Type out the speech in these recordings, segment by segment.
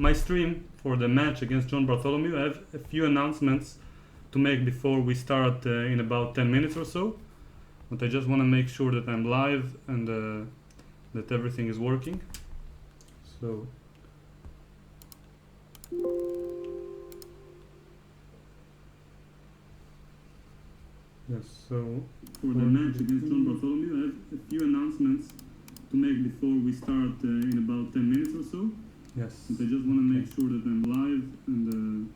my stream for the match against John Bartholomew. I have a few announcements to make before we start in about 10 minutes or so. But I just want to make sure that I'm live and that everything is working. So yes, so for the match against John Bartholomew, I have a few announcements to make before we start in about 10 minutes or so. Yes. But I just want to make sure that I'm live and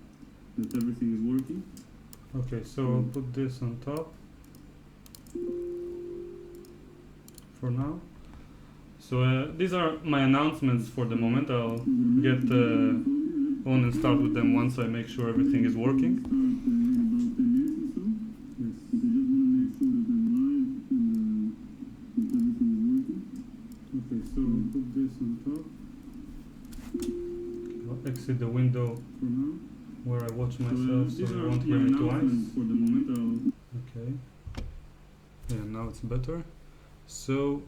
that everything is working. Okay, so I'll put this on top for now. So these are my announcements for the moment. I'll get on and start with them once I make sure everything is working. Okay, so I'll put this on top. I'll exit the window for now where I watch myself, so I won't hear it twice. For the moment, okay. Yeah, now it's better. So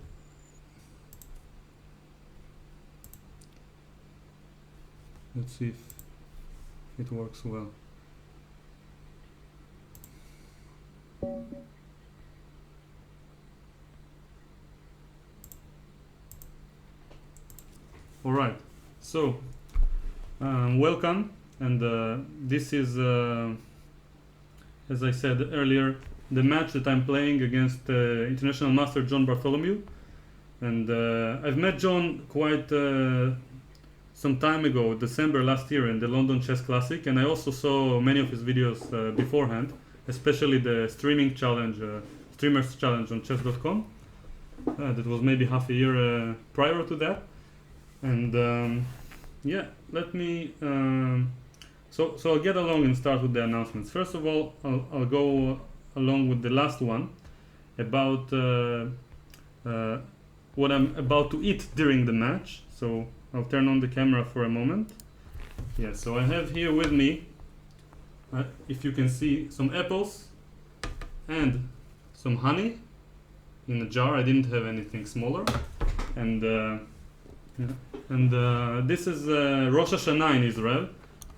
let's see if it works well. All right, so welcome, and this is, as I said earlier, the match that I'm playing against International Master John Bartholomew. And I've met John quite some time ago, December last year, in the London Chess Classic, and I also saw many of his videos beforehand, especially the streaming challenge, streamers challenge on chess.com. That was maybe half a year prior to that. And yeah, let me so I'll get along and start with the announcements. First of all, I'll go along with the last one about what I'm about to eat during the match. So I'll turn on the camera for a moment. Yeah, so I have here with me, if you can see, some apples and some honey in a jar. I didn't have anything smaller. And this is Rosh Hashanah in Israel,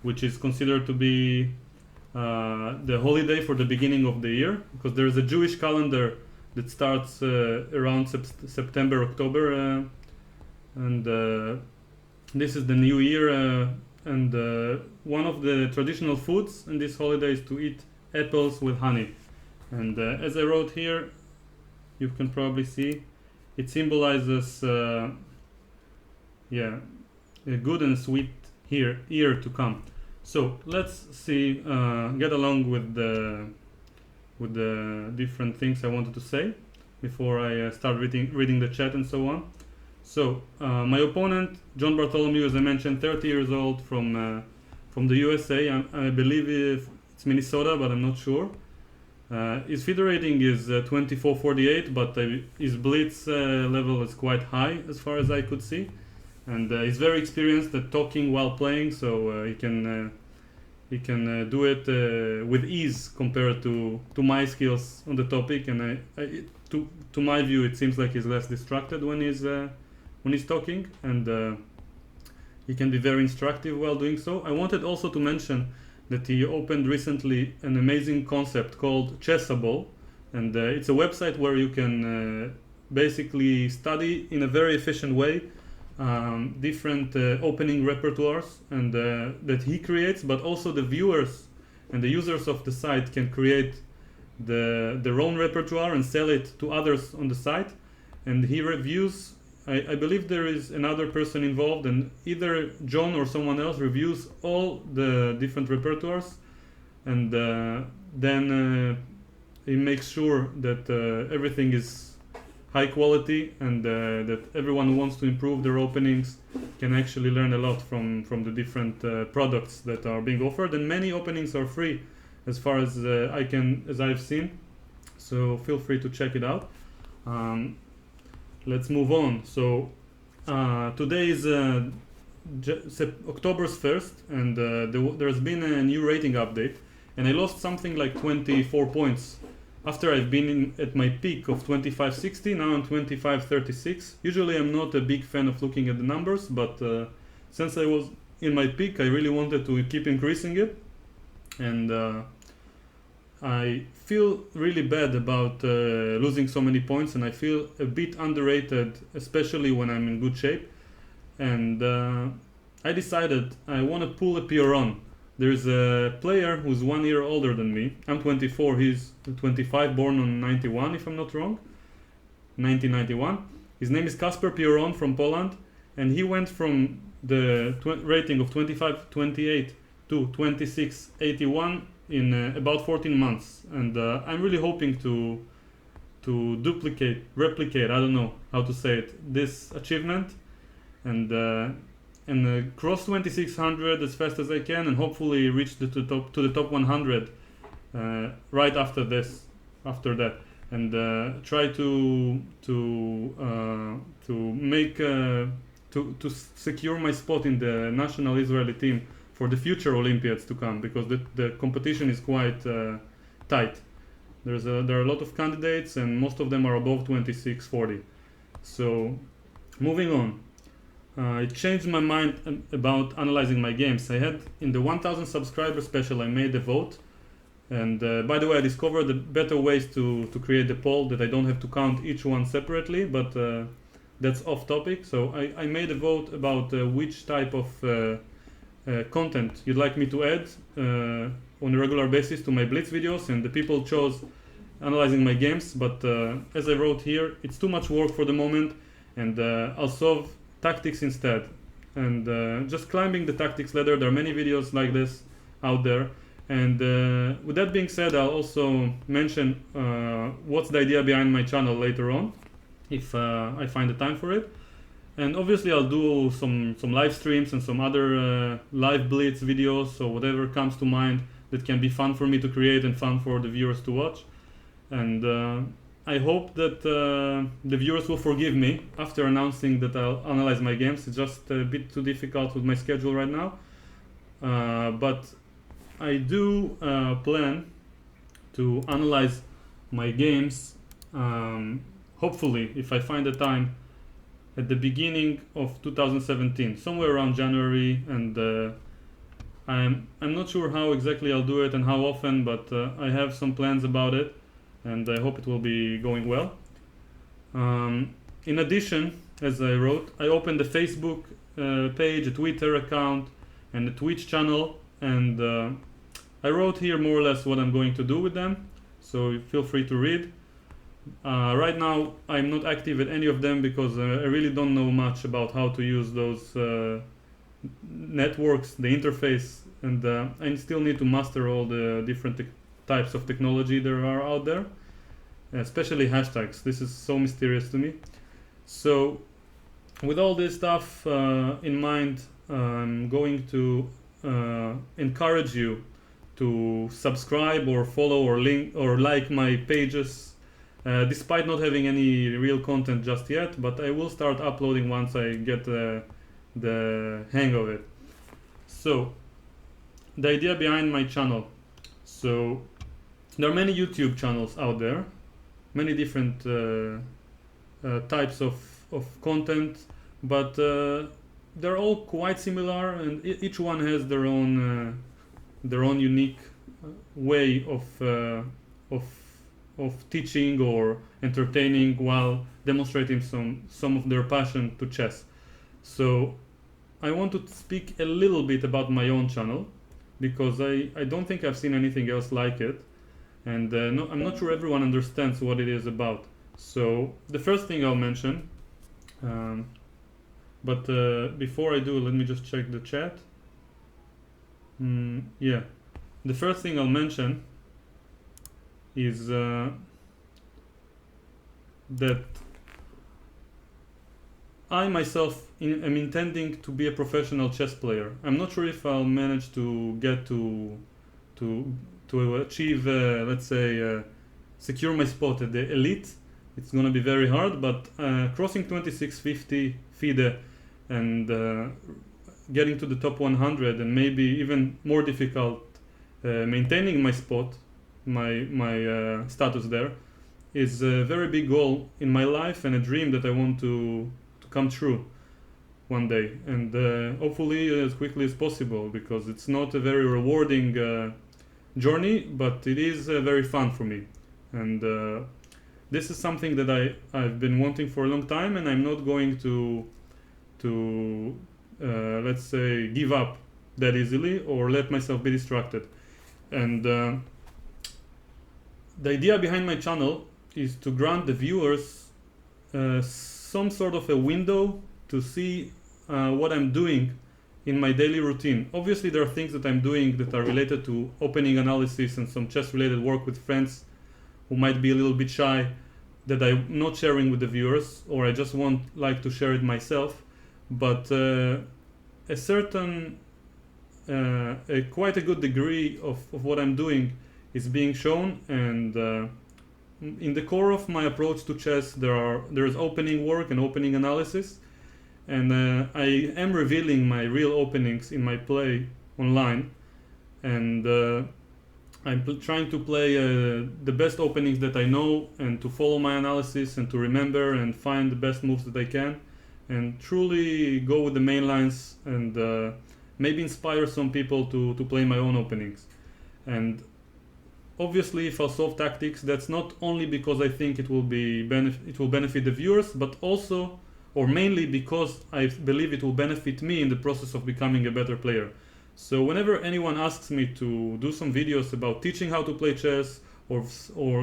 which is considered to be the holiday for the beginning of the year, because there is a Jewish calendar that starts around September, October, and this is the new year, and one of the traditional foods in this holiday is to eat apples with honey. And as I wrote here, you can probably see, it symbolizes yeah, a good and sweet year to come. So let's see, get along with the different things I wanted to say before I start reading the chat and so on. So my opponent, John Bartholomew, as I mentioned, 30 years old, from the USA. I believe it's Minnesota, but I'm not sure. His FIDE rating is 2448, but his Blitz level is quite high as far as I could see. And he's very experienced at talking while playing, so he can do it with ease compared to my skills on the topic. And to my view, it seems like he's less distracted when he's talking, and he can be very instructive while doing so. I wanted also to mention that he opened recently an amazing concept called Chessable, and it's a website where you can basically study in a very efficient way different opening repertoires and that he creates, but also the viewers and the users of the site can create their own repertoire and sell it to others on the site. And he reviews, I believe there is another person involved, and either John or someone else reviews all the different repertoires, and then he makes sure that everything is high quality, and that everyone who wants to improve their openings can actually learn a lot from the different products that are being offered. And many openings are free, as far as I've seen. So feel free to check it out. Let's move on. So today is October's 1st, and there's been a new rating update, and I lost something like 24 points. After I've been at my peak of 2560, now I'm 2536. Usually I'm not a big fan of looking at the numbers, but since I was in my peak, I really wanted to keep increasing it, and I feel really bad about losing so many points, and I feel a bit underrated, especially when I'm in good shape. And I decided I want to pull a pure on. There's a player who's 1 year older than me. I'm 24, he's 25, born on 91 if I'm not wrong, 1991. His name is Kasper Piron from Poland, and he went from the rating of 25-28 to 26-81 in about 14 months. And I'm really hoping to replicate, I don't know how to say it, this achievement, and cross 2600 as fast as I can, and hopefully reach to the top 100 right after that, and try to make to secure my spot in the national Israeli team for the future Olympiads to come, because the competition is quite tight. There are a lot of candidates, and most of them are above 2640. So moving on. It changed my mind about analyzing my games. I had, in the 1000 subscriber special, I made a vote, and by the way, I discovered the better ways to create the poll, that I don't have to count each one separately, but that's off topic. So I made a vote about which type of content you'd like me to add on a regular basis to my Blitz videos, and the people chose analyzing my games, but as I wrote here, it's too much work for the moment, and I'll solve tactics instead, and just climbing the tactics ladder. There are many videos like this out there, and with that being said, I'll also mention what's the idea behind my channel later on, if I find the time for it. And obviously I'll do some live streams and some other live Blitz videos, so whatever comes to mind that can be fun for me to create and fun for the viewers to watch. And I hope that the viewers will forgive me after announcing that I'll analyze my games. It's just a bit too difficult with my schedule right now. But I do plan to analyze my games, hopefully, if I find the time, at the beginning of 2017, somewhere around January. And I'm not sure how exactly I'll do it and how often, but I have some plans about it, and I hope it will be going well. In addition, as I wrote, I opened a Facebook page, a Twitter account, and a Twitch channel, and I wrote here more or less what I'm going to do with them, so feel free to read. Right now I'm not active at any of them because I really don't know much about how to use those networks, the interface, and I still need to master all the different types of technology there are out there, especially hashtags. This is so mysterious to me. So with all this stuff in mind, I'm going to encourage you to subscribe or follow or link or like my pages, despite not having any real content just yet, but I will start uploading once I get the hang of it. So the idea behind my channel. So there are many YouTube channels out there, many different types of content, but they're all quite similar, and each one has their own unique way of teaching or entertaining while demonstrating some of their passion to chess. So I want to speak a little bit about my own channel, because I don't think I've seen anything else like it, and I'm not sure everyone understands what it is about. So the first thing I'll mention, but before I do, let me just check the chat. Yeah, the first thing I'll mention is that I myself am intending to be a professional chess player. I'm not sure if I'll manage to get to achieve, let's say, secure my spot at the elite. It's going to be very hard, but crossing 2650 FIDE and getting to the top 100, and maybe even more difficult, maintaining my spot, my status there, is a very big goal in my life and a dream that I want to come true. one day, and hopefully as quickly as possible, because it's not a very rewarding journey, but it is very fun for me. And this is something that I've been wanting for a long time, and I'm not going to let's say give up that easily or let myself be distracted. And the idea behind my channel is to grant the viewers some sort of a window to see what I'm doing in my daily routine. Obviously there are things that I'm doing that are related to opening analysis and some chess related work with friends who might be a little bit shy, that I'm not sharing with the viewers, or I just want like to share it myself. But a certain quite a good degree of what I'm doing is being shown, and in the core of my approach to chess there's opening work and opening analysis, and I am revealing my real openings in my play online, and I'm trying to play the best openings that I know, and to follow my analysis and to remember and find the best moves that I can, and truly go with the main lines, and maybe inspire some people to play my own openings. And obviously if I'll solve tactics, that's not only because I think it will benefit the viewers, but also or mainly because I believe it will benefit me in the process of becoming a better player. So whenever anyone asks me to do some videos about teaching how to play chess, or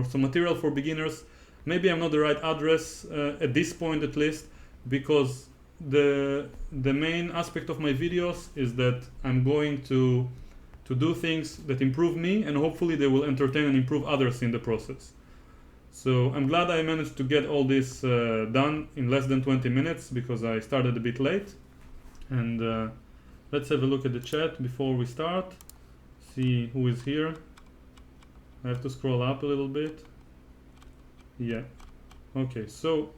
some material for beginners, maybe I'm not the right address at this point at least, because the main aspect of my videos is that I'm going to do things that improve me, and hopefully they will entertain and improve others in the process. So I'm glad I managed to get all this done in less than 20 minutes, because I started a bit late. And let's have a look at the chat before we start, see who is here. I have to scroll up a little bit. Yeah, okay, so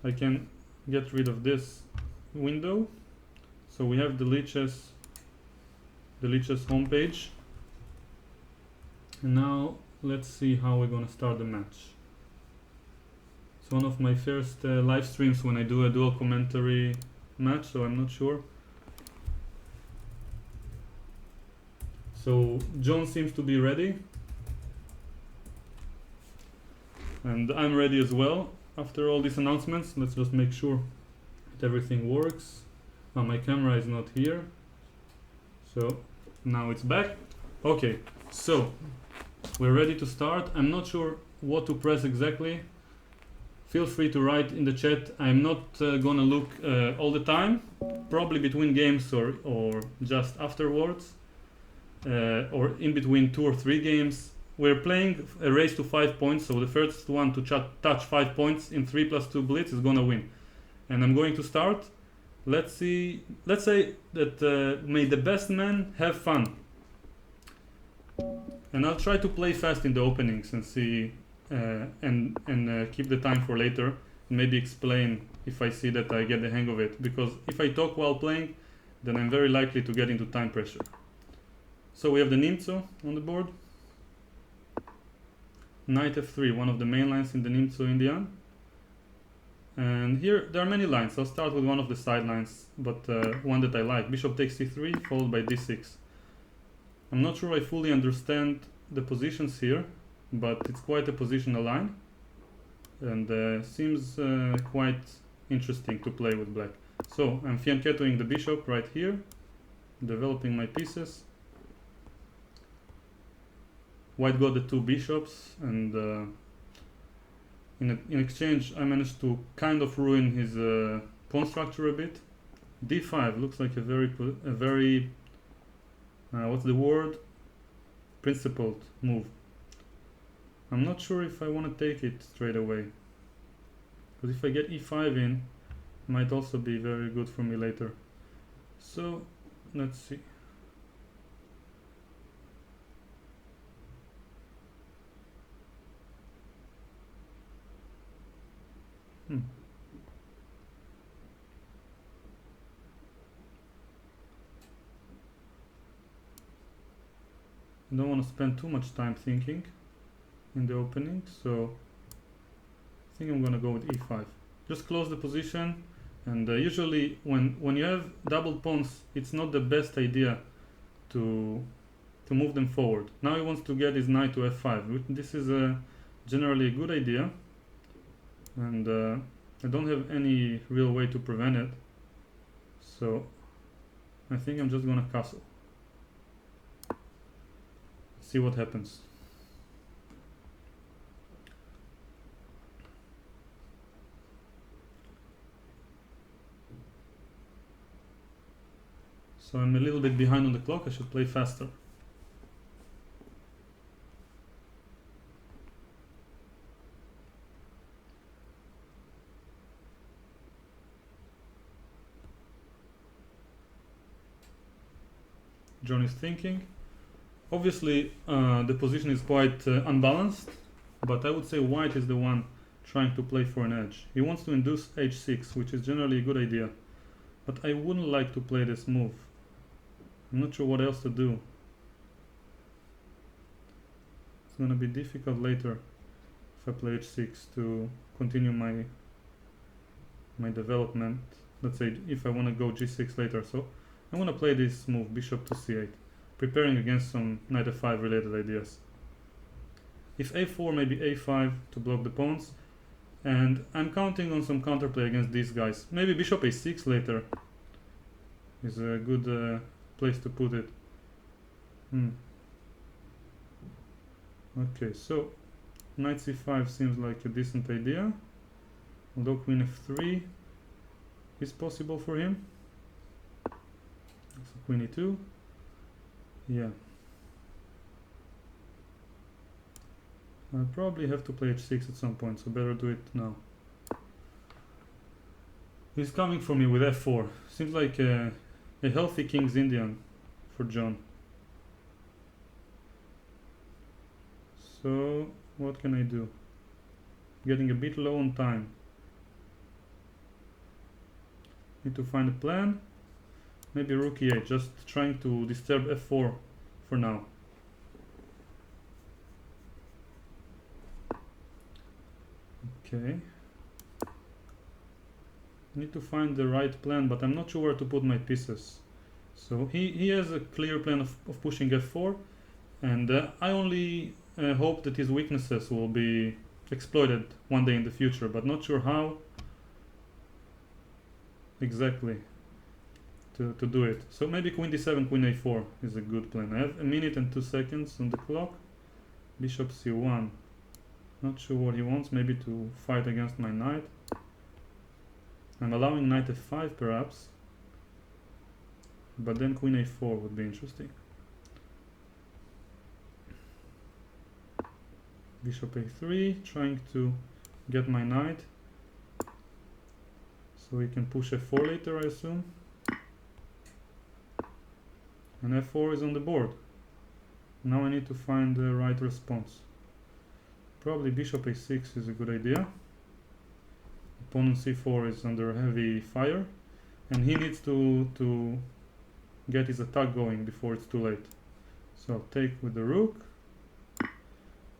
I can get rid of this window. So we have the Lichess homepage. And now let's see how we're gonna start the match. It's one of my first live streams when I do a dual commentary match, so I'm not sure. So John seems to be ready, and I'm ready as well. After all these announcements, let's just make sure that everything works. My camera is not here, so now it's back. Okay, so we're ready to start. I'm not sure what to press exactly. Feel free to write in the chat. I'm not gonna look all the time, probably between games or just afterwards, or in between 2 or 3 games. We're playing a race to 5 points, so the first one to touch 5 points in 3+2 Blitz is gonna win. And I'm going to start. Let's say that may the best man have fun. And I'll try to play fast in the openings and see and keep the time for later, and maybe explain if I see that I get the hang of it, because if I talk while playing, then I'm very likely to get into time pressure. So we have the Nimzo on the board. Knight f3, one of the main lines in the Nimzo Indian. And here there are many lines. I'll start with one of the side lines, but one that I like. Bishop takes c3 followed by d6. I'm not sure I fully understand the positions here, but it's quite a positional line, and seems quite interesting to play with black. So I'm fianchettoing the bishop right here, developing my pieces. White got the 2 bishops, and in exchange I managed to kind of ruin his pawn structure a bit. d5 looks like a very what's the word? Principled move. I'm not sure if I want to take it straight away, because if I get e5 in, it might also be very good for me later. So let's see. I don't want to spend too much time thinking in the opening, so I think I'm gonna go with e5. just close the position. And usually when you have doubled pawns, it's not the best idea to move them forward. Now he wants to get his knight to f5. This is generally a good idea, and I don't have any real way to prevent it, so I think I'm just gonna castle. See what happens. So I'm a little bit behind on the clock, I should play faster. John is thinking. Obviously, the position is quite unbalanced, but I would say white is the one trying to play for an edge. He wants to induce h6, which is generally a good idea, but I wouldn't like to play this move. I'm not sure what else to do. It's gonna be difficult later if I play h6 to continue my development. Let's say if I want to go g6 later, so I'm gonna play this move, bishop to c8, preparing against some knight f5 related ideas. If a4, maybe a5 to block the pawns, and I'm counting on some counterplay against these guys. Maybe bishop a6 later is a good place to put it. Okay, so knight c5 seems like a decent idea, although queen f3 is possible for him. So queen e2, yeah. I'll probably have to play h6 at some point, so better do it now. He's coming for me with f4. Seems like a healthy King's Indian for John. So what can I do? Getting a bit low on time. Need to find a plan. Maybe rook e8, just trying to disturb f4 for now. Okay. Need to find the right plan, but I'm not sure where to put my pieces. So he has a clear plan of pushing f4, and I only hope that his weaknesses will be exploited one day in the future, but not sure how exactly to do it. So maybe queen d7, queen a4 is a good plan. I have a minute and 2 seconds on the clock. Bishop c1. Not sure what he wants, maybe to fight against my knight. I'm allowing knight f5 perhaps, but then queen a4 would be interesting. Bishop a3, trying to get my knight so he can push f4 later, I assume. And f4 is on the board. Now I need to find the right response. Probably bishop a6 is a good idea. Opponent c4 is under heavy fire, and he needs to get his attack going before it's too late. So I'll take with the rook.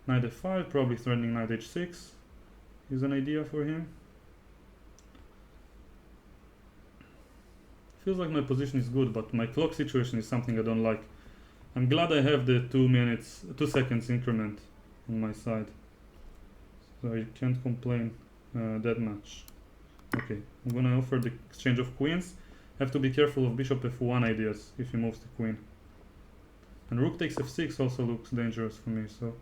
Knight f5, probably threatening knight h6 is an idea for him. Feels like my position is good, but my clock situation is something I don't like. I'm glad I have the 2 seconds increment on my side, so I can't complain that much. Okay, I'm gonna offer the exchange of queens. Have to be careful of bishop f1 ideas if he moves the queen. And rook takes f6 also looks dangerous for me, so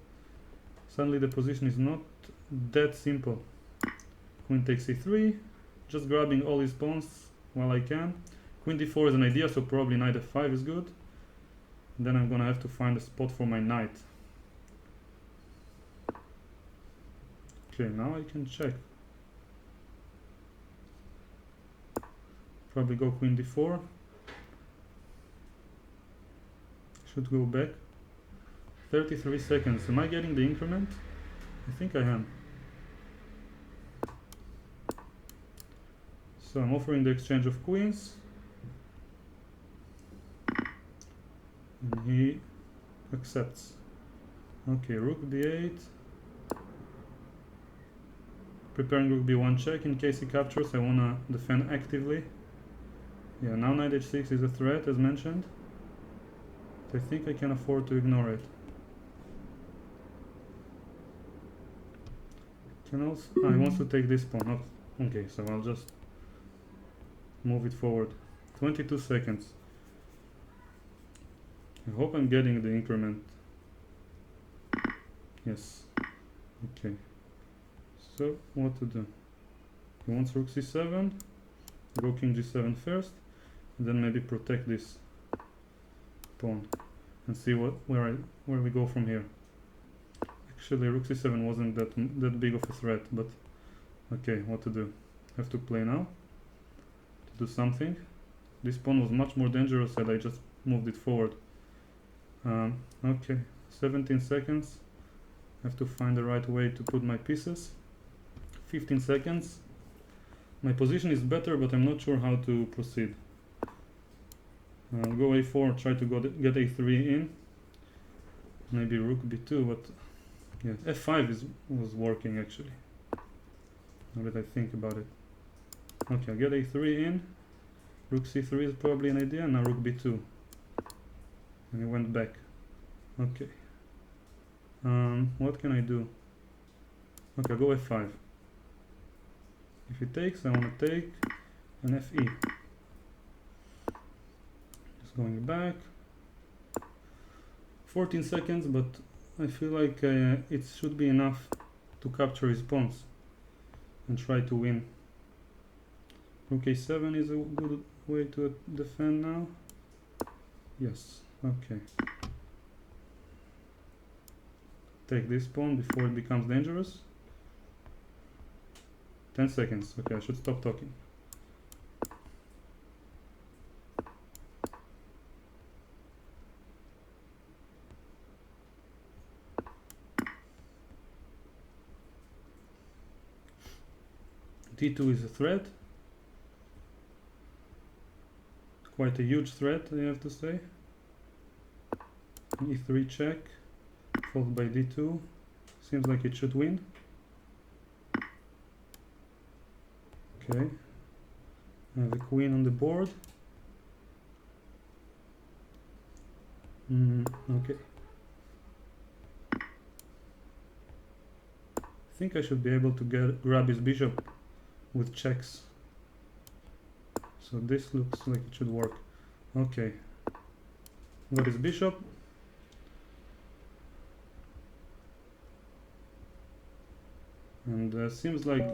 suddenly the position is not that simple. Queen takes e3, just grabbing all his pawns while I can. Queen d4 is an idea, so probably knight f5 is good. And then I'm gonna have to find a spot for my knight. Okay, now I can check. Probably go queen d4. Should go back. 33 seconds. Am I getting the increment? I think I am. So I'm offering the exchange of queens. And he accepts. Okay, rook d8. Preparing rook b1 check in case he captures. I wanna defend actively. Yeah, now knight h6 is a threat as mentioned. I think I can afford to ignore it. Can also, he wants to take this pawn. Okay, so I'll just move it forward. 22 seconds. I hope I'm getting the increment. Yes. Okay. So what to do? He wants rook c7, go king g7 first, and then maybe protect this pawn and see where we go from here. Actually, rook c7 wasn't that big of a threat, but okay, what to do? Have to play now to do something. This pawn was much more dangerous had I just moved it forward. Okay, 17 seconds. Have to find the right way to put my pieces. 15 seconds. My position is better, but I'm not sure how to proceed. I'll go a4, try to get a3 in. Maybe rook b2, but yeah, f5 was working actually. Now that I think about it. Okay, I'll get a3 in. Rook c3 is probably an idea. Now rook b2. And he went back. Okay. What can I do? Okay, I'll go f5. If he takes, I want to take an fe. Just going back. 14 seconds, but I feel like it should be enough to capture his pawns and try to win. Rook a7 is a good way to defend now. Yes, okay. Take this pawn before it becomes dangerous. 10 seconds. Okay, I should stop talking. d2 is a threat. Quite a huge threat, I have to say. e3 check, followed by d2. Seems like it should win. Okay. I have a queen on the board. Okay. I think I should be able to grab his bishop with checks. So this looks like it should work. Okay. Got his bishop. And seems like,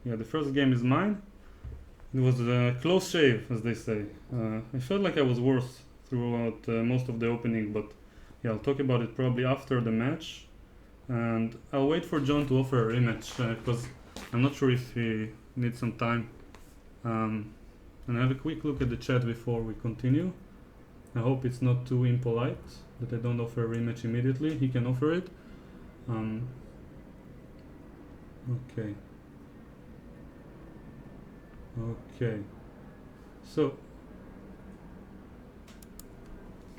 yeah, the first game is mine. It was a close shave, as they say. I felt like I was worse throughout most of the opening, but yeah, I'll talk about it probably after the match. And I'll wait for John to offer a rematch, because I'm not sure if he needs some time. And I have a quick look at the chat before we continue. I hope it's not too impolite that I don't offer a rematch immediately. He can offer it. Okay. Okay. So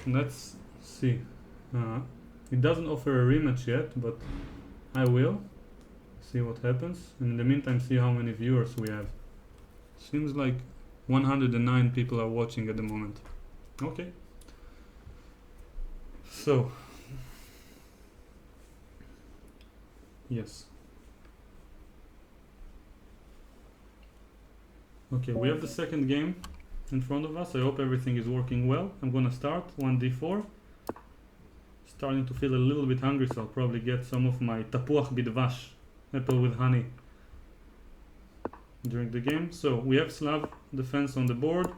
let's see. It doesn't offer a rematch yet, but I will see what happens. And in the meantime, see how many viewers we have. Seems like 109 people are watching at the moment. Okay. So, yes. Okay, we have the second game in front of us. I hope everything is working well. I'm gonna start 1d4. Starting to feel a little bit hungry, so I'll probably get some of my tapuach bidvash, apple with honey, during the game. So we have Slav defense on the board.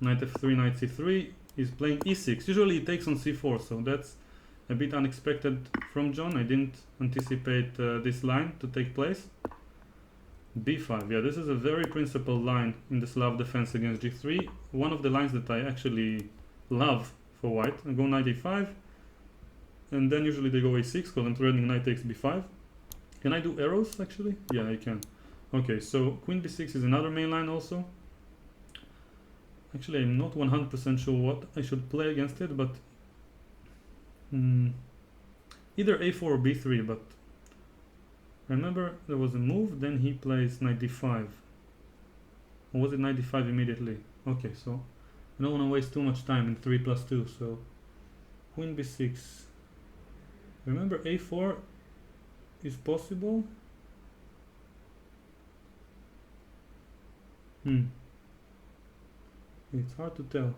Knight f3, knight c3. He's playing e6. Usually he takes on c4, so that's a bit unexpected from John. I didn't anticipate this line to take place. b5, yeah, this is a very principled line in the Slav defense against g3. One of the lines that I actually love for white. I go knight e5, and then usually they go a6 because I'm threatening knight takes b5. Can I do arrows actually? Yeah, I can. Okay, so queen b6 is another main line also. Actually, I'm not 100% sure what I should play against it, but either a4 or b3, but Remember, there was a move, then he plays knight d5. Or was it knight d5 immediately? Okay, so I don't want to waste too much time in 3 plus 2, so queen b6. Remember, a4 is possible. It's hard to tell.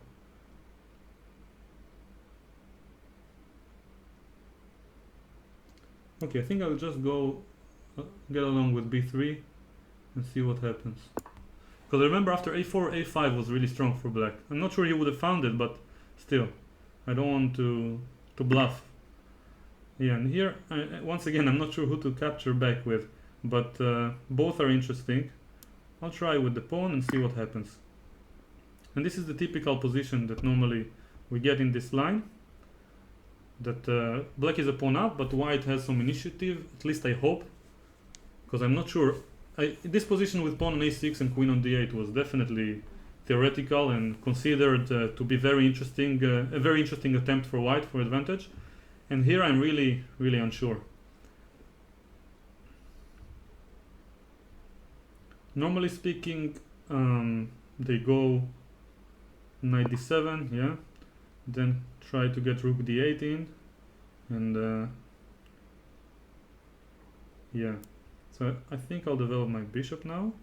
Okay, I think I'll just go get along with b3 and see what happens. Because remember, after a4, a5 was really strong for black. I'm not sure he would have found it, but still, I don't want to bluff. Yeah, and here, once again, I'm not sure who to capture back with, but both are interesting. I'll try with the pawn and see what happens. And this is the typical position that normally we get in this line. That black is a pawn up, but white has some initiative, at least I hope. Because I'm not sure. This position with pawn on a6 and queen on d8 was definitely theoretical and considered to be very interesting, a very interesting attempt for white for advantage. And here I'm really, really unsure. Normally speaking, they go knight d7, yeah, then try to get rook d8 in, and yeah, so I think I'll develop my bishop now,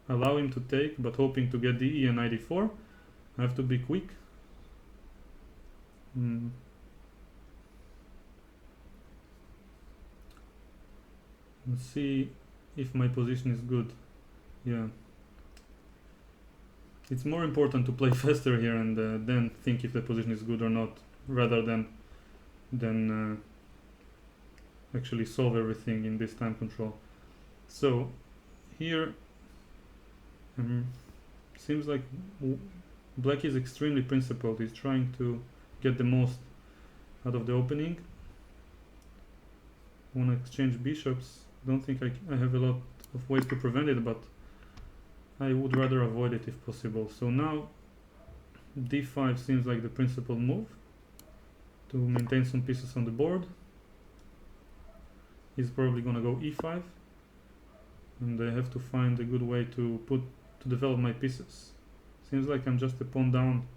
allow him to take, but hoping to get the e and knight d4. I have to be quick. Let's see if my position is good. Yeah, it's more important to play faster here and then think if the position is good or not, rather than actually solve everything in this time control. So here seems like black is extremely principled. He's trying to get the most out of the opening. I want to exchange bishops. Don't think I have a lot of ways to prevent it, but I would rather avoid it if possible. So now d5 seems like the principal move to maintain some pieces on the board. He's probably gonna go e5, and I have to find a good way to develop my pieces. Seems like I'm just a pawn down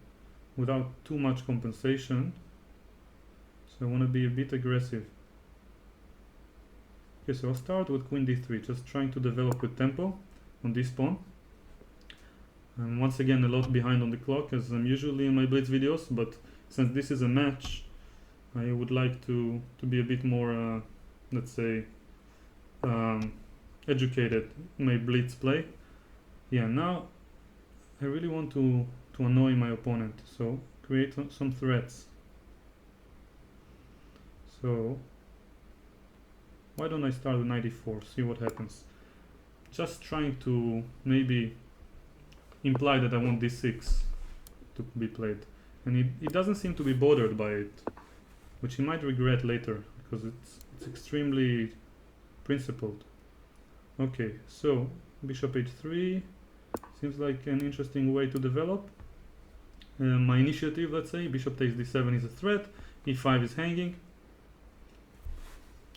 without too much compensation, so I want to be a bit aggressive. Okay, so I'll start with queen d3, just trying to develop with tempo on this pawn. I'm once again a lot behind on the clock, as I'm usually in my Blitz videos, but since this is a match, I would like to be a bit more, let's say, educated in my Blitz play. Yeah, now I really want to annoy my opponent, so create some threats. So why don't I start with knight e4, see what happens. Just trying to maybe imply that I want d6 to be played, and he doesn't seem to be bothered by it, which he might regret later, because it's extremely principled. Okay, so bishop h3 seems like an interesting way to develop. My initiative, let's say, bishop takes d7 is a threat, e5 is hanging.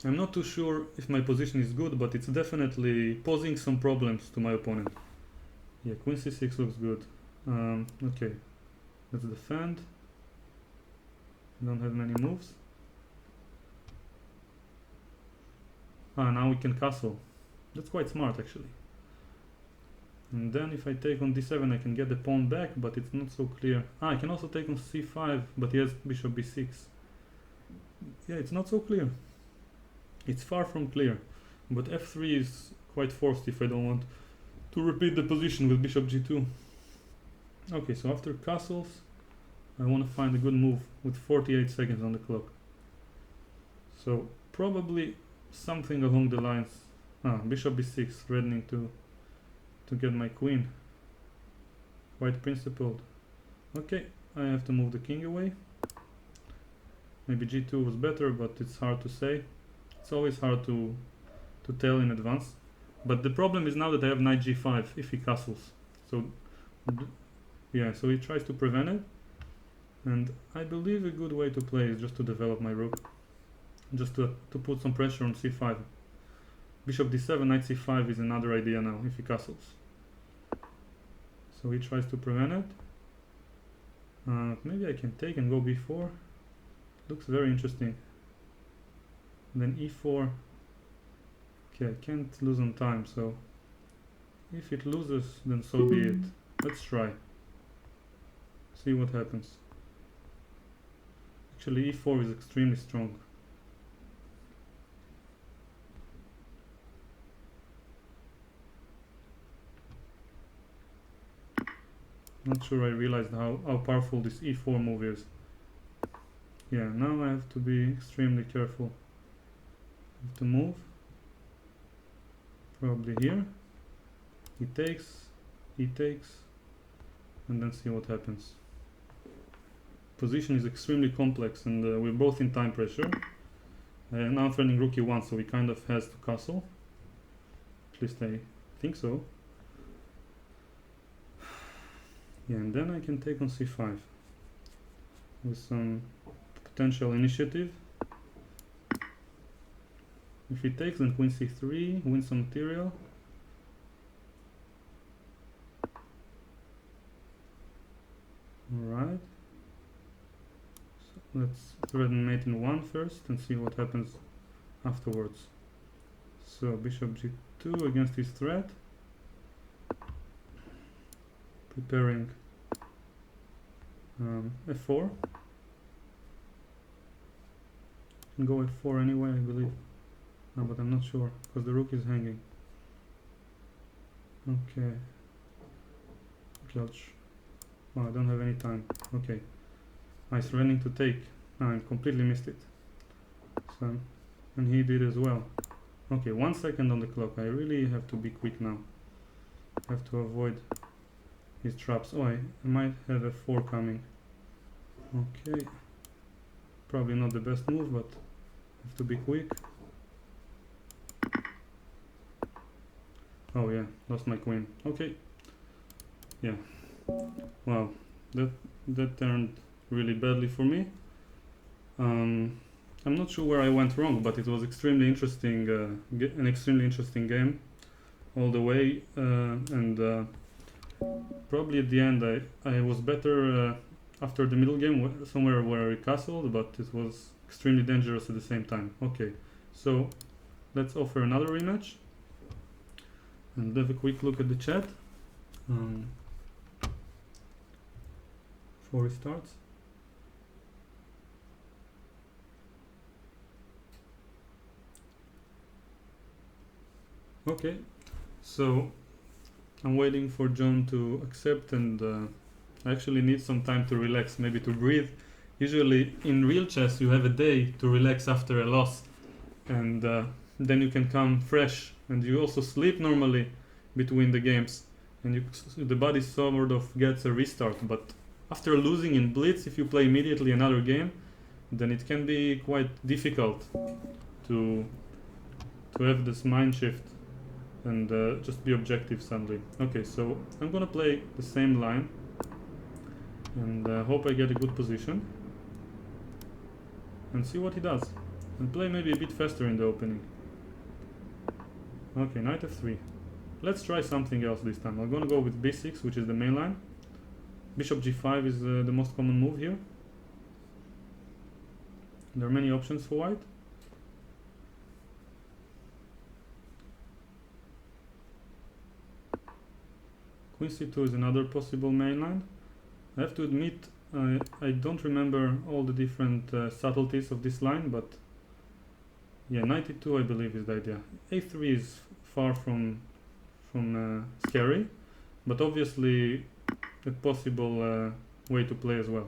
I'm not too sure if my position is good, but it's definitely posing some problems to my opponent. Yeah, queen c6 looks good. Okay, let's defend. Don't have many moves. Now we can castle. That's quite smart, actually. And then if I take on d7, I can get the pawn back, but it's not so clear. I can also take on c5, but he has bishop b6. Yeah, it's not so clear. It's far from clear, but f3 is quite forced if I don't want to repeat the position with bishop g2. Okay, so after castles, I want to find a good move with 48 seconds on the clock. So probably something along the lines, bishop b6, threatening to get my queen. Quite principled. Okay, I have to move the king away. Maybe g2 was better, but it's hard to say. It's always hard to tell in advance. But the problem is now that I have knight g5 if he castles. So yeah, so he tries to prevent it. And I believe a good way to play is just to develop my rook. Just to put some pressure on c5. Bishop d7, knight c5 is another idea now if he castles. So he tries to prevent it. Maybe I can take and go b4. Looks very interesting. Then e4. Okay, I can't lose on time, so if it loses, then so be it. Let's try. See what happens. Actually, e4 is extremely strong. Not sure I realized how powerful this e4 move is. Yeah, now I have to be extremely careful. I have to move. Probably here. He takes, and then see what happens. Position is extremely complex, and we're both in time pressure. Now I'm threatening rook e1, so he kind of has to castle. At least I think so. Yeah, and then I can take on c5 with some potential initiative. If he takes, then queen c3, win some material. Alright. So let's threaten mate in 1 first and see what happens afterwards. So bishop g2 against his threat. Preparing f4. Can go f4 anyway, I believe. No, but I'm not sure because the rook is hanging. Okay. Clutch. Oh, I don't have any time. Okay. Nice running to take. No, I completely missed it. So, and he did as well. Okay, 1 second on the clock. I really have to be quick now. I have to avoid his traps. Oh, I might have a 4 coming. Okay. Probably not the best move, but have to be quick. Oh yeah, lost my queen. Okay. Yeah. Wow, that turned really badly for me. I'm not sure where I went wrong, but it was extremely interesting, an extremely interesting game all the way, and probably at the end I was better after the middle game, somewhere where I castled, but it was extremely dangerous at the same time. Okay, so let's offer another rematch and have a quick look at the chat before it starts. Okay, so I'm waiting for John to accept, and I actually need some time to relax, maybe to breathe. Usually in real chess you have a day to relax after a loss, and then you can come fresh, and you also sleep normally between the games, and the body sort of gets a restart. But after losing in Blitz, if you play immediately another game, then it can be quite difficult to have this mind shift and just be objective suddenly. Okay, so I'm gonna play the same line and hope I get a good position and see what he does, and play maybe a bit faster in the opening. Okay, knight f3. Let's try something else this time. I'm gonna go with b6, which is the main line. Bishop g5 is the most common move here. There are many options for white. Queen c2 is another possible main line. I have to admit I don't remember all the different subtleties of this line, but yeah, knight e2 I believe is the idea. a3 is far from scary, but obviously a possible way to play as well.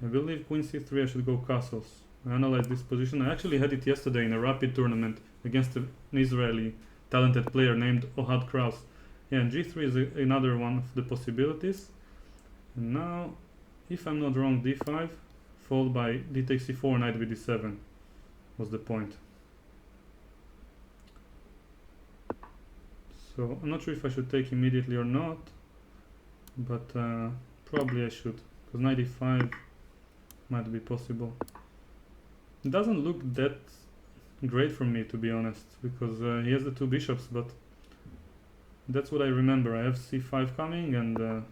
I believe queen c3 I should go castles. I analyzed this position. I actually had it yesterday in a rapid tournament against an Israeli talented player named Ohad Kraus. Yeah, and g3 is another one of the possibilities. And now, if I'm not wrong, d5 followed by d takes c4, knight with d7 was the point. So I'm not sure if I should take immediately or not, but probably I should, because knight e5 might be possible. It doesn't look that great for me, to be honest, because he has the two bishops, but that's what I remember. I have c5 coming, and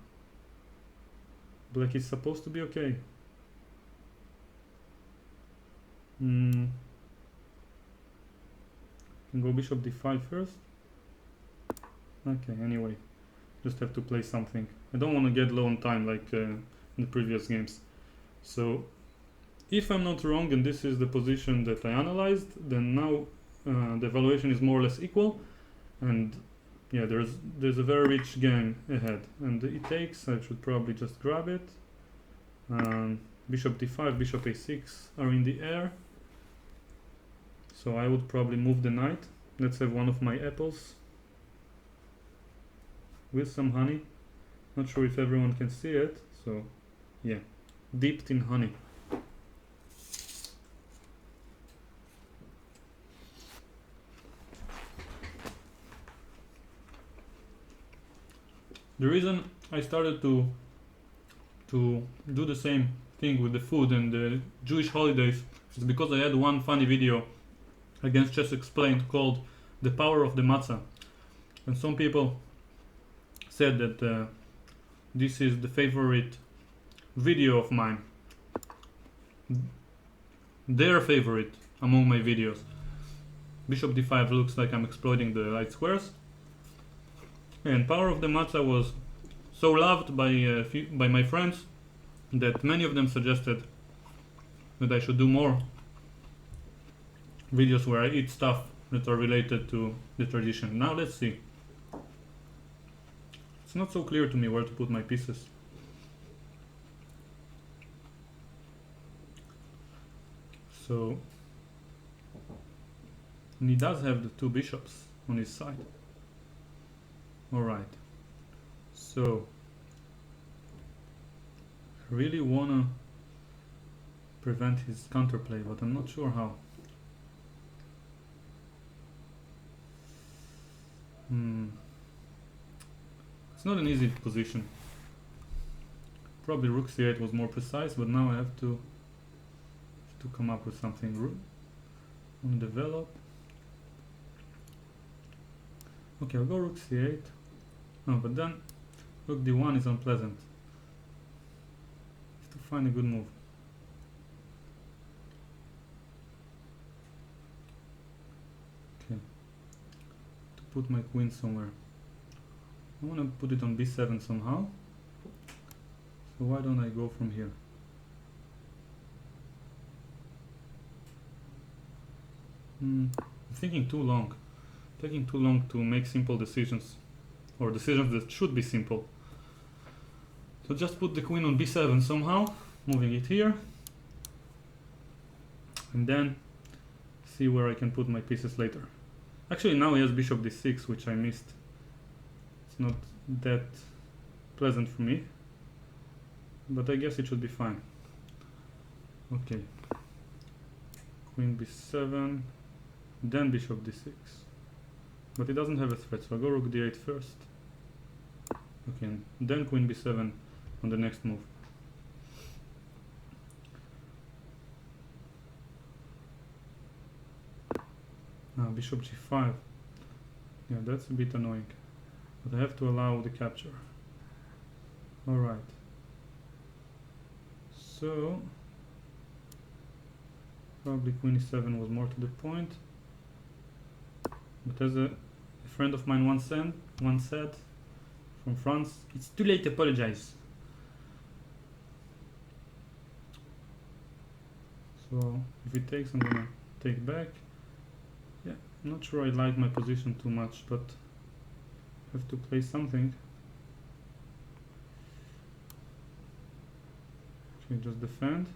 black is supposed to be okay. Can go bishop d5 first. Okay, anyway, just have to play something. I don't want to get low on time like in the previous games. So if I'm not wrong and this is the position that I analyzed, then now the evaluation is more or less equal, and yeah, there's a very rich game ahead. And it takes, I should probably just grab it. Bishop d5, bishop a6 are in the air, so I would probably move the knight. Let's have one of my apples with some honey. Not sure if everyone can see it, so yeah, dipped in honey. The reason I started to do the same thing with the food and the Jewish holidays is because I had one funny video against Chess Explained called The Power of the Matzah, and some people said that this is the favorite video of mine, their favorite among my videos. Bishop d5 looks like I'm exploiting the light squares, and Power of the Matzah was so loved by my friends that many of them suggested that I should do more videos where I eat stuff that are related to the tradition. Now let's see. It's not so clear to me where to put my pieces. So, and he does have the two bishops on his side. Alright, so I really wanna prevent his counterplay, but I'm not sure how. It's not an easy position. Probably rook c8 was more precise, but now I have to come up with something. On develop. Okay, I'll go rook c8. No, but then rook d1 is unpleasant. Have to find a good move. Okay. To put my queen somewhere. I want to put it on b7 somehow. So why don't I go from here? I'm thinking too long. Taking too long to make simple decisions, or decisions that should be simple. So just put the queen on b7 somehow, moving it here, and then see where I can put my pieces later. Actually, now he has bishop d6, which I missed. It's not that pleasant for me, but I guess it should be fine. Okay, queen b7, then bishop d6. But it doesn't have a threat, so I'll go rook d8 first. Okay, and then queen b7 on the next move. Now bishop g5. Yeah, that's a bit annoying, but I have to allow the capture. Alright. So probably queen e7 was more to the point. But as a friend of mine once said from France, it's too late to apologize. So if it takes, I'm gonna take back. Yeah, I'm not sure I like my position too much, but I have to play something. Okay, just defend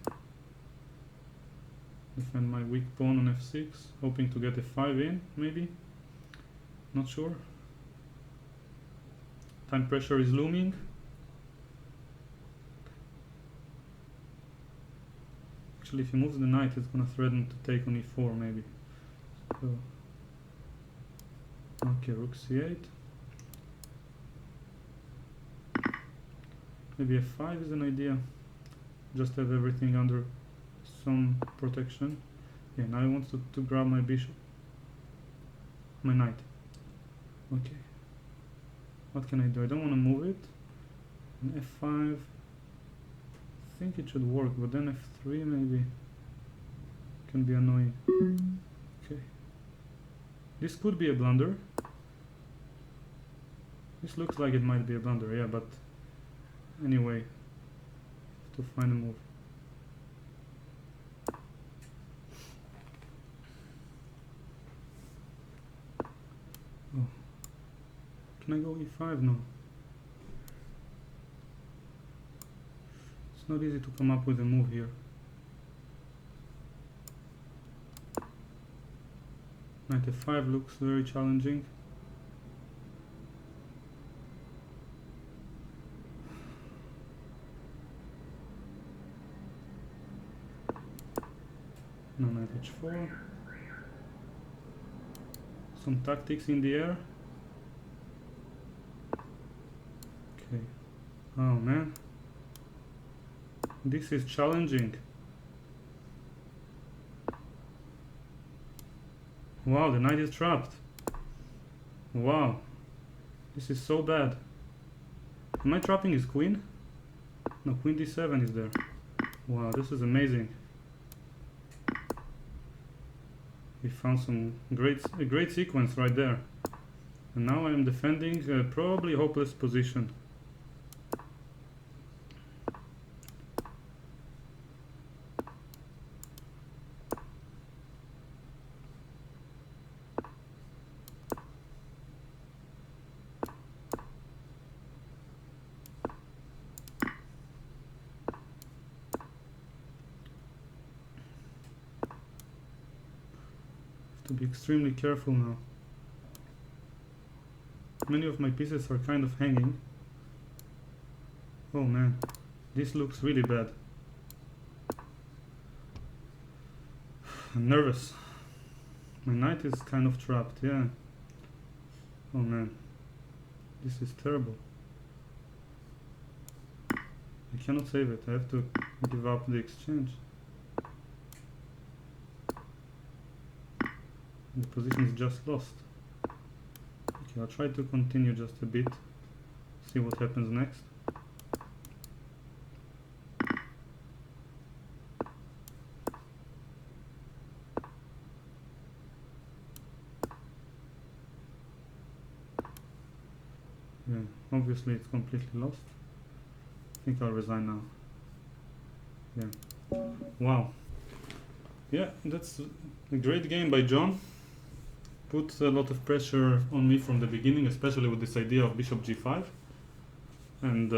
my weak pawn on f6, hoping to get a 5 in, maybe. Not sure. Time pressure is looming. Actually, if he moves the knight, it's gonna threaten to take on e4 maybe. So, okay, rook c8. Maybe f5 is an idea. Just have everything under some protection. Yeah, now I want to grab my bishop. My knight. Okay. What can I do? I don't want to move it. And f5. I think it should work, but then f3 maybe can be annoying. Okay. This could be a blunder. This looks like it might be a blunder, yeah, but anyway, to find a move. Oh. Can I go e5? No. It's not easy to come up with a move here. Knight f5 looks very challenging. No, knight h4. Some tactics in the air. Okay. Oh man. This is challenging. Wow, the knight is trapped. Wow. This is so bad. Am I trapping his queen? No, queen d7 is there. Wow, this is amazing. We found a great sequence right there. And now I am defending a probably hopeless position. To be extremely careful now. Many of my pieces are kind of hanging. Oh man, this looks really bad. I'm nervous. My knight is kind of trapped, yeah. Oh man, this is terrible. I cannot save it, I have to give up the exchange. The position is just lost. Okay, I'll try to continue just a bit, see what happens next. Yeah, obviously it's completely lost. I think I'll resign now. Yeah. Wow. Yeah, that's a great game by John. Put a lot of pressure on me from the beginning, especially with this idea of bishop g5. And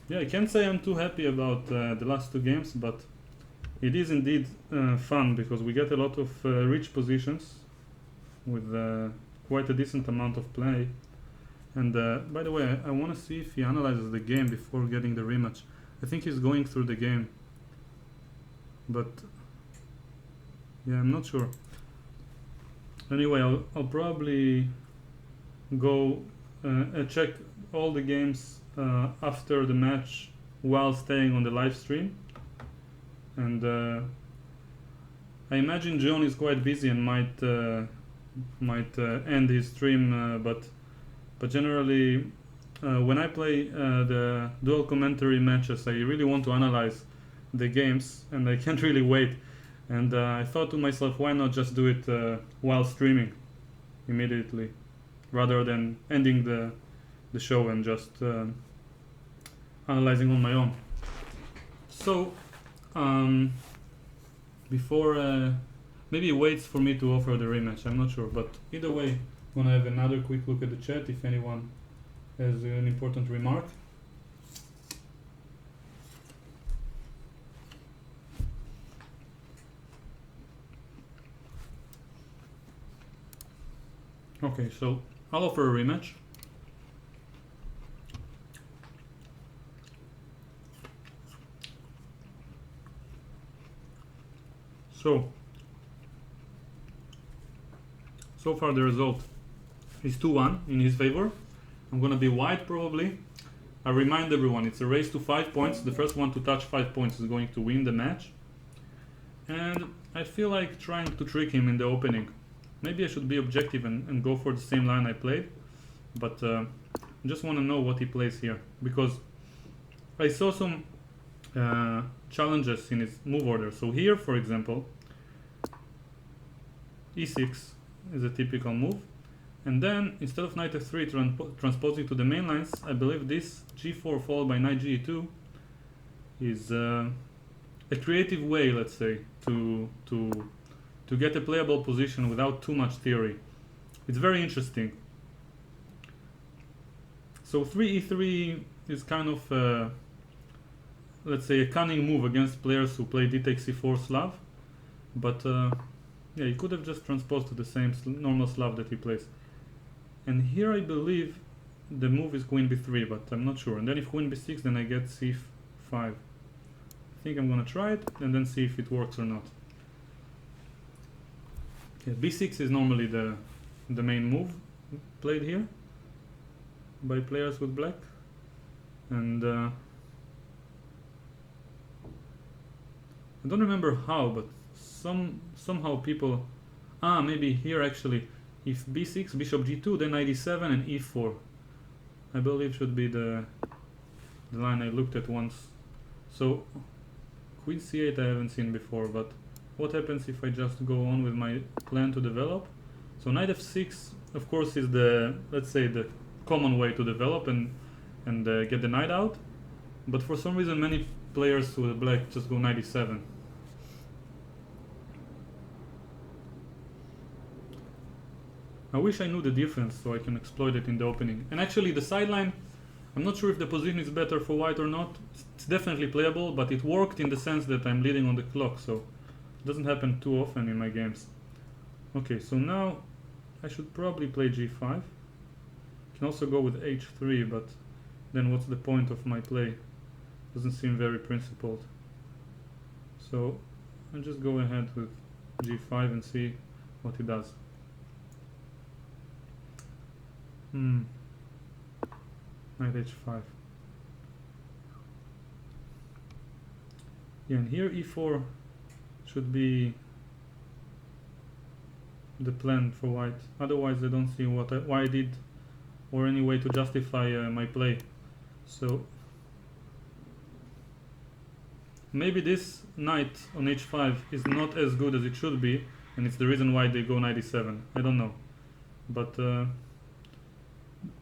yeah, I can't say I'm too happy about the last two games, but it is indeed fun because we get a lot of rich positions with quite a decent amount of play. And by the way, I want to see if he analyzes the game before getting the rematch. I think he's going through the game, but yeah, I'm not sure. Anyway, I'll probably go check all the games after the match while staying on the live stream. And I imagine John is quite busy and might end his stream, but generally when I play the dual commentary matches, I really want to analyze the games and I can't really wait. And I thought to myself, why not just do it while streaming immediately, rather than ending the show and just analyzing on my own. So before maybe he waits for me to offer the rematch, I'm not sure, but either way, I'm gonna have another quick look at the chat if anyone has an important remark. Okay, so I'll offer a rematch. So far the result is 2-1 in his favor. I'm gonna be white probably. I remind everyone it's a race to 5 points. The first one to touch 5 points is going to win the match. and I feel like trying to trick him in the opening. Maybe I should be objective and go for the same line I played, but I just want to know what he plays here, because I saw some challenges in his move order. So here, for example, e6 is a typical move, and then instead of knight f3 transposing to the main lines, I believe this g4 followed by knight g2 is a creative way, let's say, to get a playable position without too much theory. It's very interesting. So 3e3 is kind of let's say a cunning move against players who play d takes c4 Slav, but yeah, he could have just transposed to the same normal Slav that he plays. And here I believe the move is queen b3, but I'm not sure. And then if queen b6, then I get c5. I think I'm gonna try it and then see if it works or not. Yeah, b6 is normally the main move played here by players with black, and I don't remember how, but somehow people maybe here actually, if b6, bishop g2, then knight e7 and e4, I believe should be the line I looked at once. So queen c8 I haven't seen before, but what happens if I just go on with my plan to develop? So knight f6 of course is the, let's say, the common way to develop and get the knight out, but for some reason many players with black just go knight e7. I wish I knew the difference so I can exploit it in the opening. And actually the sideline, I'm not sure if the position is better for white or not. It's definitely playable, but it worked in the sense that I'm leading on the clock, so it doesn't happen too often in my games. Okay, so now I should probably play g5. Can also go with h3, but then what's the point of my play? Doesn't seem very principled. So I'll just go ahead with g5 and see what he does. Knight h5. Yeah, and here e4 should be the plan for white. Otherwise I don't see why I did, or any way to justify my play. So maybe this knight on h5 is not as good as it should be, and it's the reason why they go knight e7. I don't know, but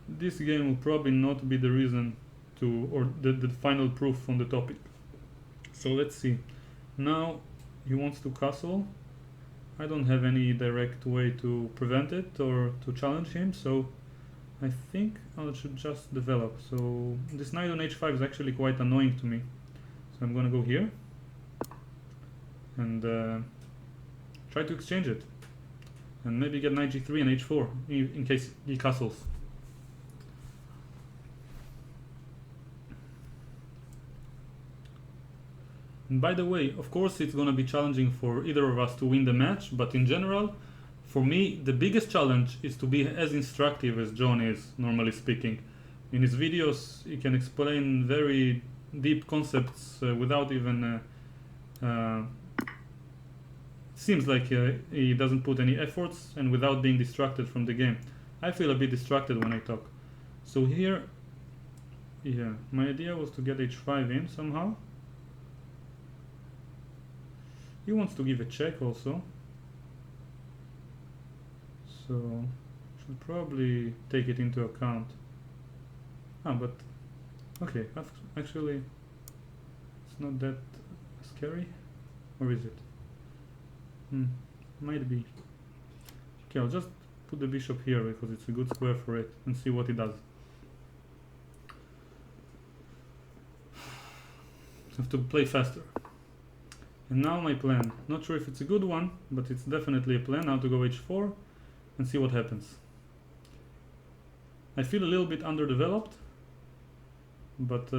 this game will probably not be the reason to, or the final proof on the topic. So let's see. Now he wants to castle. I don't have any direct way to prevent it or to challenge him, so I think I should just develop. So this knight on h5 is actually quite annoying to me. So I'm gonna go here and try to exchange it, and maybe get knight g3 and h4 in case he castles. And by the way, of course it's gonna be challenging for either of us to win the match, but in general, for me, the biggest challenge is to be as instructive as John is, normally speaking. In his videos, he can explain very deep concepts without even... seems like he doesn't put any efforts and without being distracted from the game. I feel a bit distracted when I talk. So here, yeah, my idea was to get h5 in somehow. He wants to give a check also, so should probably take it into account. But okay, actually it's not that scary, or is it? Might be. Okay, I'll just put the bishop here because it's a good square for it, and see what he does. Have to play faster. And now my plan, not sure if it's a good one, but it's definitely a plan. Now to go h4 and see what happens. I feel a little bit underdeveloped, but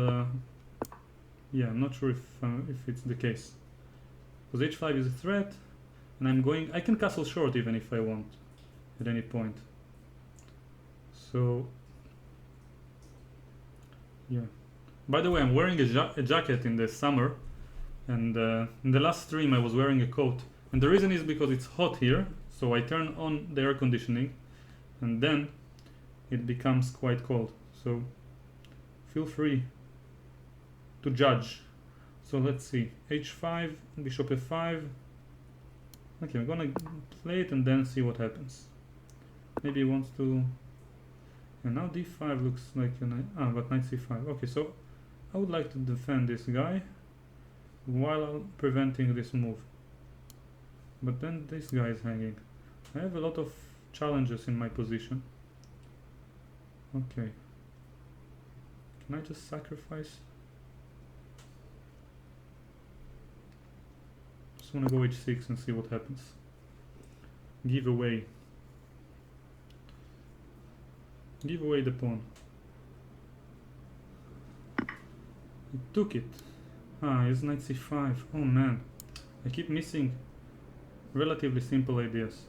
yeah, I'm not sure if it's the case, because h5 is a threat, and I can castle short even if I want at any point. So yeah. By the way, I'm wearing a jacket in the summer, And in the last stream I was wearing a coat, and the reason is because it's hot here, so I turn on the air conditioning and then it becomes quite cold. So feel free to judge. So let's see, h5, bishop f5. Okay, I'm gonna play it and then see what happens. Maybe he wants to, and now d5 looks like but knight c5. Okay, so I would like to defend this guy while preventing this move, but then this guy is hanging. I have a lot of challenges in my position. Okay, can I just sacrifice? Just want to go h6 and see what happens. Give away the pawn. He took it. He's knight c5. Oh man, I keep missing relatively simple ideas.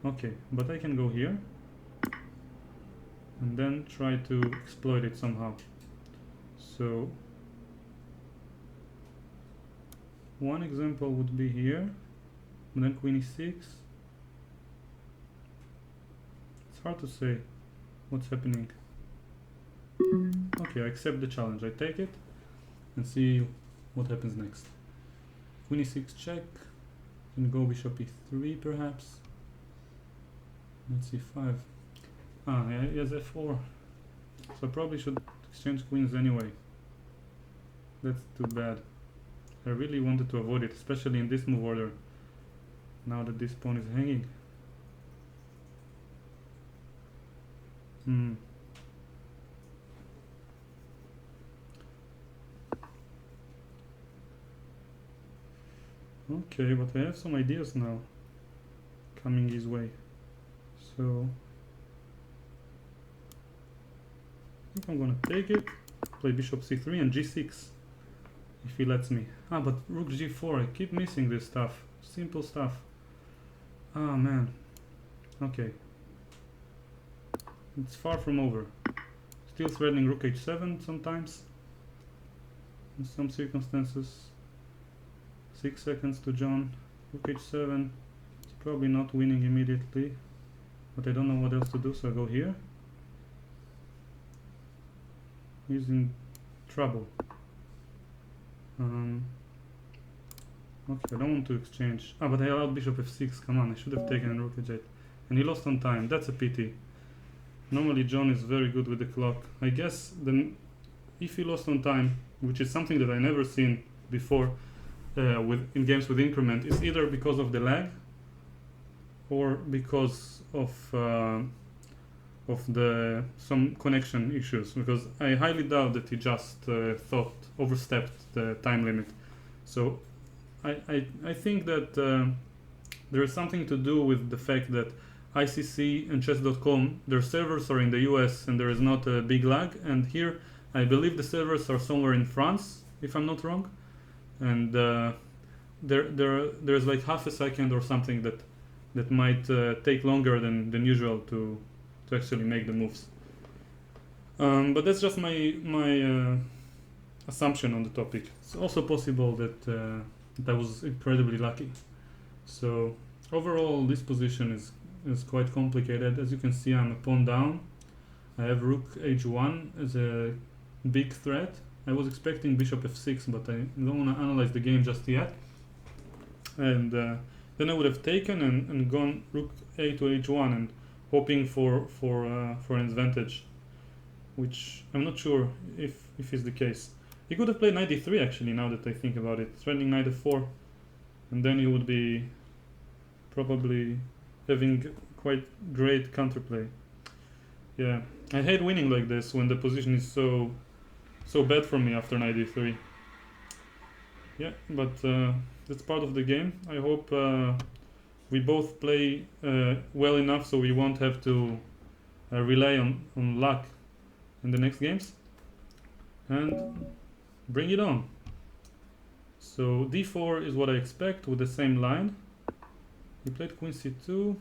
Okay, but I can go here and then try to exploit it somehow. So one example would be here, and then queen e6. It's hard to say what's happening. Okay, I accept the challenge. I take it and see what happens next. Queen e6 check, and go bishop e3 perhaps. Knight c5. Yeah, he has f4. So I probably should exchange queens anyway. That's too bad. I really wanted to avoid it, especially in this move order, now that this pawn is hanging. Okay, but I have some ideas now coming his way. So I think I'm gonna take it, play bishop c3 and g6 if he lets me. But rook g4, I keep missing this stuff, simple stuff. Man, okay, it's far from over. Still threatening rook h7 sometimes in some circumstances. 6 seconds to John. Rook h7, it's probably not winning immediately, but I don't know what else to do, so I go here. He's in trouble. Okay, I don't want to exchange. But I allowed bishop f6, come on, I should have taken rook h8. And he lost on time, that's a pity. Normally John is very good with the clock. I guess then if he lost on time, which is something that I never seen before in games with increment, is either because of the lag or because of some connection issues, because I highly doubt that he just overstepped the time limit. So I think that there is something to do with the fact that ICC and chess.com, their servers are in the US and there is not a big lag, and here I believe the servers are somewhere in France, if I'm not wrong, and there's like half a second or something that might take longer than usual to actually make the moves. But that's just my assumption on the topic. It's also possible that I was incredibly lucky. So overall, this position is quite complicated. As you can see, I'm a pawn down. I have rook h1 as a big threat. I was expecting bishop f6, but I don't want to analyze the game just yet. And then I would have taken and gone rook a to h1 and hoping for an advantage, which I'm not sure if is the case. He could have played knight d3 actually, now that I think about it, threatening knight f4, and then he would be probably having quite great counterplay. Yeah, I hate winning like this when the position is so bad for me after knight d3. Yeah, but that's part of the game. I hope we both play well enough so we won't have to rely on luck in the next games, and bring it on. So d4 is what I expect with the same line. He played queen c2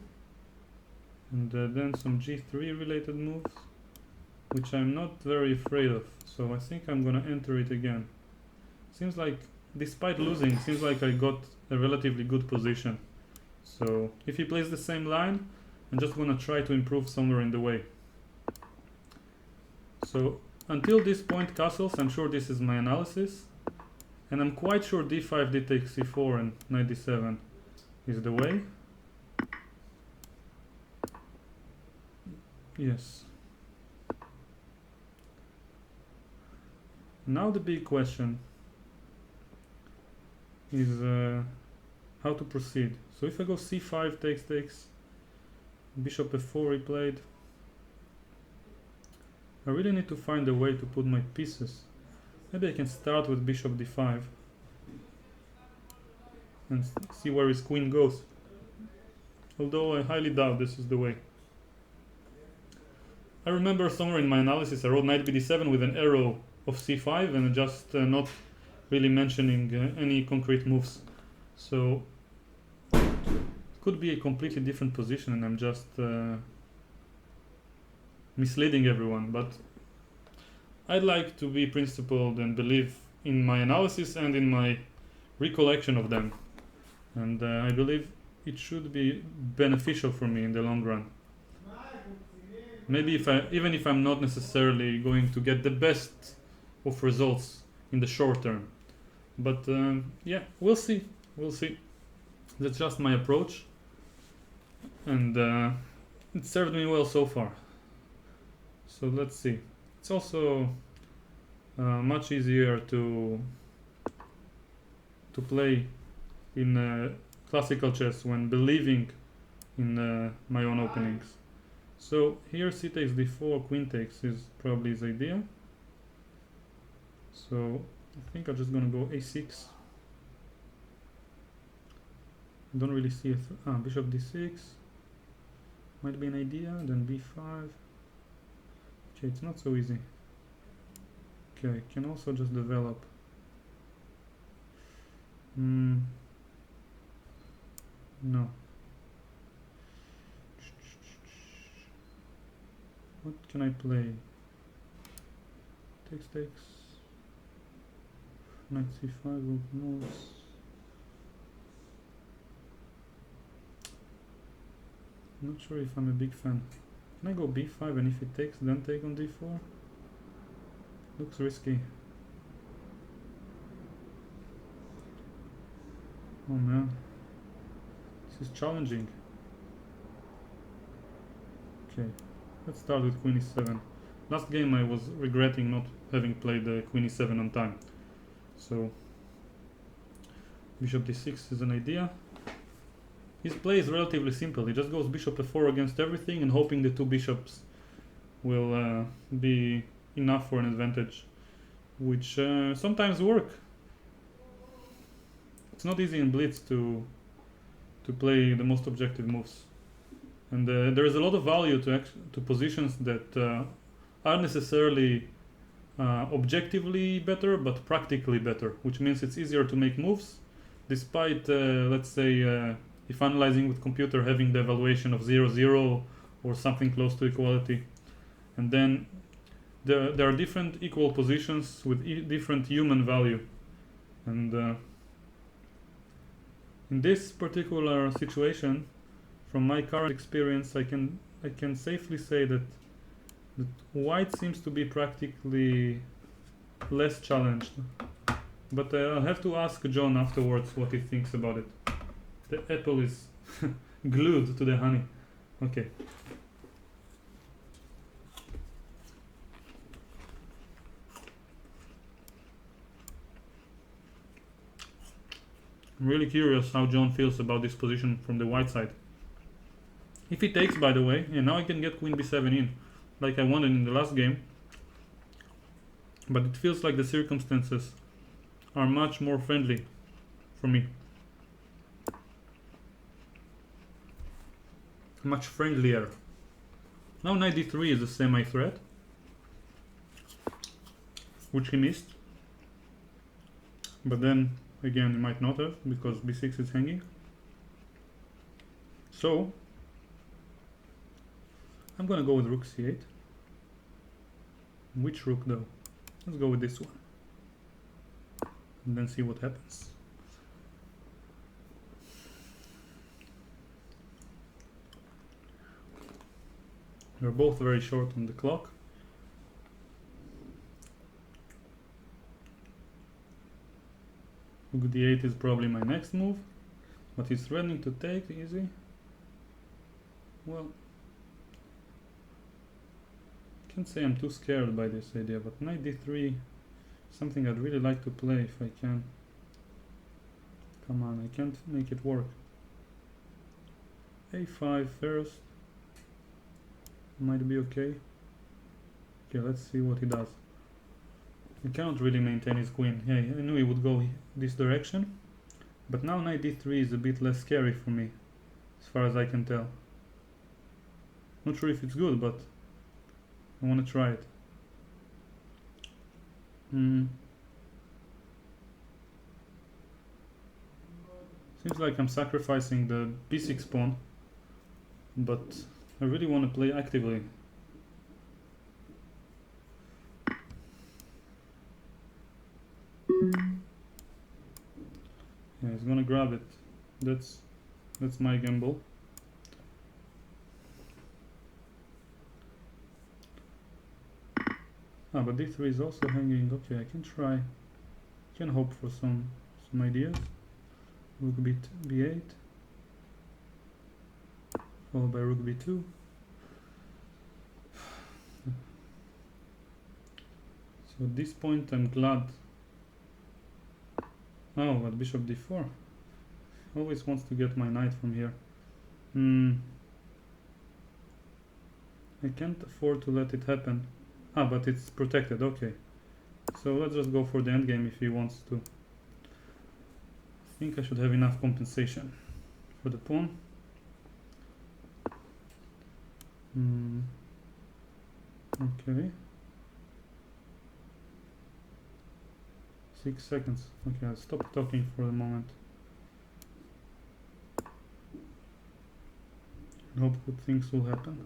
and then some g3 related moves, which I'm not very afraid of, so I think I'm gonna enter it again. Seems like despite losing, it seems like I got a relatively good position. So if he plays the same line, I'm just gonna try to improve somewhere in the way. So until this point castles, I'm sure this is my analysis. And I'm quite sure d5, d takes c4 and knight d7 is the way. Yes. Now the big question is how to proceed. So if I go c5, takes, bishop f4 he played. I really need to find a way to put my pieces. Maybe I can start with bishop d5 and see where his queen goes. Although I highly doubt this is the way. I remember somewhere in my analysis I wrote knight bd7 with an arrow of c5 and just not really mentioning any concrete moves. So it could be a completely different position and I'm just misleading everyone, but I'd like to be principled and believe in my analysis and in my recollection of them, and I believe it should be beneficial for me in the long run. Maybe even if I'm not necessarily going to get the best of results in the short term, but yeah, we'll see. That's just my approach, and it served me well so far. So let's see. It's also much easier to play in classical chess when believing in my own openings. So here c takes d4, queen takes is probably his idea. So I think I'm just gonna go a6. I don't really see bishop d6 might be an idea, then b5. Okay, it's not so easy. Okay, can also just develop. No. What can I play? Takes. Knight c5 moves. I'm not sure if I'm a big fan. Can I go b5 and if it takes, then take on d4? Looks risky. Oh man, this is challenging. Okay, let's start with queen e7. Last game I was regretting not having played the queen e7 on time. So bishop d6 is an idea. His play is relatively simple. He just goes bishop f4 against everything and hoping the two bishops will be enough for an advantage, which sometimes work. It's not easy in Blitz to play the most objective moves, and there is a lot of value to positions that aren't necessarily objectively better but practically better, which means it's easier to make moves despite let's say if analyzing with computer having the evaluation of 0-0 or something close to equality. And then there are different equal positions with different human value, and in this particular situation, from my current experience, I can safely say that white seems to be practically less challenged, but I'll have to ask John afterwards what he thinks about it. The apple is glued to the honey. Okay. I'm really curious how John feels about this position from the white side. If he takes, by the way, and now I can get queen b7 in, like I wanted in the last game, but it feels like the circumstances are much more friendly for me. Much friendlier. Now knight d3 is a semi-threat, which he missed, but then again he might not have because b6 is hanging. So I'm gonna go with rook c8. Which rook though? Let's go with this one. and then see what happens. We're both very short on the clock. Rook d8 is probably my next move, but he's threatening to take easy. Well, can't say I'm too scared by this idea, but knight d3 something I'd really like to play if I can. Come on, I can't make it work. a5 first might be okay. Okay, let's see what he does. He cannot really maintain his queen. Yeah, I knew he would go this direction, but now knight d3 is a bit less scary for me, as far as I can tell. Not sure if it's good, but I want to try it. Seems like I'm sacrificing the b6 pawn, but I really want to play actively. Yeah, he's gonna grab it. That's my gamble. Ah, but d3 is also hanging. Okay, I can try. Can hope for some ideas. Rook b8, followed by rook b2. So at this point I'm glad. Oh, but bishop d4. Always wants to get my knight from here. I can't afford to let it happen. Ah, but it's protected, okay. So let's just go for the endgame if he wants to. I think I should have enough compensation for the pawn. Okay. 6 seconds. Okay, I'll stop talking for the moment. Hope good things will happen.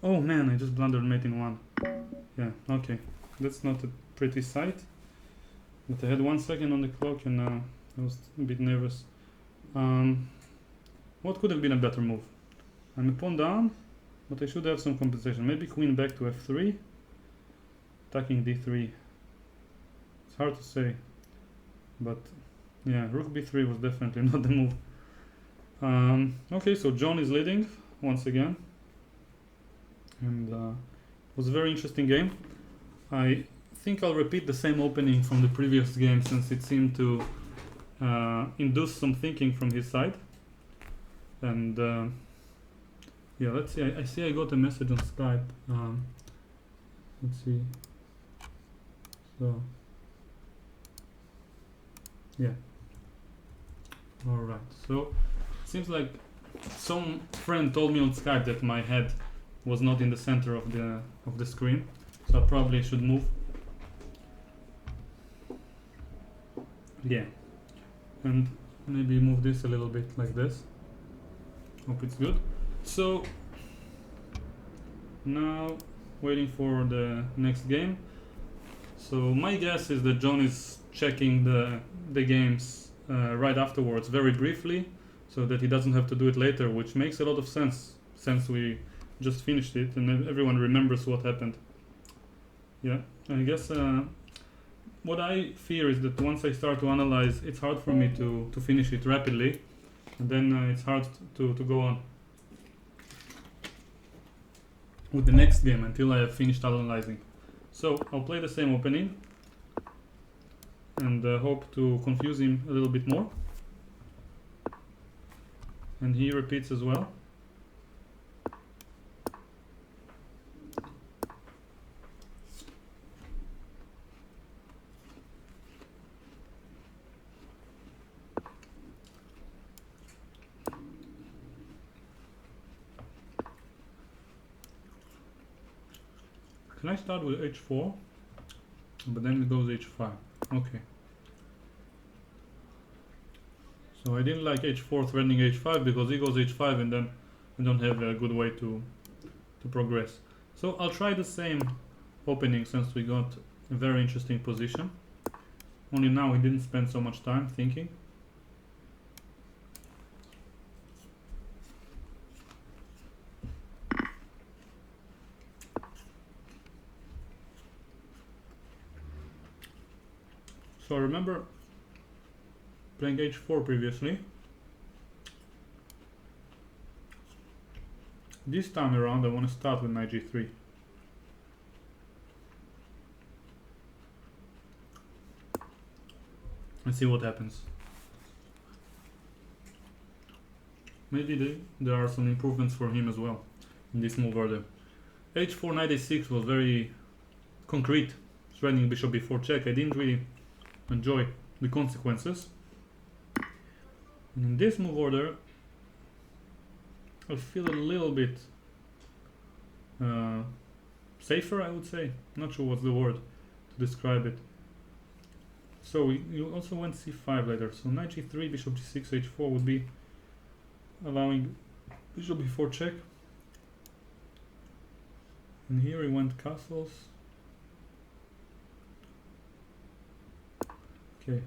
Oh man, I just blundered mate in 1. Yeah, okay. That's not a pretty sight. But I had 1 second on the clock and I was a bit nervous. What could have been a better move? I'm a pawn down, but I should have some compensation. Maybe queen back to f3. Attacking d3. It's hard to say. But yeah, rook b3 was definitely not the move. Okay, so John is leading once again. And it was a very interesting game. I think I'll repeat the same opening from the previous game since it seemed to induce some thinking from his side. And yeah, let's see. I see I got a message on Skype. Let's see. So yeah. All right. So it seems like some friend told me on Skype that my head was not in the center of the screen, so I probably should move. Yeah, and maybe move this a little bit like this. Hope it's good. So now waiting for the next game. So my guess is that John is checking the games right afterwards, very briefly, so that he doesn't have to do it later, which makes a lot of sense since we just finished it and everyone remembers what happened. Yeah, I guess what I fear is that once I start to analyze, it's hard for me to finish it rapidly, and then it's hard to go on with the next game until I have finished analyzing. So I'll play the same opening and hope to confuse him a little bit more, and he repeats as well. Can I start with h4, but then it goes h5? Okay. So I didn't like h4 threatening h5 because he goes h5 and then I don't have a good way to progress. So I'll try the same opening since we got a very interesting position. Only now he didn't spend so much time thinking. So I remember playing h4 previously. This time around I want to start with knight g3. And see what happens. Maybe there are some improvements for him as well in this move order. h4, knight a6 was very concrete, threatening bishop b4 check. I didn't really enjoy the consequences. And in this move order I feel a little bit safer, I would say. Not sure what's the word to describe it. So you also went c5 later. So knight g3, bishop g6, h4 would be allowing bishop b4 check. And here he went castles. Okay.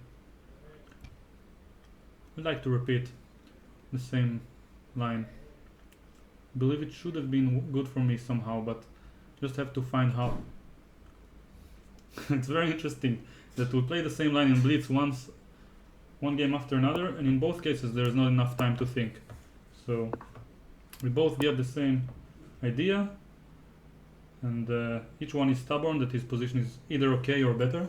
I'd like to repeat the same line. I believe it should have been good for me somehow, but just have to find how. It's very interesting that we play the same line in Blitz one game after another, and in both cases there is not enough time to think. So we both get the same idea, and each one is stubborn that his position is either okay or better.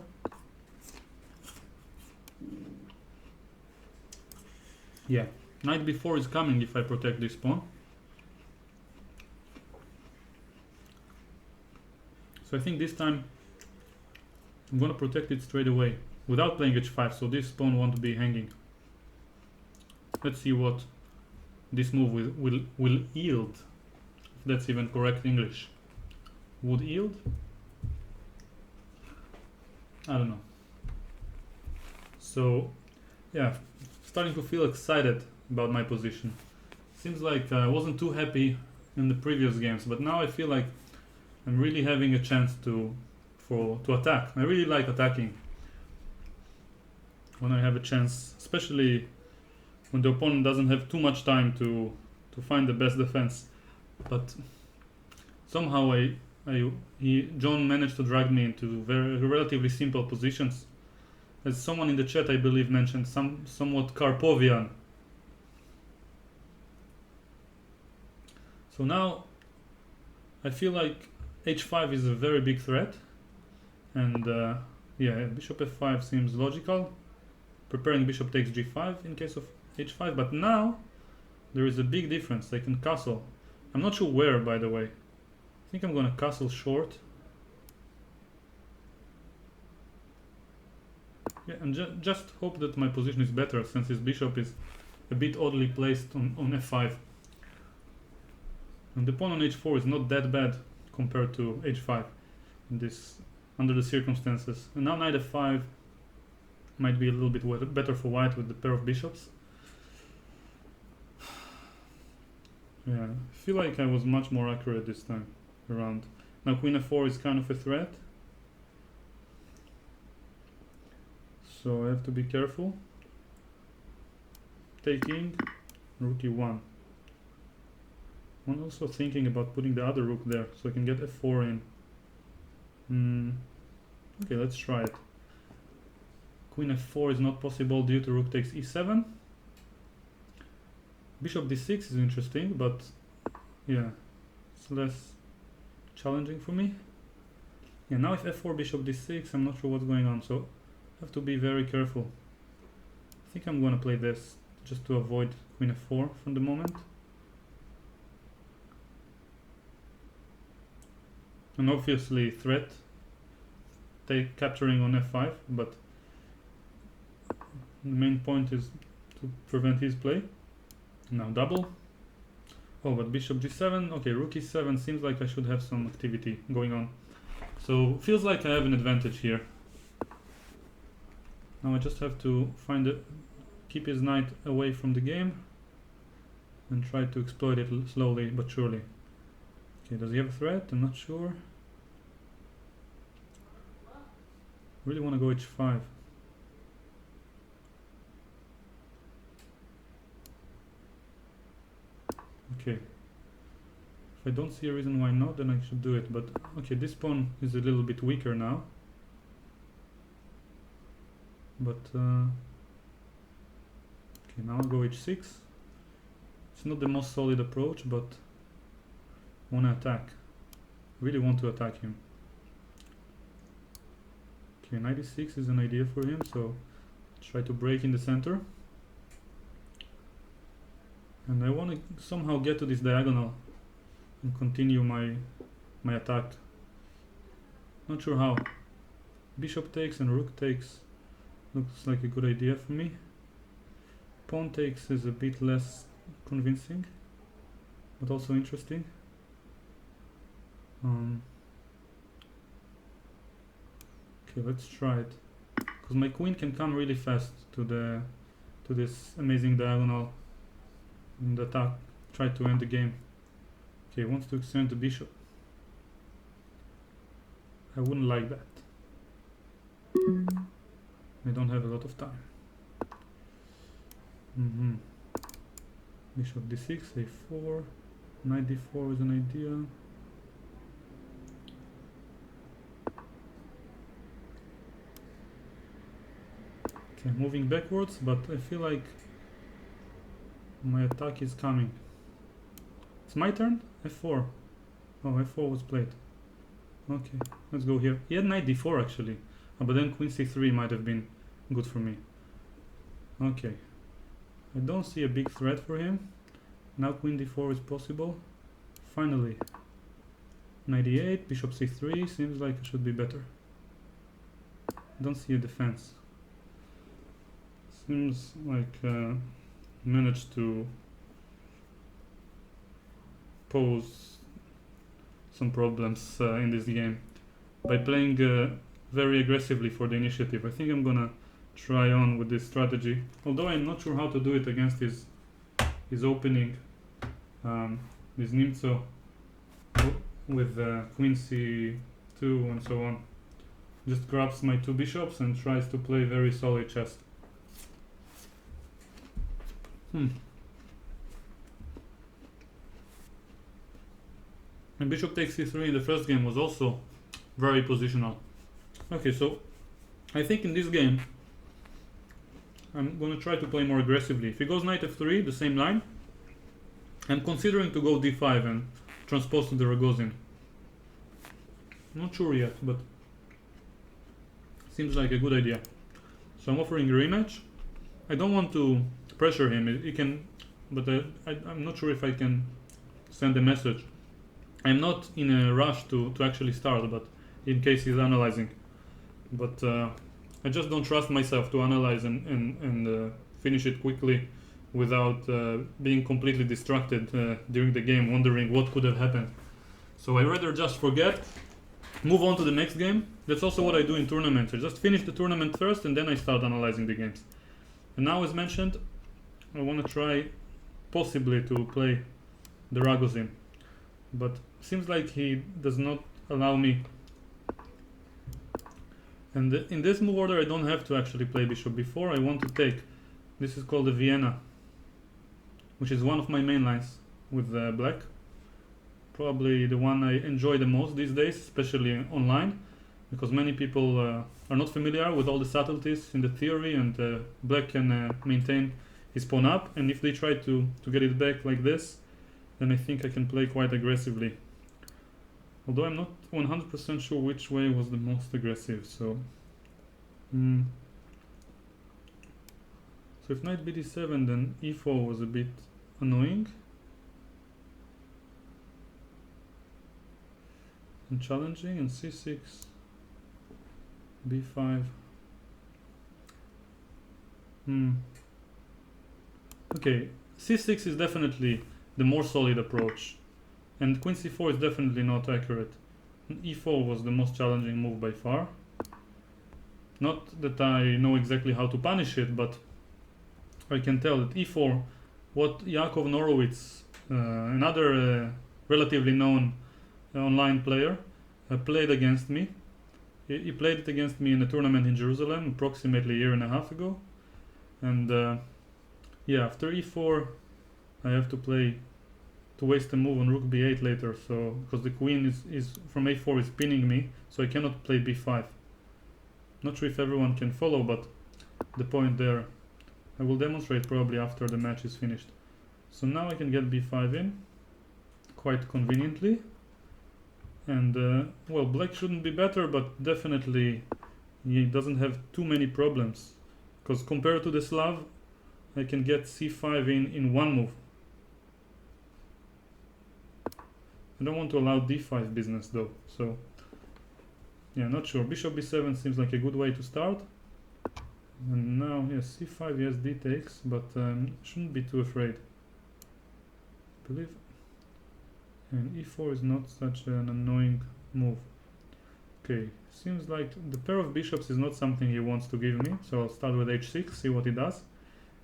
Yeah, knight b4 is coming if I protect this pawn. So I think this time I'm gonna protect it straight away without playing h5, so this pawn won't be hanging. Let's see what this move will yield, if that's even correct English. Would yield? I don't know. So yeah, starting to feel excited about my position. Seems like I wasn't too happy in the previous games, but now I feel like I'm really having a chance to attack. I really like attacking when I have a chance, especially when the opponent doesn't have too much time to find the best defense. But somehow John managed to drag me into very relatively simple positions. As someone in the chat, I believe, mentioned, somewhat Karpovian. So now I feel like h5 is a very big threat, and yeah, bishop f5 seems logical, preparing bishop takes g5 in case of h5, but now there is a big difference. I can castle. I'm not sure where, by the way. I think I'm gonna castle short. Yeah, and just hope that my position is better, since his bishop is a bit oddly placed on f5. And the pawn on h4 is not that bad compared to h5 in this, under the circumstances. And now knight f5 might be a little bit better for white with the pair of bishops. Yeah, I feel like I was much more accurate this time around. Now queen f4 is kind of a threat, so I have to be careful. Taking rook e1. I'm also thinking about putting the other rook there so I can get f4 in. Okay, let's try it. Queen f4 is not possible due to rook takes e7. Bishop d6 is interesting, but yeah, it's less challenging for me. Yeah, now if f4 bishop d6, I'm not sure what's going on, so I have to be very careful. I think I'm gonna play this just to avoid queen f4 from the moment. And obviously threat, capturing on f5, but the main point is to prevent his play. Now double. Oh, but bishop g7. Okay, rook e7 seems like I should have some activity going on. So feels like I have an advantage here. Now I just have to keep his knight away from the game and try to exploit it slowly but surely. Okay, does he have a threat? I'm not sure. Really want to go h5. Okay. If I don't see a reason why not, then I should do it. But okay, this pawn is a little bit weaker now. But okay, now I'll go h6. It's not the most solid approach, but I want to attack. Really want to attack him. Okay, knight e6 is an idea for him, so try to break in the center. And I want to somehow get to this diagonal and continue my attack. Not sure how. Bishop takes and rook takes looks like a good idea for me. Pawn takes is a bit less convincing, but also interesting. Okay, let's try it, because my queen can come really fast to this amazing diagonal and attack, try to end the game. Okay, wants to extend the bishop. I wouldn't like that. I don't have a lot of time. Bishop d6, a4, knight d4 is an idea. Okay, moving backwards, but I feel like my attack is coming. It's my turn? f4. Oh, f4 was played. Okay, let's go here. He had knight d4 actually, but then queen c3 might have been good for me. Okay, I don't see a big threat for him. Now queen d4 is possible. Finally, knight d8, bishop c3, seems like it should be better. Don't see a defense. Seems like managed to pose some problems in this game by playing very aggressively for the initiative. I think I'm gonna try on with this strategy, although I'm not sure how to do it against his opening, this Nimzo with queen c2 and so on. Just grabs my two bishops and tries to play very solid chess. And bishop takes c3 in the first game was also very positional. Okay, so I think in this game I'm gonna try to play more aggressively. If he goes knight f3, the same line, I'm considering to go d5 and transpose to the Rogozin. Not sure yet, but seems like a good idea. So I'm offering a rematch. I don't want to pressure him. He can, but I'm not sure if I can send a message. I'm not in a rush to actually start, but in case he's analyzing. But I just don't trust myself to analyze and finish it quickly without being completely distracted during the game, wondering what could have happened. So I rather just forget, move on to the next game. That's also what I do in tournaments. I just finish the tournament first and then I start analyzing the games. And now, as mentioned, I want to try possibly to play the Ragozin, but seems like he does not allow me. And in this move order I don't have to actually play bishop b4. I want to take, this is called the Vienna, which is one of my main lines with black. Probably the one I enjoy the most these days, especially online, because many people are not familiar with all the subtleties in the theory, and black can maintain his pawn up, and if they try to get it back like this, then I think I can play quite aggressively. Although I'm not 100% sure which way was the most aggressive, so so if knight bd7, then e4 was a bit annoying and challenging, and c6, b5. Okay, c6 is definitely the more solid approach, and queen c4 is definitely not accurate. And e4 was the most challenging move by far. Not that I know exactly how to punish it, but I can tell that e4, what Yakov Norowitz, another relatively known online player, played against me, He played it against me in a tournament in Jerusalem approximately a year and a half ago. And yeah, after e4 I have to waste a move on rook b8 later, so because the queen is from a4 is pinning me, so I cannot play b5. Not sure if everyone can follow, but the point there, I will demonstrate probably after the match is finished. So now I can get b5 in quite conveniently, and well, black shouldn't be better, but definitely he doesn't have too many problems, because compared to the Slav I can get c5 in one move. I don't want to allow d5 business though, so yeah, not sure. Bishop b7 seems like a good way to start. And now, yes, c5, yes, d takes, but shouldn't be too afraid, I believe. And e4 is not such an annoying move. Okay, seems like the pair of bishops is not something he wants to give me, so I'll start with h6, see what he does.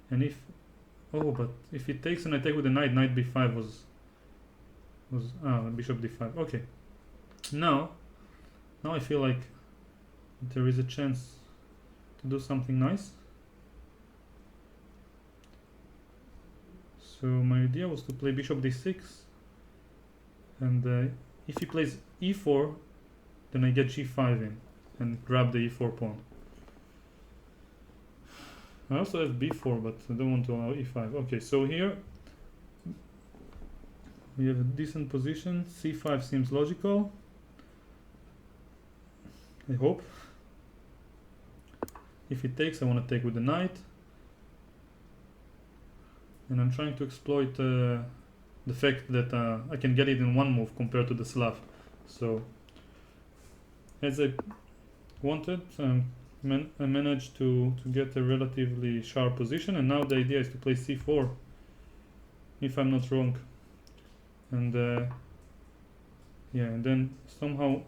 And if, oh, but if he takes and I take with the knight, knight b5 was bishop d5. Okay, now I feel like there is a chance to do something nice. So my idea was to play bishop d6, and if he plays e4, then I get g5 in and grab the e4 pawn. I also have b4, but I don't want to allow e5. Okay, so here we have a decent position. c5 seems logical, I hope. If he takes, I want to take with the knight, and I'm trying to exploit the fact that I can get it in one move compared to the Slav. So as I wanted, I managed to get a relatively sharp position, and now the idea is to play c4 if I'm not wrong. And yeah, and then somehow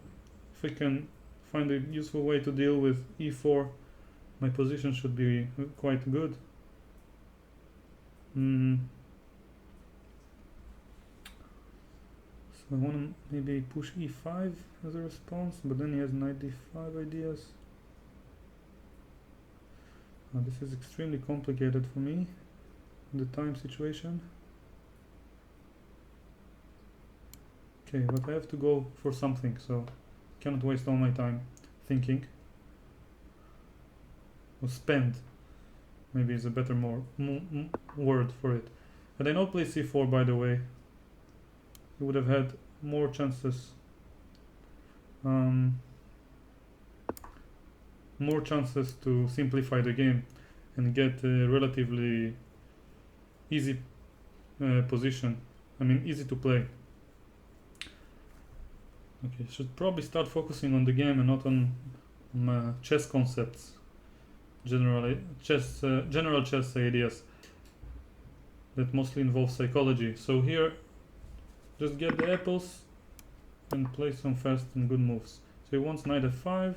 if I can find a useful way to deal with e4, my position should be quite good. So I want to maybe push e5 as a response, but then he has knight d5 ideas. This is extremely complicated for me in the time situation. Okay, but I have to go for something, so cannot waste all my time thinking. Or spend, maybe is a better word for it. Had I not played c4, by the way, he would have had more chances. More chances to simplify the game and get a relatively easy position. I mean, easy to play. Okay, should probably start focusing on the game and not on chess concepts. General chess ideas that mostly involve psychology. So here, just get the apples and play some fast and good moves. So he wants knight f5.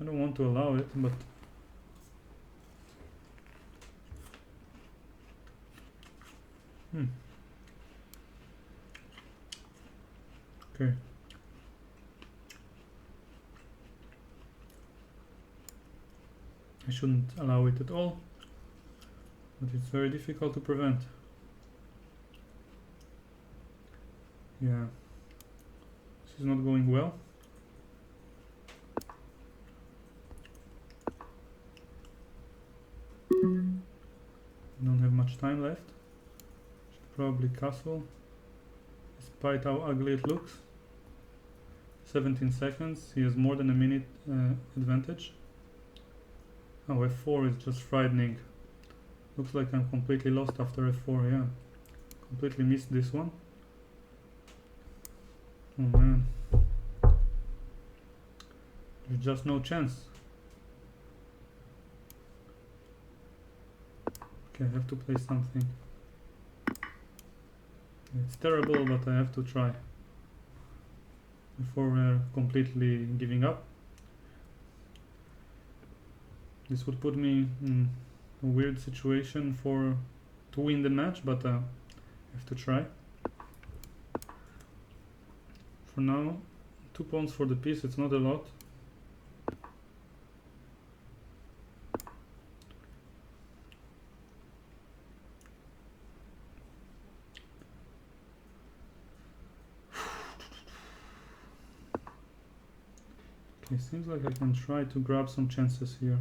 I don't want to allow it, but okay. I shouldn't allow it at all, but it's very difficult to prevent. Yeah, this is not going well. Don't have much time left. Should probably castle, despite how ugly it looks. 17 seconds, he has more than a minute advantage. Oh, f4 is just frightening. Looks like I'm completely lost after f4, yeah. Completely missed this one. Oh man. There's just no chance. Okay, I have to play something. It's terrible, but I have to try before completely giving up. This would put me in a weird situation to win the match, but I have to try. For now, 2 pawns for the piece, it's not a lot. Okay, seems like I can try to grab some chances here.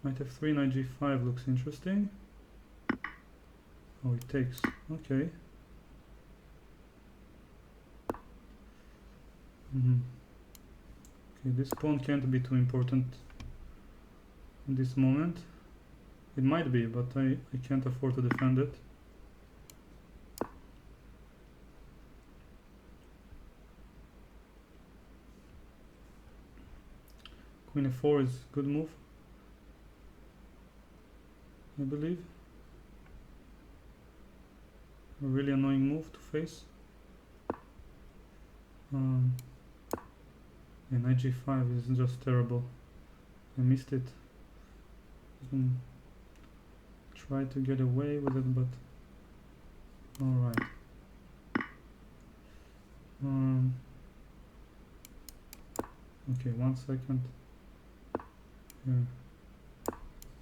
Knight f3, knight g5 looks interesting. Oh, it takes. Okay. Okay, this pawn can't be too important in this moment. It might be, but I can't afford to defend it. Queen f4 is a good move, I believe. A really annoying move to face. Yeah, knight g5 is just terrible. I missed it. I can try to get away with it, but alright. Okay, 1 second. Yeah.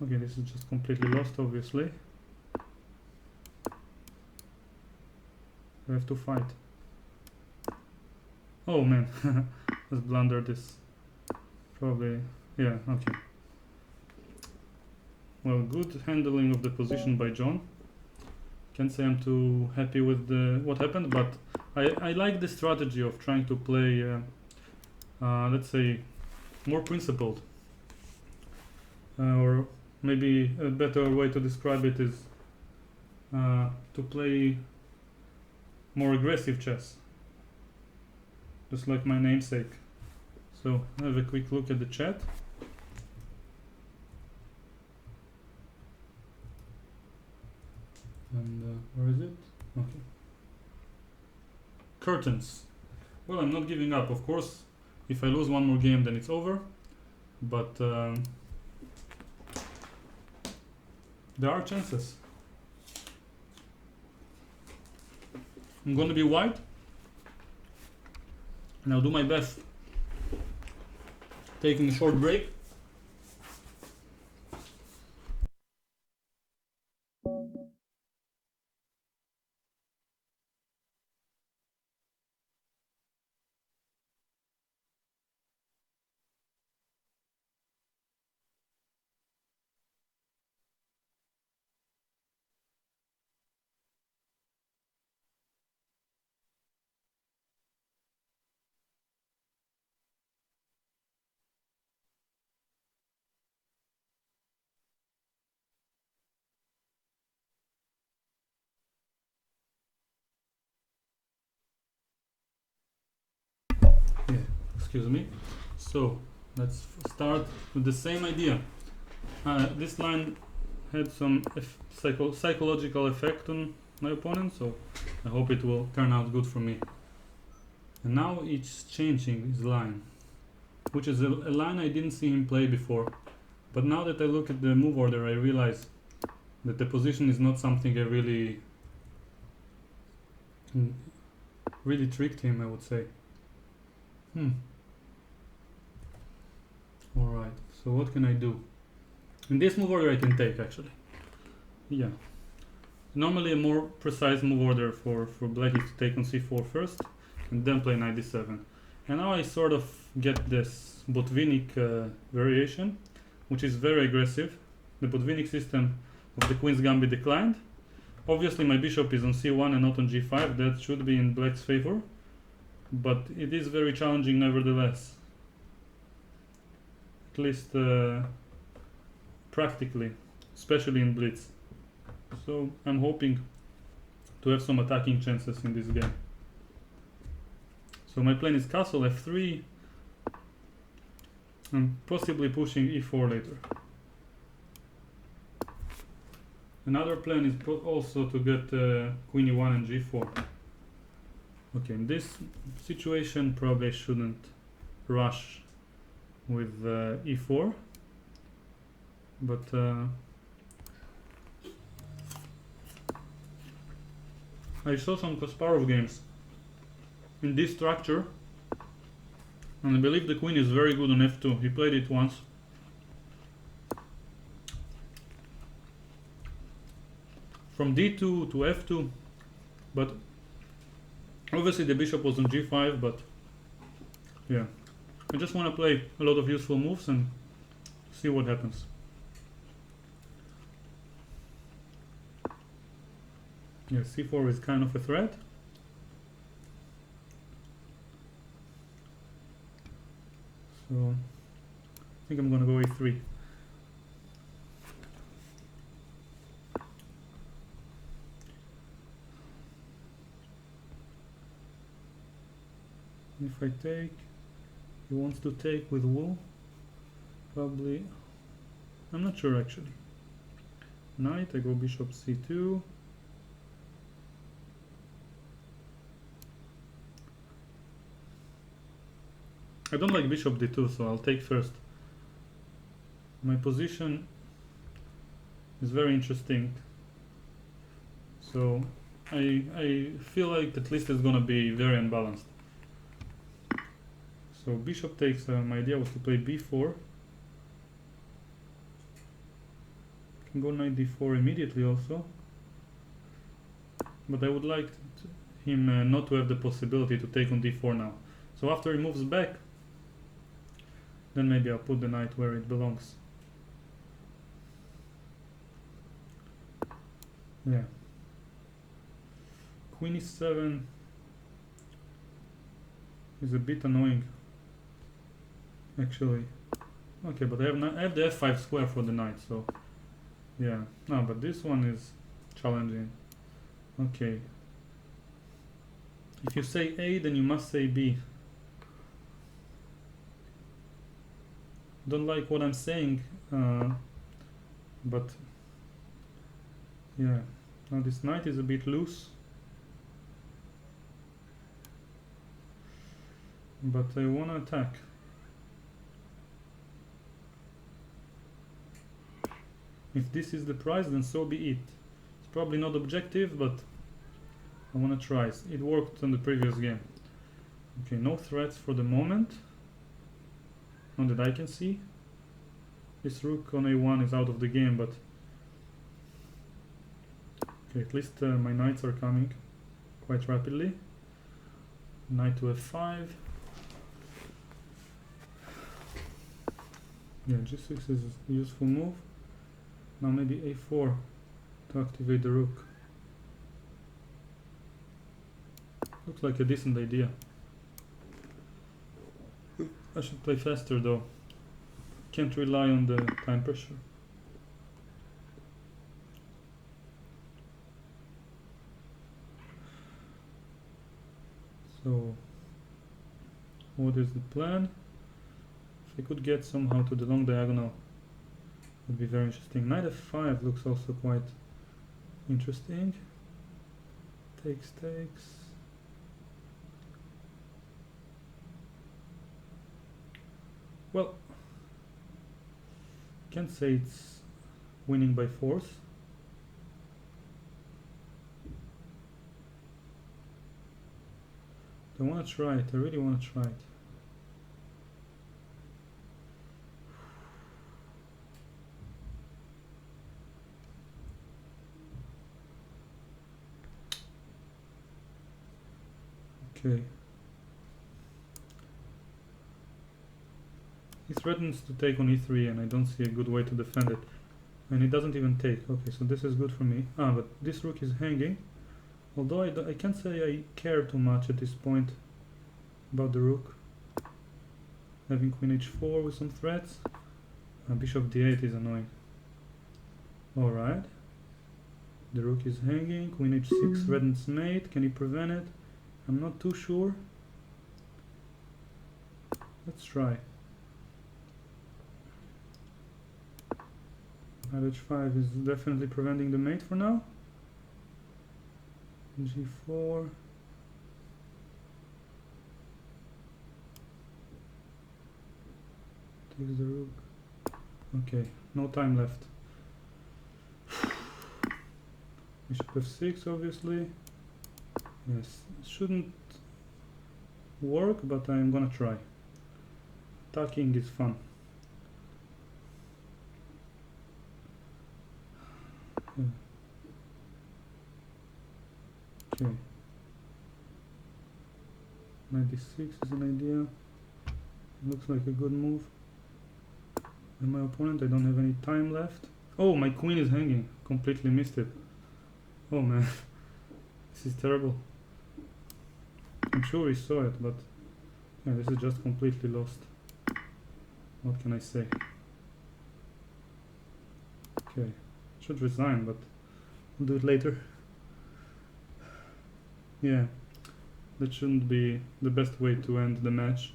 Okay, this is just completely lost, obviously. I have to fight. Oh man, let's blunder this. Probably, yeah, okay. Well, good handling of the position by John. Can't say I'm too happy with what happened, but I like the strategy of trying to play, let's say, more principled. Or maybe a better way to describe it is to play more aggressive chess, just like my namesake. So have a quick look at the chat. And where is it? Okay. Curtains. Well, I'm not giving up. Of course, if I lose one more game, then it's over. But there are chances. I'm going to be white, and I'll do my best. Taking a short break. Yeah, excuse me. So let's start with the same idea. This line had some psychological effect on my opponent, so I hope it will turn out good for me. And now it's changing his line, which is a line I didn't see him play before. But now that I look at the move order, I realize that the position is not something I really tricked him, I would say. Alright, so what can I do? In this move order I can take, actually. Yeah. Normally a more precise move order for black is to take on c4 first, and then play knight d7. And now I sort of get this Botvinnik variation, which is very aggressive. The Botvinnik system of the Queen's Gambit declined. Obviously my bishop is on c1 and not on g5, that should be in black's favor. But it is very challenging nevertheless. At least practically, especially in Blitz. So I'm hoping to have some attacking chances in this game. So my plan is castle f3 and possibly pushing e4 later. Another plan is also to get queen e1 and g4. Okay, in this situation probably I shouldn't rush with e4, but I saw some Kasparov games in this structure, and I believe the queen is very good on f2. He played it once. From d2 to f2, but obviously the bishop was on g5, but yeah. I just want to play a lot of useful moves and see what happens. Yeah, c4 is kind of a threat. So I think I'm gonna go a3. If I take, he wants to take with wool. Probably, I'm not sure actually. Knight, I go bishop c2. I don't like bishop d2, so I'll take first. My position is very interesting. So I feel like at least it's gonna be very unbalanced. So bishop takes, my idea was to play b4. Can go knight d4 immediately also. But I would like him not to have the possibility to take on d4 now. So after he moves back, then maybe I'll put the knight where it belongs. Yeah. Queen e7 is a bit annoying, actually. Okay, but I have the f5 square for the knight, so yeah. No, but this one is challenging. Okay. If you say A, then you must say B. Don't like what I'm saying, but yeah. Now this knight is a bit loose, but I want to attack. If this is the prize, then so be it. It's probably not objective, but I want to try. It worked on the previous game. Okay, no threats for the moment. Not that I can see. This rook on a1 is out of the game, but okay, at least my knights are coming quite rapidly. Knight to f5. Yeah, g6 is a useful move. Now maybe a4 to activate the rook. Looks like a decent idea. I should play faster though. Can't rely on the time pressure. So, what is the plan? If I could get somehow to the long diagonal, would be very interesting. Knight f5 looks also quite interesting. Takes. Well, can't say it's winning by force. I want to try it. I really want to try it. Okay. He threatens to take on e3 and I don't see a good way to defend it. And he doesn't even take. Okay, so this is good for me. But this rook is hanging. Although I can't say I care too much at this point about the rook. Having queen h4 with some threats. Bishop d8 is annoying. Alright. The rook is hanging. Queen h6 threatens mate. Can he prevent it? I'm not too sure. Let's try. Knight h5 is definitely preventing the mate for now. g4. Takes the rook. Okay, no time left. Bishop f6 obviously. Yes, it shouldn't work, but I'm gonna try. Attacking is fun. Okay. 96 is an idea. Looks like a good move. And my opponent, I don't have any time left. Oh, my queen is hanging. Completely missed it. Oh man, this is terrible. I'm sure he saw it, but yeah, this is just completely lost. What can I say? Okay, should resign, but I'll do it later. Yeah, that shouldn't be the best way to end the match.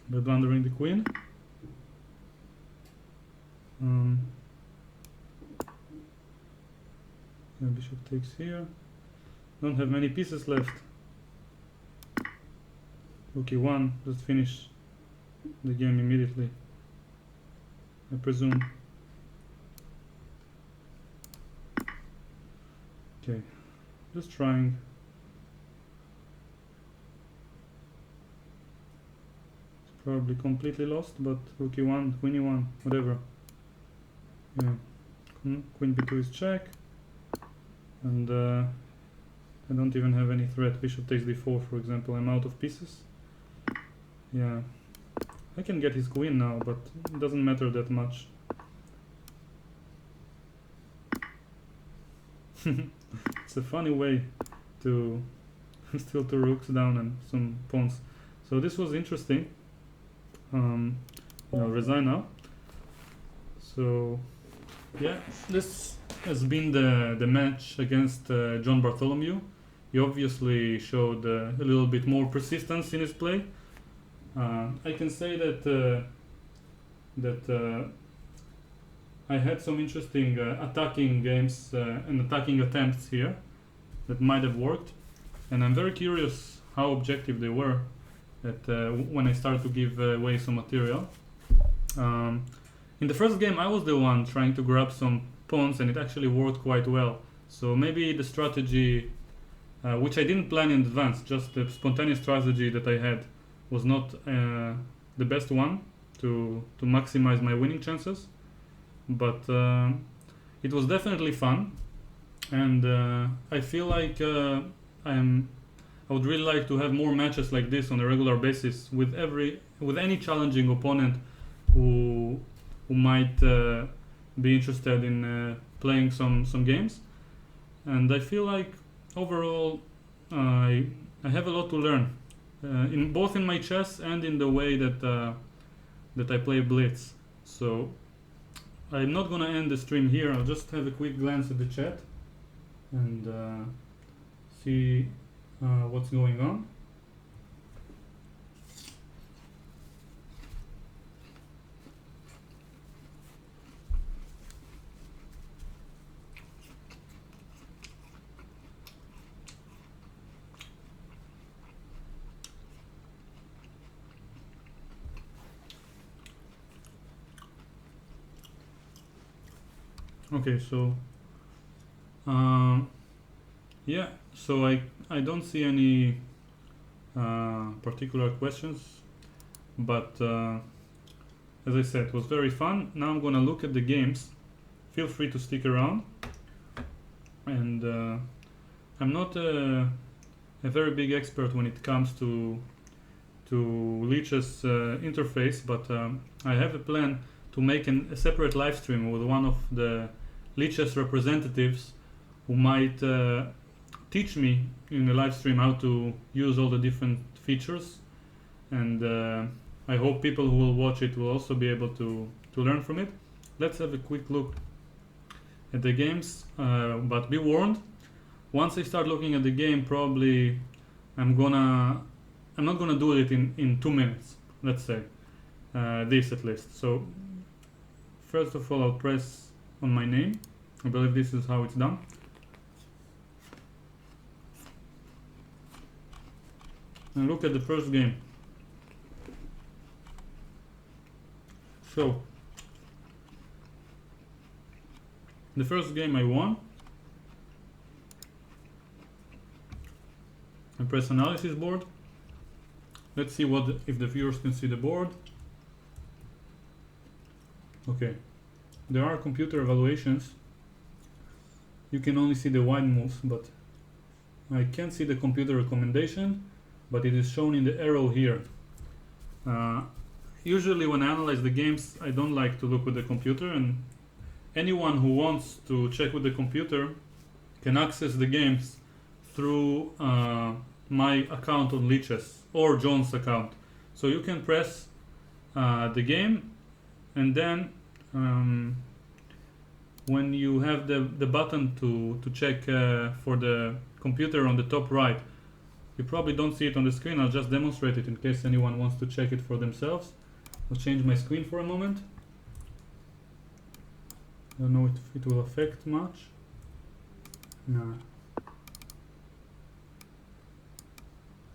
By blundering the queen. Yeah, bishop takes here. Don't have many pieces left. Rook e1, just finish the game immediately, I presume. Okay, just trying. It's probably completely lost, but rook e1, queen e1, whatever. Yeah, queen b2 is check. And I don't even have any threat. Bishop takes d4, for example. I'm out of pieces. Yeah, I can get his queen now, but it doesn't matter that much. It's a funny way to still two rooks down and some pawns. So this was interesting. I'll resign now. So yeah, this has been the match against John Bartholomew. He obviously showed a little bit more persistence in his play. I can say that I had some interesting attacking games and attacking attempts here that might have worked, and I'm very curious how objective they were when I started to give away some material. In the first game I was the one trying to grab some pawns, and it actually worked quite well. So maybe the strategy, which I didn't plan in advance, just the spontaneous strategy that I had, was not the best one to maximize my winning chances. But it was definitely fun, and I feel like I would really like to have more matches like this on a regular basis with any challenging opponent who might be interested in playing some games. And I feel like overall I have a lot to learn in both in my chess and in the way that I play Blitz. So I'm not gonna end the stream here. I'll just have a quick glance at the chat and see what's going on. Okay, so yeah, so I don't see any particular questions, but as I said, it was very fun. Now I'm gonna look at the games. Feel free to stick around. And I'm not a very big expert when it comes to Leech's interface, but I have a plan to make a separate live stream with one of the Leech's representatives who might teach me in the live stream how to use all the different features, and I hope people who will watch it will also be able to learn from it. Let's have a quick look at the games, but be warned, once I start looking at the game, probably I'm not gonna do it in 2 minutes, let's say, this at least. So first of all, I'll press on my name. I believe this is how it's done. And look at the first game. So the first game I won. press analysis board. Let's see if the viewers can see the board. Okay, there are computer evaluations. You can only see the wide moves, but I can't see the computer recommendation, but it is shown in the arrow here. Usually when I analyze the games, I don't like to look with the computer, and anyone who wants to check with the computer can access the games through my account on Lichess or John's account. So you can press the game, and then when you have the button to check for the computer on the top right, you probably don't see it on the screen. I'll just demonstrate it in case anyone wants to check it for themselves. I'll change my screen for a moment. I don't know if it will affect much. No.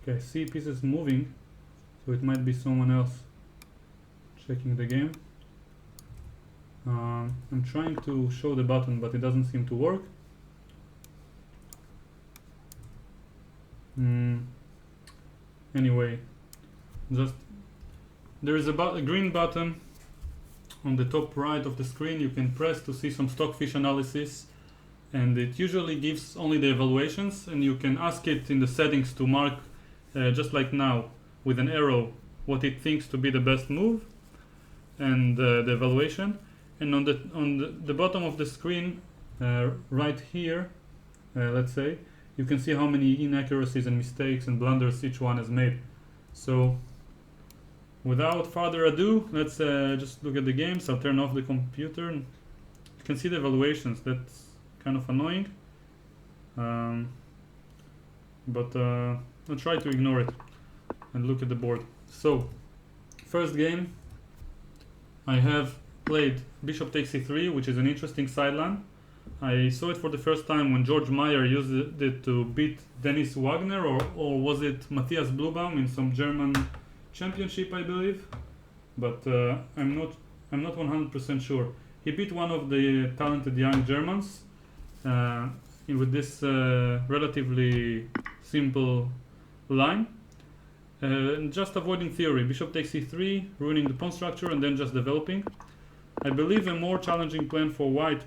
Okay, I see pieces moving, so it might be someone else checking the game. I'm trying to show the button, but it doesn't seem to work. Anyway, just there is a green button on the top right of the screen. You can press to see some stockfish analysis, and it usually gives only the evaluations, and you can ask it in the settings to mark just like now with an arrow what it thinks to be the best move and the evaluation. And on the bottom of the screen right here, let's say, you can see how many inaccuracies and mistakes and blunders each one has made. So without further ado, let's just look at the games. I'll turn off the computer, and you can see the evaluations. That's kind of annoying, but I'll try to ignore it and look at the board. So first game, I have played bishop takes e3, which is an interesting sideline. I saw it for the first time when George Meyer used it to beat Dennis Wagner, or was it Matthias Blubaum in some German championship, I believe, but I'm not 100% sure. He beat one of the talented young Germans with this relatively simple line, just avoiding theory. Bishop takes e3, ruining the pawn structure, and then just developing. I believe a more challenging plan for white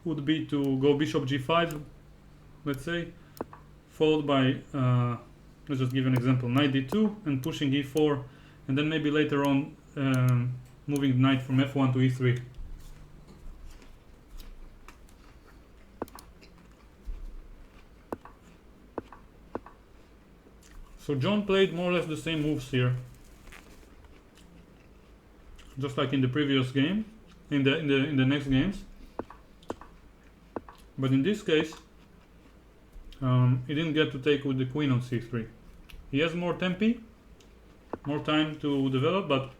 would be to go bishop g5, let's say, followed by let's just give an example, knight d2 and pushing e4, and then maybe later on moving knight from f1 to e3. So John played more or less the same moves here, just like in the previous game, in the next games. But in this case, he didn't get to take with the queen on c3. He has more tempi, more time to develop, but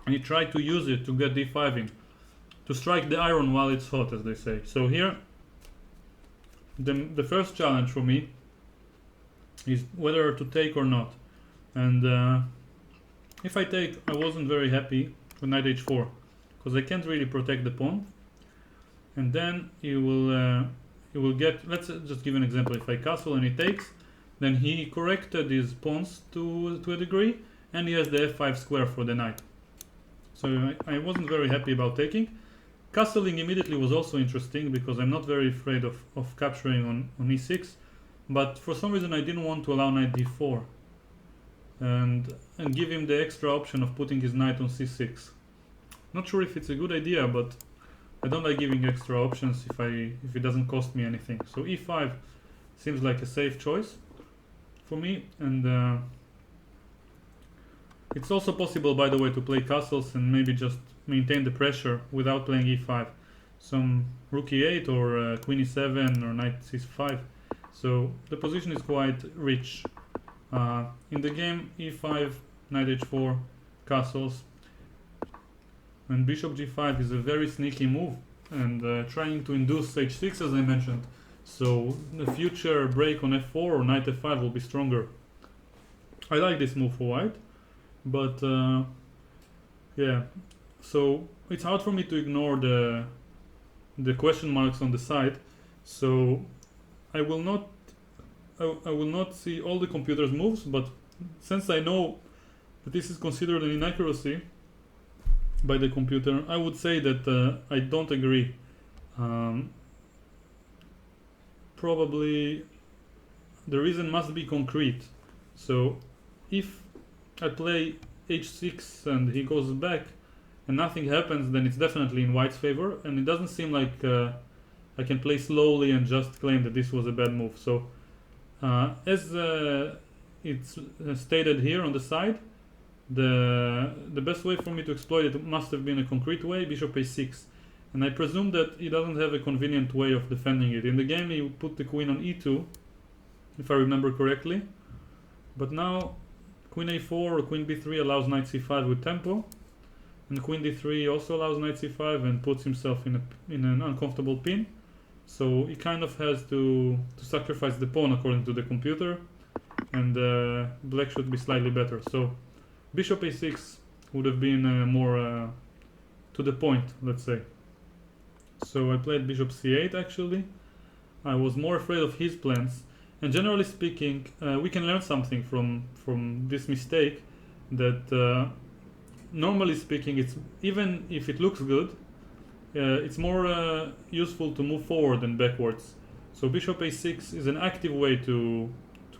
he tried to use it to get d5 in, to strike the iron while it's hot, as they say. So here, the first challenge for me is whether to take or not. And if I take, I wasn't very happy with knight h4, because I can't really protect the pawn. And then you will get, let's just give an example. If I castle and he takes, then he corrected his pawns to a degree, and he has the f5 square for the knight. So I wasn't very happy about taking. Castling immediately was also interesting, because I'm not very afraid of capturing on e6, but for some reason I didn't want to allow knight d4 and give him the extra option of putting his knight on c6. Not sure if it's a good idea, but I don't like giving extra options if it doesn't cost me anything. So e5 seems like a safe choice for me, and it's also possible, by the way, to play castles and maybe just maintain the pressure without playing e5. Some rook e8 or queen e7 or knight c5. So the position is quite rich. In the game, e5, knight h4, castles, and bishop g5 is a very sneaky move, and trying to induce h6, as I mentioned. So the future break on f4 or knight f5 will be stronger. I like this move for white, but yeah, so it's hard for me to ignore the question marks on the side. So I will not I will not see all the computer's moves, but since I know that this is considered an inaccuracy by the computer, I would say that I don't agree. Um, Probably the reason must be concrete. So if I play h6 and he goes back and nothing happens, then it's definitely in white's favor, and it doesn't seem like I can play slowly and just claim that this was a bad move. So as it's stated here on the side, the best way for me to exploit it must have been a concrete way, bishop a6. And I presume that he doesn't have a convenient way of defending it. In the game he put the queen on e2, if I remember correctly. But now queen a4 or queen b3 allows knight c5 with tempo. And queen d3 also allows knight c5 and puts himself in an uncomfortable pin. So he kind of has to sacrifice the pawn according to the computer. And black should be slightly better. So bishop a6 would have been more to the point, let's say. So I played bishop c8 actually. I was more afraid of his plans. And generally speaking, we can learn something from this mistake, that normally speaking, it's even if it looks good, it's more useful to move forward than backwards. So bishop a6 is an active way to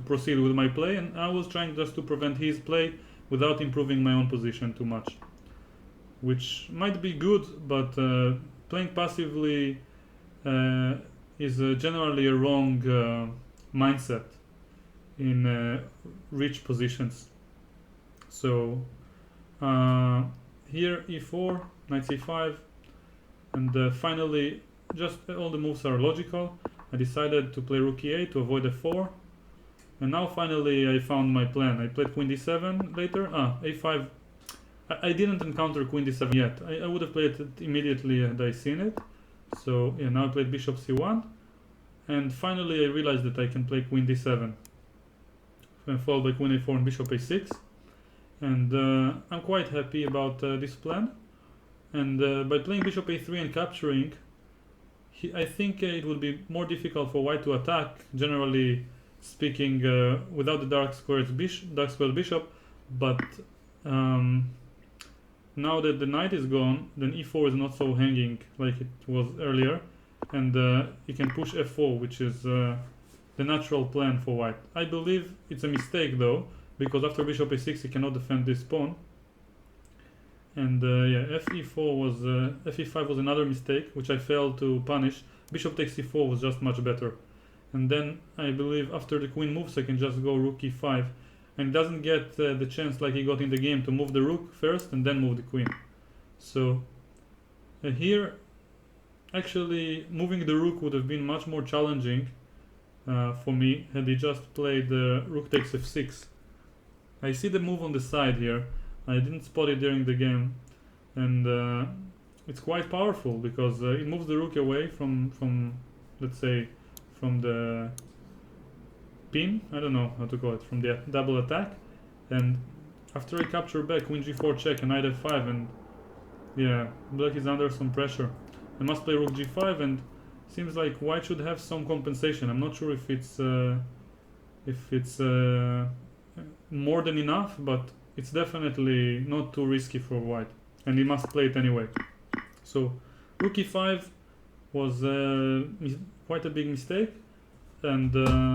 proceed with my play, and I was trying just to prevent his play without improving my own position too much, which might be good, but playing passively is generally a wrong mindset in rich positions. So here e4, knight c5, and finally just all the moves are logical. I decided to play rook e8 to avoid f4, and now finally I found my plan. I played queen d7 later, a5. I didn't encounter queen d7 yet. I would have played it immediately had I seen it. So yeah, now I played bishop c1, and finally I realized that I can play queen d7 followed by queen a4 and bishop a6, and I'm quite happy about this plan. And by playing bishop a3 and capturing, I think it would be more difficult for white to attack, generally speaking, without the dark squared bishop. But now that the knight is gone, then e4 is not so hanging like it was earlier, and he can push f4, which is the natural plan for white. I believe it's a mistake though, because after bishop a6 he cannot defend this pawn. And yeah, fe5 was another mistake which I failed to punish. Bishop takes e4 was just much better. And then I believe after the queen moves I can just go rook e5, and doesn't get the chance like he got in the game to move the rook first and then move the queen. So here actually moving the rook would have been much more challenging for me had he just played rook takes f6. I see the move on the side here. I didn't spot it during the game, and it's quite powerful because it moves the rook away from let's say from the pin, I don't know how to call it, from the double attack. And after I capture back, queen g4 check and knight f5, and yeah, black is under some pressure. I must play rook g5, and seems like white should have some compensation. I'm not sure if it's more than enough, but it's definitely not too risky for white, and he must play it anyway. So rook e5 was quite a big mistake, and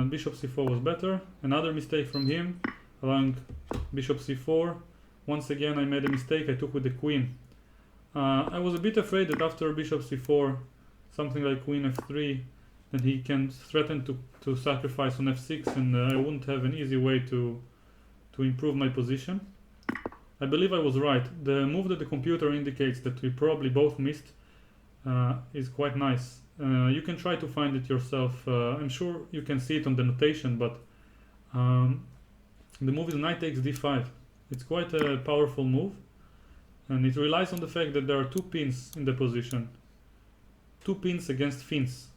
bishop c4 was better. Another mistake from him, allowing bishop c4. Once again I made a mistake, I took with the queen. I was a bit afraid that after bishop c4, something like queen f3, then he can threaten to sacrifice on f6, and I wouldn't have an easy way to improve my position. I believe I was right. The move that the computer indicates that we probably both missed is quite nice. You can try to find it yourself. I'm sure you can see it on the notation, but the move is knight takes d5. It's quite a powerful move, and it relies on the fact that there are two pins in the position. Two pins against fins,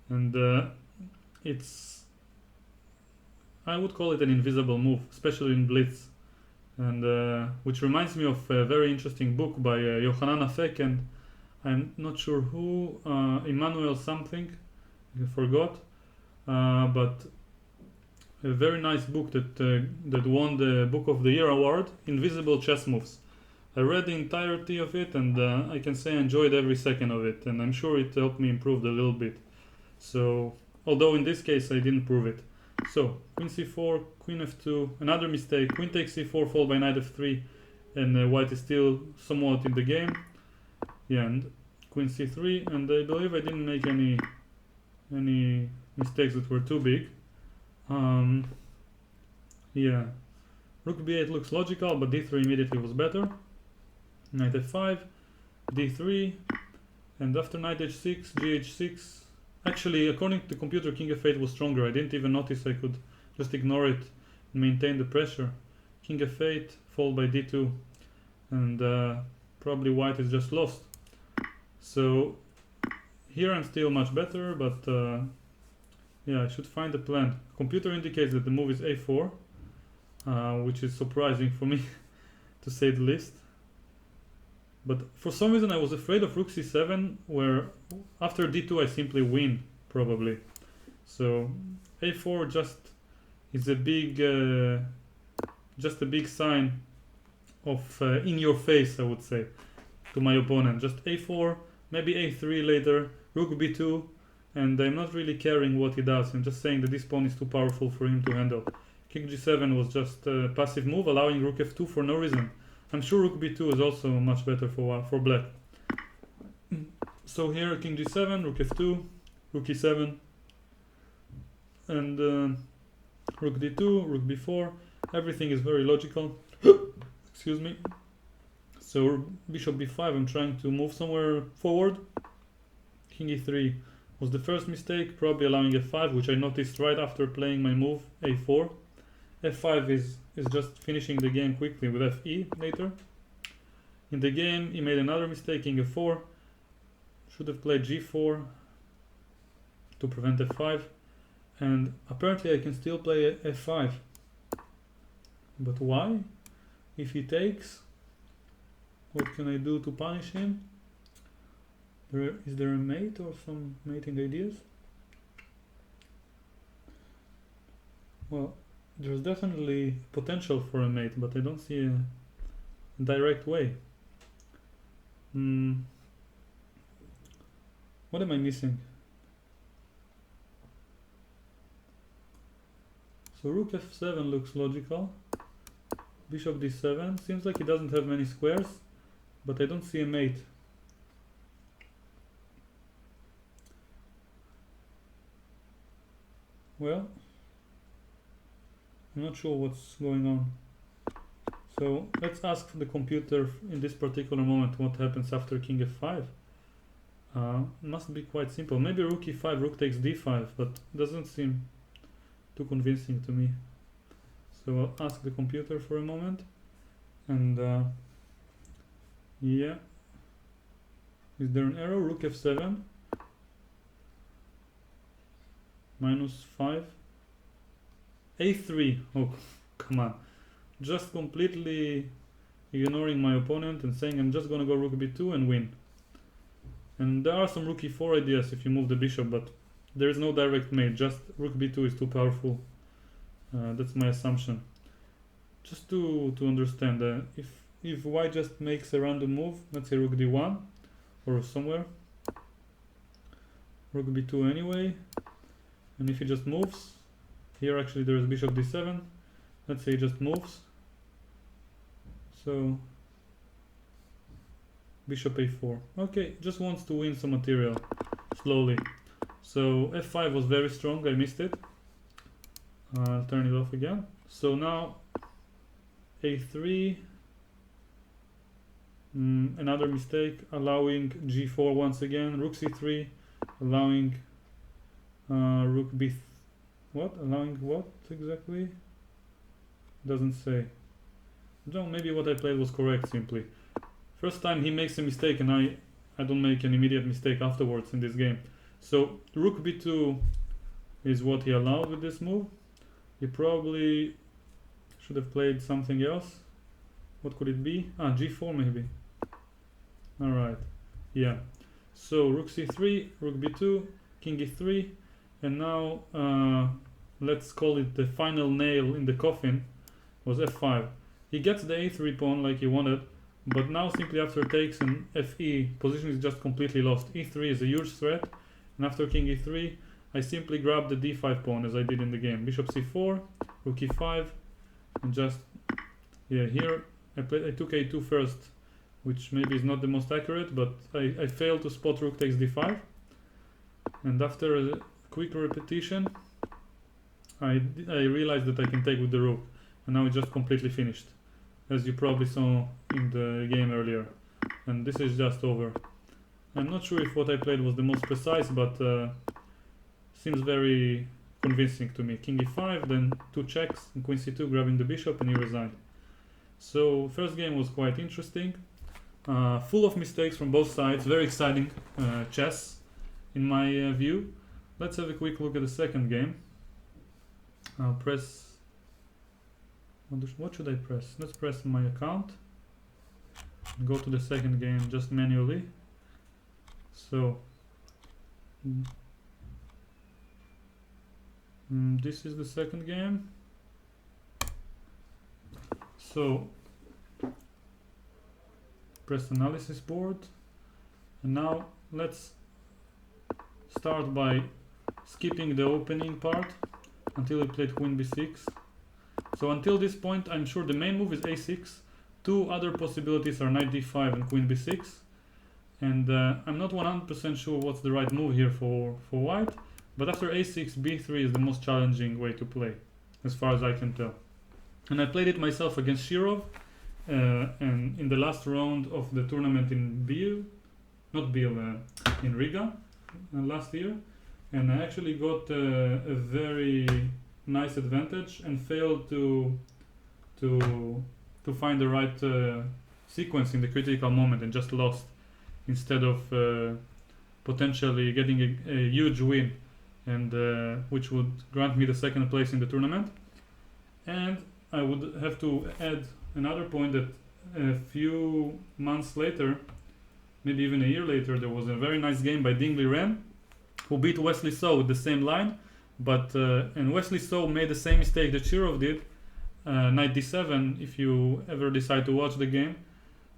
and I would call it an invisible move, especially in Blitz, and which reminds me of a very interesting book by Yohanan Afek, and I'm not sure who, Emmanuel something, I forgot, but a very nice book that won the Book of the Year award, Invisible Chess Moves. I read the entirety of it, and I can say I enjoyed every second of it, and I'm sure it helped me improve a little bit. So, although in this case I didn't prove it. So, queen c4, queen f2, another mistake, queen takes c4 followed by knight f3, and white is still somewhat in the game. Yeah, and queen c3, and I believe I didn't make any mistakes that were too big. Yeah, rook b8 looks logical, but d3 immediately was better. Knight f5, d3, and after knight h6, gh6. Actually, according to the computer, king f8 was stronger. I didn't even notice. I could just ignore it and maintain the pressure. King f8 followed by d2, and probably white is just lost. So here I'm still much better, but yeah, I should find a plan. Computer indicates that the move is a4, which is surprising for me to say the least. But for some reason I was afraid of rook c7, where after d2 I simply win, probably. So a4 just is a big, just a big sign of in your face, I would say, to my opponent. Just a4, maybe a3 later, rook b2, and I'm not really caring what he does. I'm just saying that this pawn is too powerful for him to handle. King g7 was just a passive move, allowing rook f2 for no reason. I'm sure rook b2 is also much better for black. So here king g7, rook f2, rook e7, and rook d2, rook b4. Everything is very logical. Excuse me. So bishop b5, I'm trying to move somewhere forward. King e3 was the first mistake, probably allowing f5, which I noticed right after playing my move a4. f5 is just finishing the game quickly with fe later. In the game he made another mistake, king f4. Should have played g4 to prevent f5, and apparently I can still play f5. But why? If he takes, what can I do to punish him? Is there a mate or some mating ideas? Well, there's definitely potential for a mate, but I don't see a direct way. What am I missing? So rook f7 looks logical. Bishop d7 seems like he doesn't have many squares, but I don't see a mate. Well, I'm not sure what's going on. So let's ask the computer in this particular moment what happens after king f5. Must be quite simple. Maybe rook e5, rook takes d5, but doesn't seem too convincing to me. So I'll ask the computer for a moment, and yeah, is there an error? Rook f7 -5, a3. Oh, come on, just completely ignoring my opponent and saying I'm just gonna go rook b2 and win. And there are some rook e4 ideas if you move the bishop, but there is no direct mate. Just rook b2 is too powerful. That's my assumption. Just to understand, if white just makes a random move, let's say rook d1 or somewhere, rook b2 anyway, and if he just moves, here actually there is bishop d7, let's say he just moves, so bishop a4. Okay, just wants to win some material slowly. So f5 was very strong, I missed it. I'll turn it off again. So now a3, another mistake, allowing g4 once again, rook c3, allowing rook b, what? Allowing what exactly? Doesn't say. No, maybe what I played was correct simply. First time he makes a mistake and I don't make an immediate mistake afterwards in this game. So rook b2 is what he allowed with this move. He probably should have played something else. What could it be? G4 maybe. Alright, yeah. So rook c3, rook b2, king e3, and now let's call it the final nail in the coffin, was f5. He gets the a3 pawn like he wanted, but now simply after takes and fe, position is just completely lost. e3 is a huge threat, and after king e3, I simply grab the d5 pawn as I did in the game. Bishop c4, rook e5, and just, yeah, here I took a2 first, which maybe is not the most accurate, but I failed to spot rook takes d5. And after a quick repetition, I realized that I can take with the rook, and now it's just completely finished, as you probably saw in the game earlier. And this is just over. I'm not sure if what I played was the most precise, but seems very convincing to me. King e5, then 2 checks, and queen c2 grabbing the bishop, and he resigned. So first game was quite interesting, full of mistakes from both sides, very exciting chess in my view. Let's have a quick look at the second game. I'll press, what should I press? Let's press my account, go to the second game just manually. So this is the second game. So press analysis board, and now let's start by skipping the opening part until I played queen b6. So until this point I'm sure the main move is a6. Two other possibilities are knight d5 and queen b6, and I'm not 100% sure what's the right move here for white, but after a6, b3 is the most challenging way to play as far as I can tell. And I played it myself against Shirov, and in the last round of the tournament in in Riga last year, and I actually got a very nice advantage and failed to find the right sequence in the critical moment, and just lost instead of potentially getting a huge win, and which would grant me the second place in the tournament. And I would have to add another point that a few months later, maybe even a year later, there was a very nice game by Dingley Ren, who beat Wesley So with the same line, but and Wesley So made the same mistake that Shirov did, knight d7, if you ever decide to watch the game,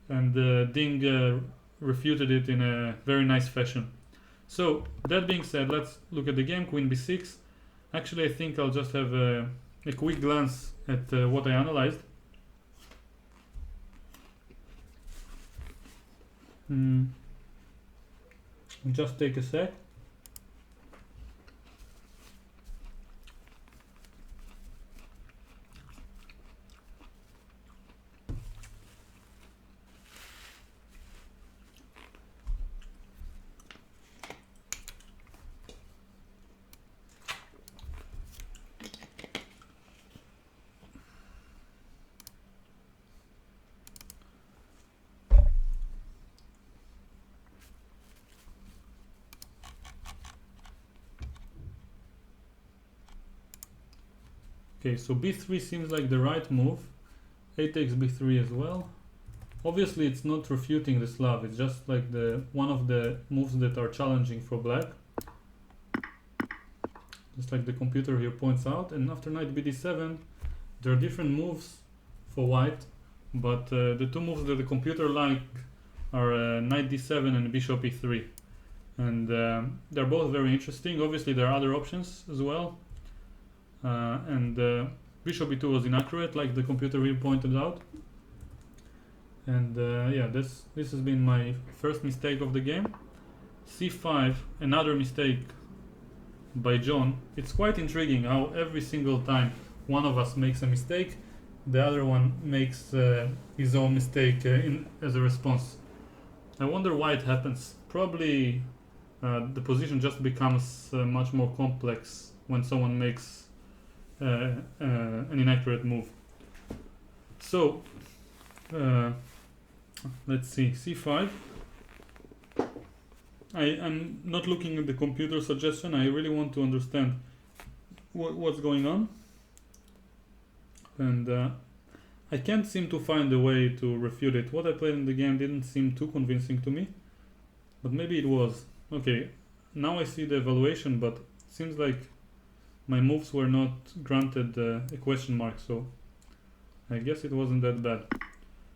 and Ding refuted it in a very nice fashion. So that being said, let's look at the game. Queen b6. Actually, I think I'll just have a quick glance at what I analyzed. Just take a sec. Okay, so b3 seems like the right move. A takes b3 as well. Obviously it's not refuting the Slav, it's just like one of the moves that are challenging for black, just like the computer here points out. And after knight bd7 there are different moves for white, but the two moves that the computer like are knight d7 and bishop e3, and they're both very interesting. Obviously there are other options as well. And bishop e2 was inaccurate, like the computer really pointed out. And yeah, this has been my first mistake of the game. c5, another mistake by John. It's quite intriguing how every single time one of us makes a mistake, the other one makes his own mistake as a response. I wonder why it happens. Probably the position just becomes much more complex when someone makes an inaccurate move. So let's see, c5. I'm not looking at the computer suggestion. I really want to understand what's going on, and I can't seem to find a way to refute it. What I played in the game didn't seem too convincing to me, but maybe it was. Okay, now I see the evaluation, but it seems like my moves were not granted a question mark, so I guess it wasn't that bad.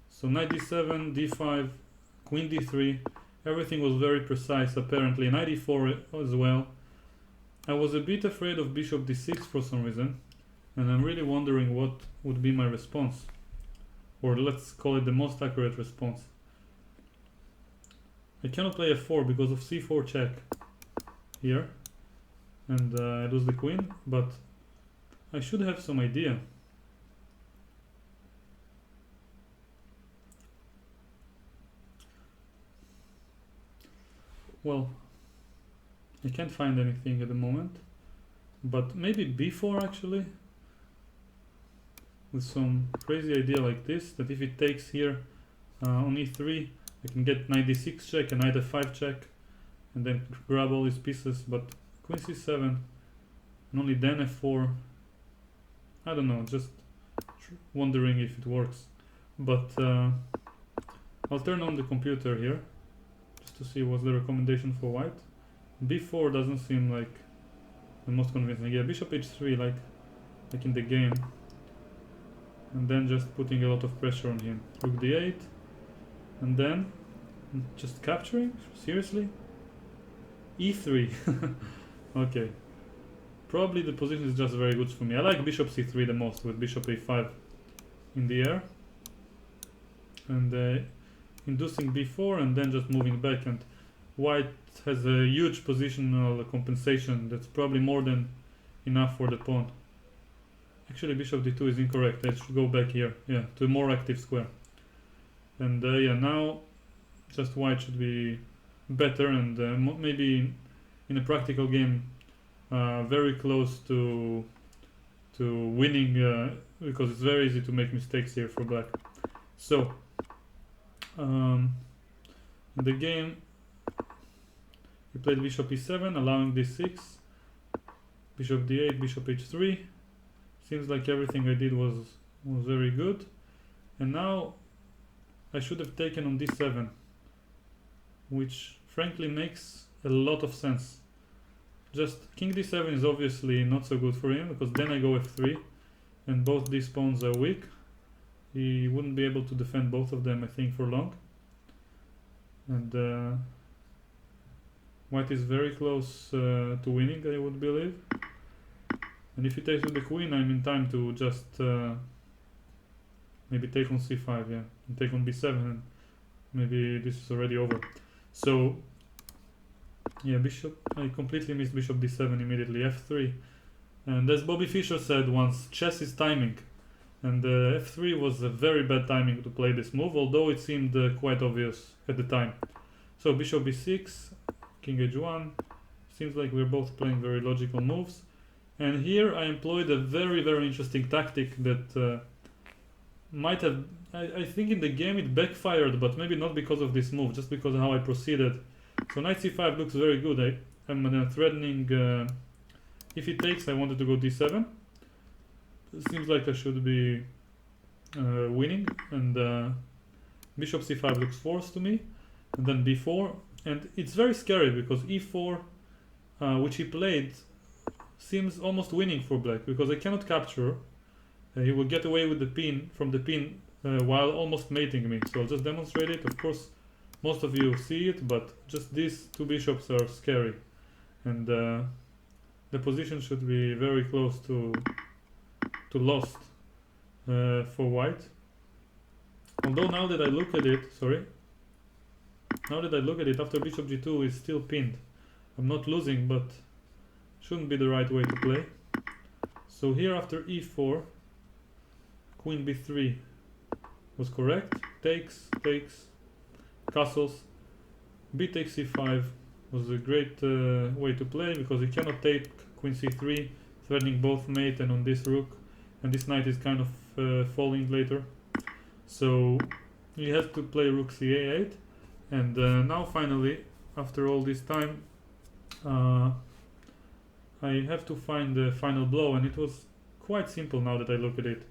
So knight d7, d5, queen d3, everything was very precise apparently. Knight e4 as well. I was a bit afraid of bishop d6 for some reason, and I'm really wondering what would be my response, or let's call it the most accurate response. I cannot play f4 because of c4 check here, and I lose the queen, but I should have some idea. Well, I can't find anything at the moment, but maybe b4 actually, with some crazy idea like this, that if it takes here on e3, I can get knight d6 check and knight f5 check, and then grab all these pieces, but queen c7, and only then f4, I don't know, just wondering if it works. But I'll turn on the computer here, just to see what's the recommendation for white. b4 doesn't seem like the most convincing. Yeah, bishop h3 like in the game, and then just putting a lot of pressure on him. Rook d8, and then just capturing? Seriously? e3. Okay, probably the position is just very good for me. I like bishop c3 the most, with bishop a5 in the air, and inducing b4 and then just moving back, and white has a huge positional compensation that's probably more than enough for the pawn. Actually, bishop d2 is incorrect. I should go back here, yeah, to a more active square. And yeah, now just white should be better, and maybe in a practical game very close to winning, because it's very easy to make mistakes here for black. So in the game he played bishop e7, allowing d6, bishop d8, bishop h3. Seems like everything I did was very good, and now I should have taken on d7, which frankly makes a lot of sense. Just king d7 is obviously not so good for him, because then I go f3 and both these pawns are weak. He wouldn't be able to defend both of them, I think, for long. And white is very close to winning, I would believe. And if he takes with the queen, I'm in time to just maybe take on c5, yeah, and take on b7, and maybe this is already over. So yeah, bishop, I completely missed bishop d7 immediately, f3. And as Bobby Fischer said once, chess is timing. And f3 was a very bad timing to play this move, although it seemed quite obvious at the time. So bishop b6, king h1. Seems like we're both playing very logical moves. And here I employed a very, very interesting tactic that might have, I think in the game it backfired, but maybe not because of this move, just because of how I proceeded. So knight c5 looks very good. I'm threatening, if he takes, I wanted to go d7. It seems like I should be winning, and bishop c5 looks forced to me, and then b4, and it's very scary because e4, which he played, seems almost winning for black, because I cannot capture. He will get away with the pin from the pin while almost mating me. So I'll just demonstrate it. Of course, most of you see it, but just these two bishops are scary, and the position should be very close to lost for white. Although now that I look at it, after bishop g2 is still pinned. I'm not losing, but shouldn't be the right way to play. So here after e4, queen b3 was correct. Takes, castles. B takes c5 was a great way to play, because he cannot take queen c3, threatening both mate and on this rook, and this knight is kind of falling later. So he has to play rook c8, and now finally, after all this time, I have to find the final blow, and it was quite simple now that I look at it.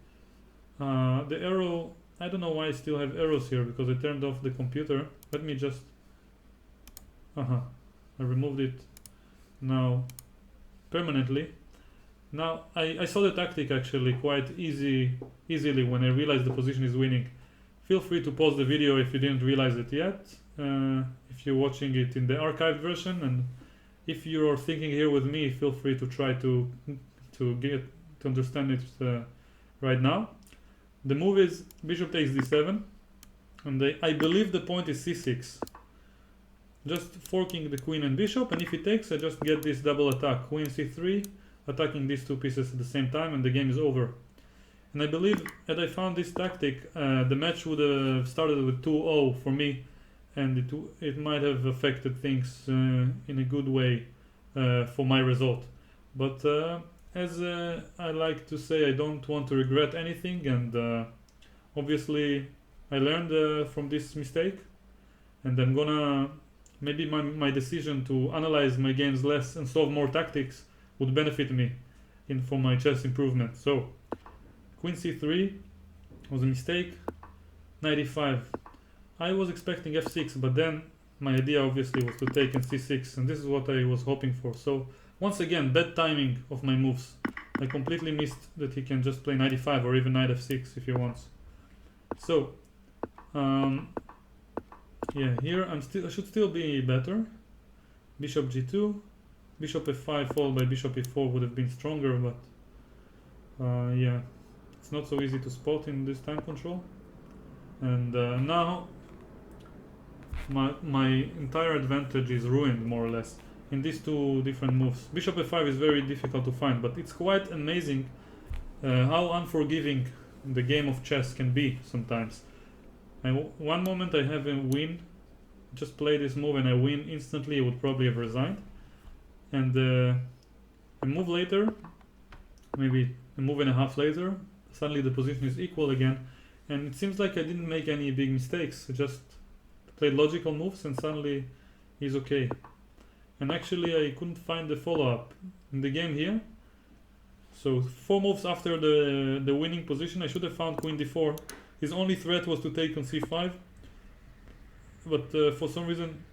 The arrow, I don't know why I still have arrows here, because I turned off the computer. Let me just, I removed it now permanently. Now I saw the tactic actually quite easily when I realized the position is winning. Feel free to pause the video if you didn't realize it yet, if you're watching it in the archived version, and if you're thinking here with me, feel free to try to understand it right now. The move is bishop takes d7, and I believe the point is c6. Just forking the queen and bishop, and if he takes, I just get this double attack, queen c3, attacking these two pieces at the same time, and the game is over. And I believe had I found this tactic, the match would have started with 2-0 for me, and it might have affected things in a good way for my result. But as I like to say, I don't want to regret anything, and obviously I learned from this mistake, and I'm gonna maybe my decision to analyze my games less and solve more tactics would benefit me for my chess improvement. So queen c3 was a mistake. Knight e5. I was expecting f6, but then my idea obviously was to take in c6, and this is what I was hoping for. So once again, bad timing of my moves. I completely missed that he can just play knight e5 or even knight f6 if he wants. So yeah, here I should still be better. Bishop g2, bishop f5 followed by bishop e4 would have been stronger, but yeah, it's not so easy to spot in this time control. And now my entire advantage is ruined more or less in these two different moves. Bishop f5 is very difficult to find, but it's quite amazing how unforgiving the game of chess can be sometimes. And one moment I have a win, just play this move and I win instantly, I would probably have resigned. And a move later, maybe a move and a half later, suddenly the position is equal again, and it seems like I didn't make any big mistakes. I just played logical moves and suddenly he's okay. And actually I couldn't find the follow-up in the game here. So 4 moves after the winning position, I should have found queen d4. His only threat was to take on c5, but for some reason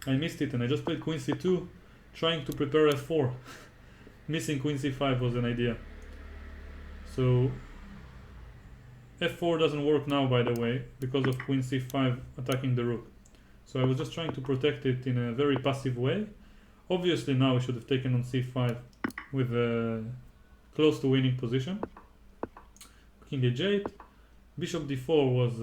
I missed it, and I just played queen c2, trying to prepare f4. Missing queen c5 was an idea. So f4 doesn't work now, by the way, because of queen c5 attacking the rook. So I was just trying to protect it in a very passive way. Obviously now I should have taken on c5 with a close to winning position. King h8. Bishop d4 was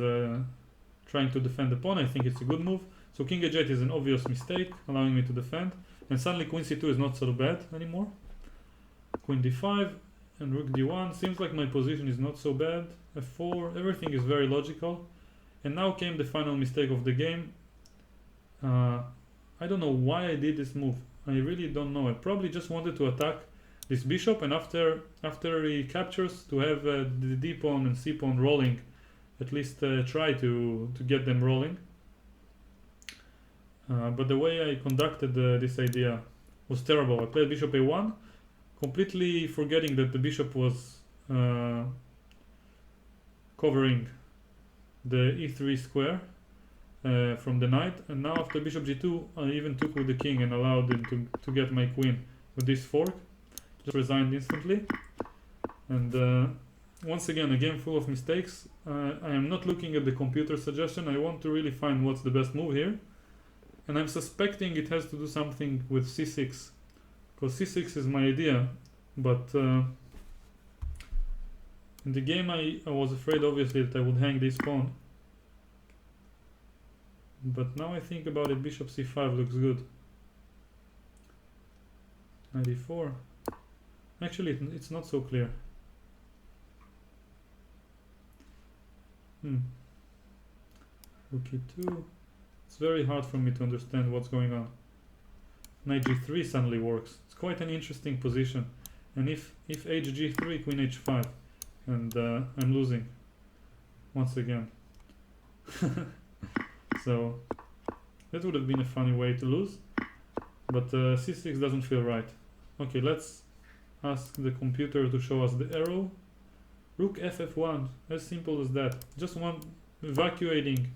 trying to defend the pawn. I think it's a good move. So king h8 is an obvious mistake, allowing me to defend. And suddenly queen c2 is not so bad anymore. Queen d5 and rook d1. Seems like my position is not so bad. f4, everything is very logical. And now came the final mistake of the game. I don't know why I did this move. I really don't know. I probably just wanted to attack this bishop, and after he captures, to have the d pawn and c pawn rolling, at least try to get them rolling. But the way I conducted this idea was terrible. I played bishop a1, completely forgetting that the bishop was covering the e3 square from the knight, and now after bishop g2 I even took with the king and allowed him to get my queen with this fork. Just resigned instantly. And once again, a game full of mistakes. I am not looking at the computer suggestion. I want to really find what's the best move here, and I'm suspecting it has to do something with c6, because c6 is my idea. But in the game I was afraid obviously that I would hang this pawn, but now I think about it, bishop c5 looks good. Knight e4. Actually it's not so clear. Rook e2. It's very hard for me to understand what's going on. Knight g3 suddenly works. It's quite an interesting position. And if hg3, queen h5, and I'm losing once again. So that would have been a funny way to lose, but c6 doesn't feel right. Okay, let's ask the computer to show us the arrow. Rook ff1, as simple as that. Just one evacuating,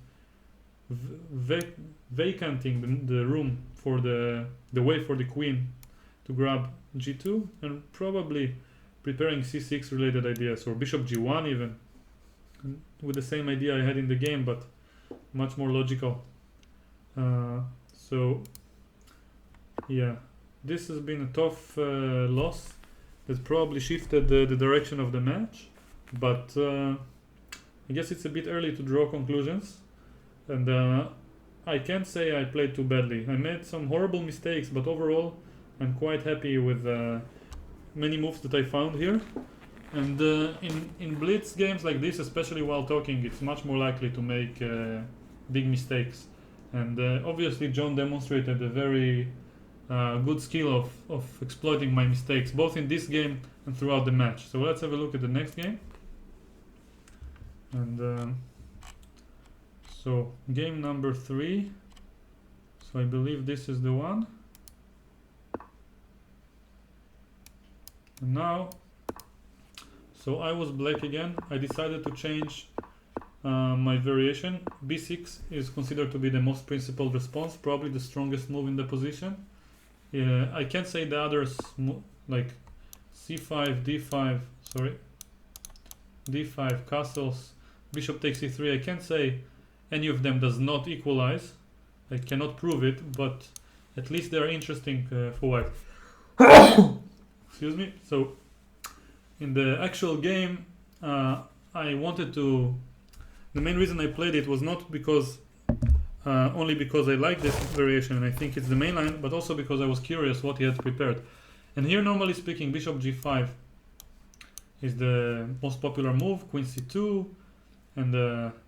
vacanting the room for the way for the queen to grab g2 and probably preparing c6 related ideas, or bishop g1 even, with the same idea I had in the game but much more logical. So yeah, this has been a tough loss that probably shifted the direction of the match, but I guess it's a bit early to draw conclusions, and I can't say I played too badly. I made some horrible mistakes, but overall I'm quite happy with many moves that I found here. And in blitz games like this, especially while talking, it's much more likely to make big mistakes. And obviously John demonstrated a very good skill of exploiting my mistakes, both in this game and throughout the match. So let's have a look at the next game. And so game number 3. So I believe this is the one. And now, so I was black again. I decided to change my variation. b6 is considered to be the most principled response, probably the strongest move in the position. I can't say the others, like c5, d5, sorry, d5, castles, bishop takes e3. I can't say any of them does not equalize. I cannot prove it, but at least they are interesting for white. Excuse me. So in the actual game, I wanted to. The main reason I played it was not because only because I like this variation and I think it's the main line, but also because I was curious what he had prepared. And here, normally speaking, bishop g5 is the most popular move, queen c2, and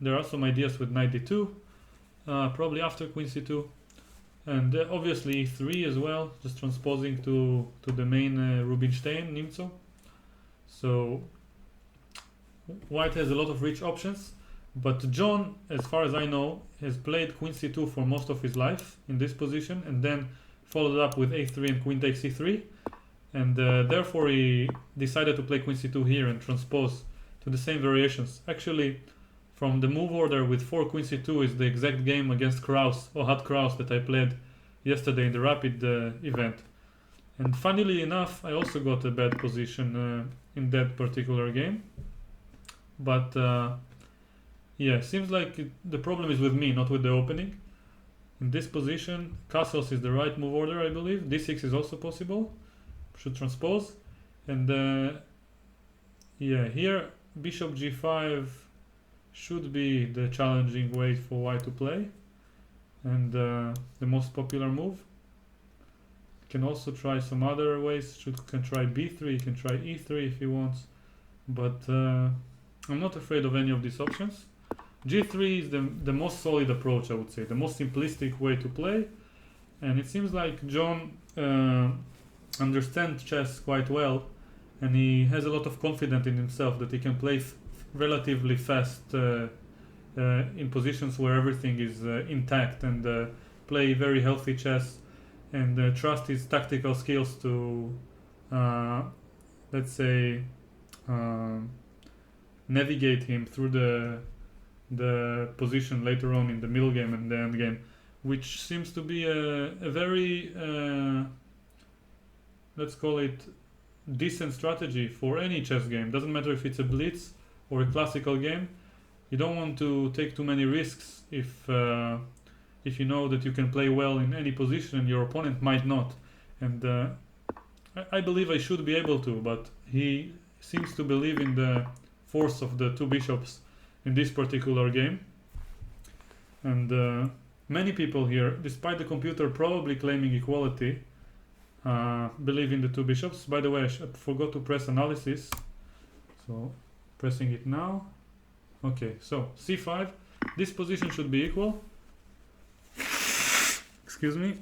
there are some ideas with knight d2, probably after queen c2, and obviously e3 as well, just transposing to the main Rubinstein, Nimzo. So white has a lot of rich options, but John, as far as I know, has played queen c2 for most of his life in this position, and then followed up with a3 and queen takes e3, and therefore he decided to play queen c2 here and transpose to the same variations. Actually, from the move order with 4 queen c2 is the exact game against Kraus, Ohad Kraus, that I played yesterday in the Rapid event. And funnily enough, I also got a bad position in that particular game. But yeah, seems like the problem is with me, not with the opening. In this position, castles is the right move order, I believe. d6 is also possible. Should transpose. And yeah, here bishop g5 should be the challenging way for white to play, and the most popular move. Can also try some other ways. Can try b3, can try e3 if he wants, but I'm not afraid of any of these options. g3 is the most solid approach, I would say, the most simplistic way to play, and it seems like John understands chess quite well, and he has a lot of confidence in himself that he can play relatively fast in positions where everything is intact, and play very healthy chess, and trust his tactical skills to let's say navigate him through the position later on in the middle game and the end game, which seems to be a very let's call it decent strategy for any chess game. Doesn't matter if it's a blitz or a classical game. You don't want to take too many risks if you know that you can play well in any position and your opponent might not. And I believe I should be able to, but he seems to believe in the force of the two bishops in this particular game. And many people here, despite the computer probably claiming equality, believe in the two bishops. By the way, I forgot to press analysis, so pressing it now. Okay, so c5, this position should be equal. Excuse me.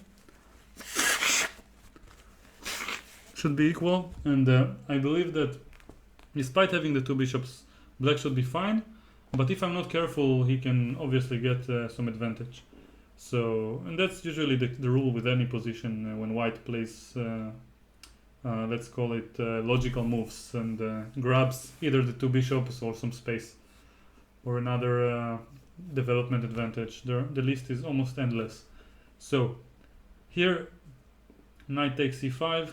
Should be equal, and I believe that despite having the two bishops, black should be fine, but if I'm not careful, he can obviously get some advantage. So, and that's usually the rule with any position when white plays let's call it logical moves and grabs either the two bishops or some space or another development advantage. The list is almost endless. So here knight takes c5,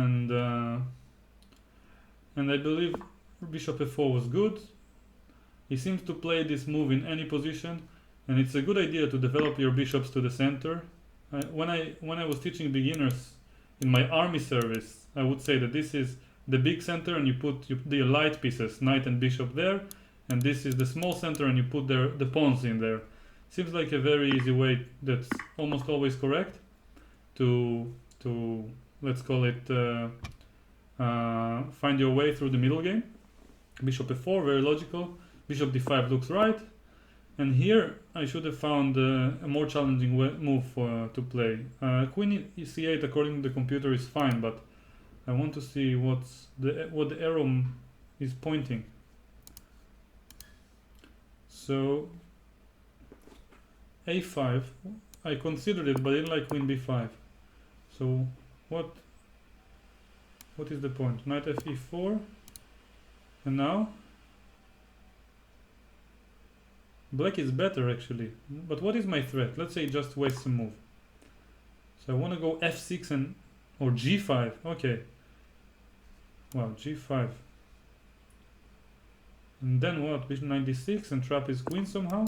and I believe bishop f4 was good. He seems to play this move in any position, and it's a good idea to develop your bishops to the center. When I was teaching beginners in my army service, I would say that this is the big center, and you put the light pieces, knight and bishop there, and this is the small center, and you put the pawns in there. Seems like a very easy way that's almost always correct to let's call it find your way through the middle game. Bishop f4, very logical. Bishop d5 looks right, and here I should have found a more challenging move to play. Queen c8 according to the computer is fine, but I want to see what the arrow is pointing. So a5, I considered it, but I didn't like queen b5. So what is the point? Knight fe4, and now black is better actually. But what is my threat? Let's say just waste some move. So I want to go f6 or g5. Okay. Wow, g5. And then what? Bishop 96 and trap his queen somehow?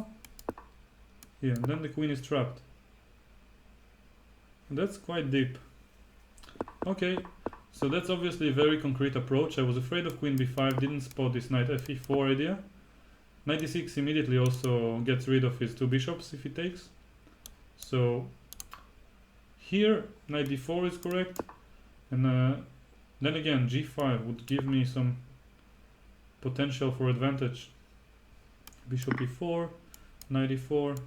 Yeah, and then the queen is trapped. That's quite deep. Okay, so that's obviously a very concrete approach. I was afraid of queen b5, didn't spot this knight fe4 idea. 96 immediately also gets rid of his two bishops if he takes. So here knight d4 is correct, and then again g5 would give me some potential for advantage. Bishop e4, knight e4,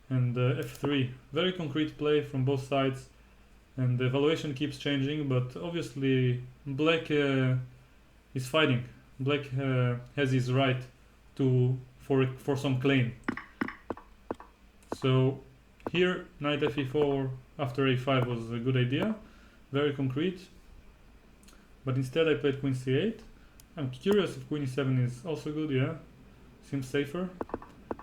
and f3. Very concrete play from both sides, and the evaluation keeps changing, but obviously black is fighting. Black has his right for some claim. So here knight fe4 after a5 was a good idea, very concrete, but instead I played queen c8. I'm curious if queen e7 is also good. Yeah, seems safer.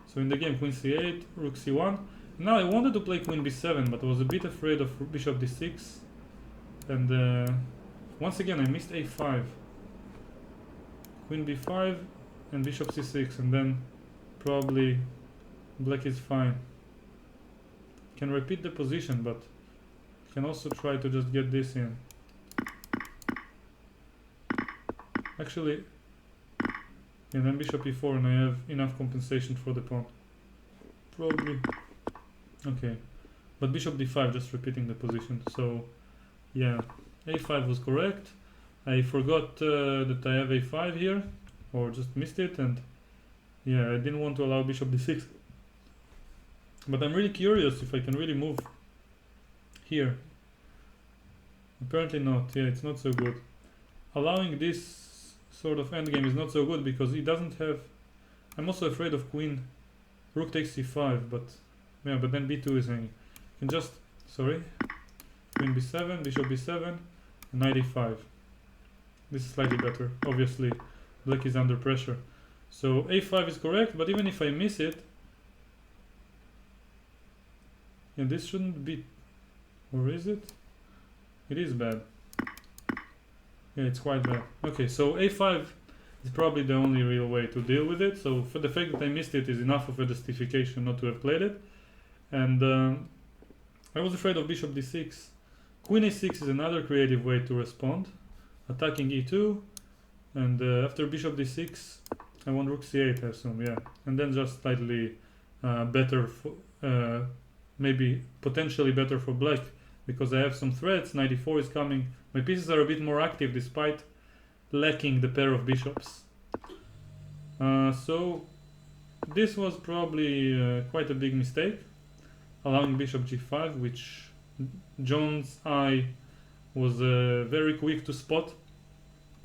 So in the game queen c8, rook c1. Now I wanted to play queen b7, but I was a bit afraid of bishop d6, and once again I missed a5, queen b5 and bishop c6, and then probably black is fine. Can repeat the position, but can also try to just get this in. Actually, and then bishop e4, and I have enough compensation for the pawn. Probably. Okay. But bishop d5, just repeating the position. So, yeah, a5 was correct. I forgot that I have a5 here, or just missed it, and yeah, I didn't want to allow bishop d6. But I'm really curious if I can really move here. Apparently not. Yeah, it's not so good. Allowing this sort of endgame is not so good because he doesn't have... I'm also afraid of queen. Rook takes c5, but yeah, but then b2 is hanging. You can just... Sorry. Queen b7, bishop b7, and knight e5. This is slightly better. Obviously, black is under pressure. So a5 is correct, but even if I miss it... Yeah, this shouldn't be... Or is it? It is bad. Yeah, it's quite bad. Okay, so a5 is probably the only real way to deal with it. So for the fact that I missed it is enough of a justification not to have played it. And I was afraid of bishop d6. Queen a6 is another creative way to respond. Attacking e2. And after bishop d6, I want rook c8, I assume, yeah. And then just slightly better, maybe potentially better for black, because I have some threats. Knight e4 is coming. My pieces are a bit more active despite lacking the pair of bishops. So this was probably quite a big mistake, allowing bishop g5, which John's eye was very quick to spot,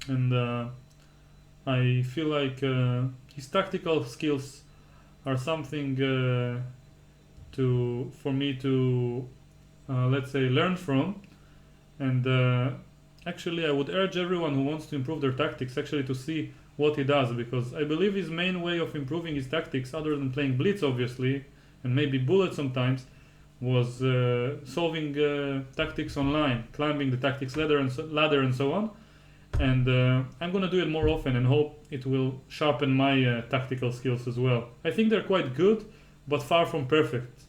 and I feel like his tactical skills are something for me to let's say learn from. And actually I would urge everyone who wants to improve their tactics actually to see what he does, because I believe his main way of improving his tactics, other than playing blitz obviously and maybe bullet sometimes, was solving tactics online, climbing the tactics ladder and so on. And I'm gonna do it more often and hope it will sharpen my tactical skills as well. I think they're quite good, but far from perfect,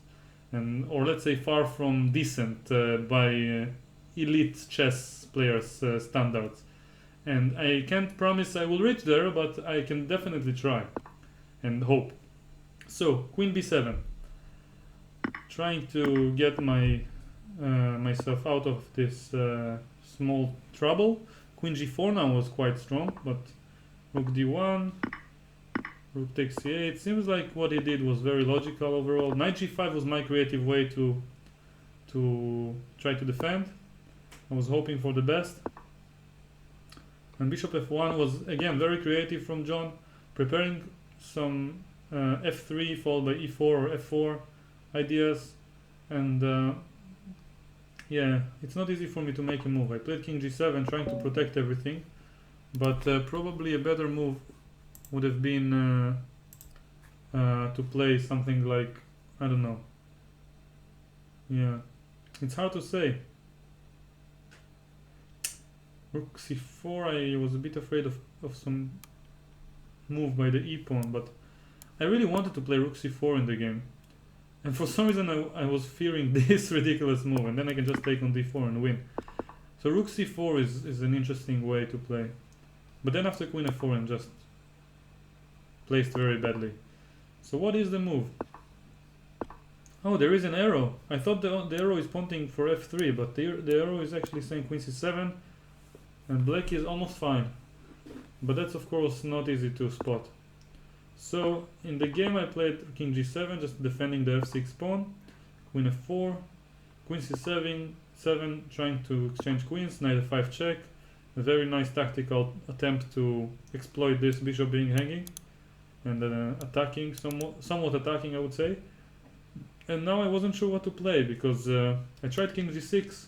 and or let's say far from decent by elite chess players' standards. And I can't promise I will reach there, but I can definitely try and hope. So Queen B7, trying to get myself out of this small trouble. Queen G4 now was quite strong, but Rook D1, Rook takes C8. Seems like what he did was very logical overall. Knight G5 was my creative way to try to defend. I was hoping for the best. And Bishop F1 was again very creative from John, preparing some F3 followed by E4 or F4 ideas. And yeah, it's not easy for me to make a move. I played King G7 trying to protect everything, but probably a better move would have been to play something like, I don't know. Yeah, it's hard to say. Rook C4, I was a bit afraid of some move by the E pawn, but I really wanted to play Rook C4 in the game. And for some reason I was fearing this ridiculous move, and then I can just take on D4 and win. So Rook C4 is an interesting way to play. But then after Queen F4 I'm just placed very badly. So what is the move? Oh, there is an arrow. I thought the arrow is pointing for F3, but the arrow is actually saying Queen C7, and black is almost fine. But that's of course not easy to spot. So in the game I played King G7, just defending the F6 pawn, Queen F4, Queen C7, trying to exchange queens, Knight F5 check. A very nice tactical attempt to exploit this bishop being hanging, and attacking, somewhat attacking I would say. And now I wasn't sure what to play, because I tried King G6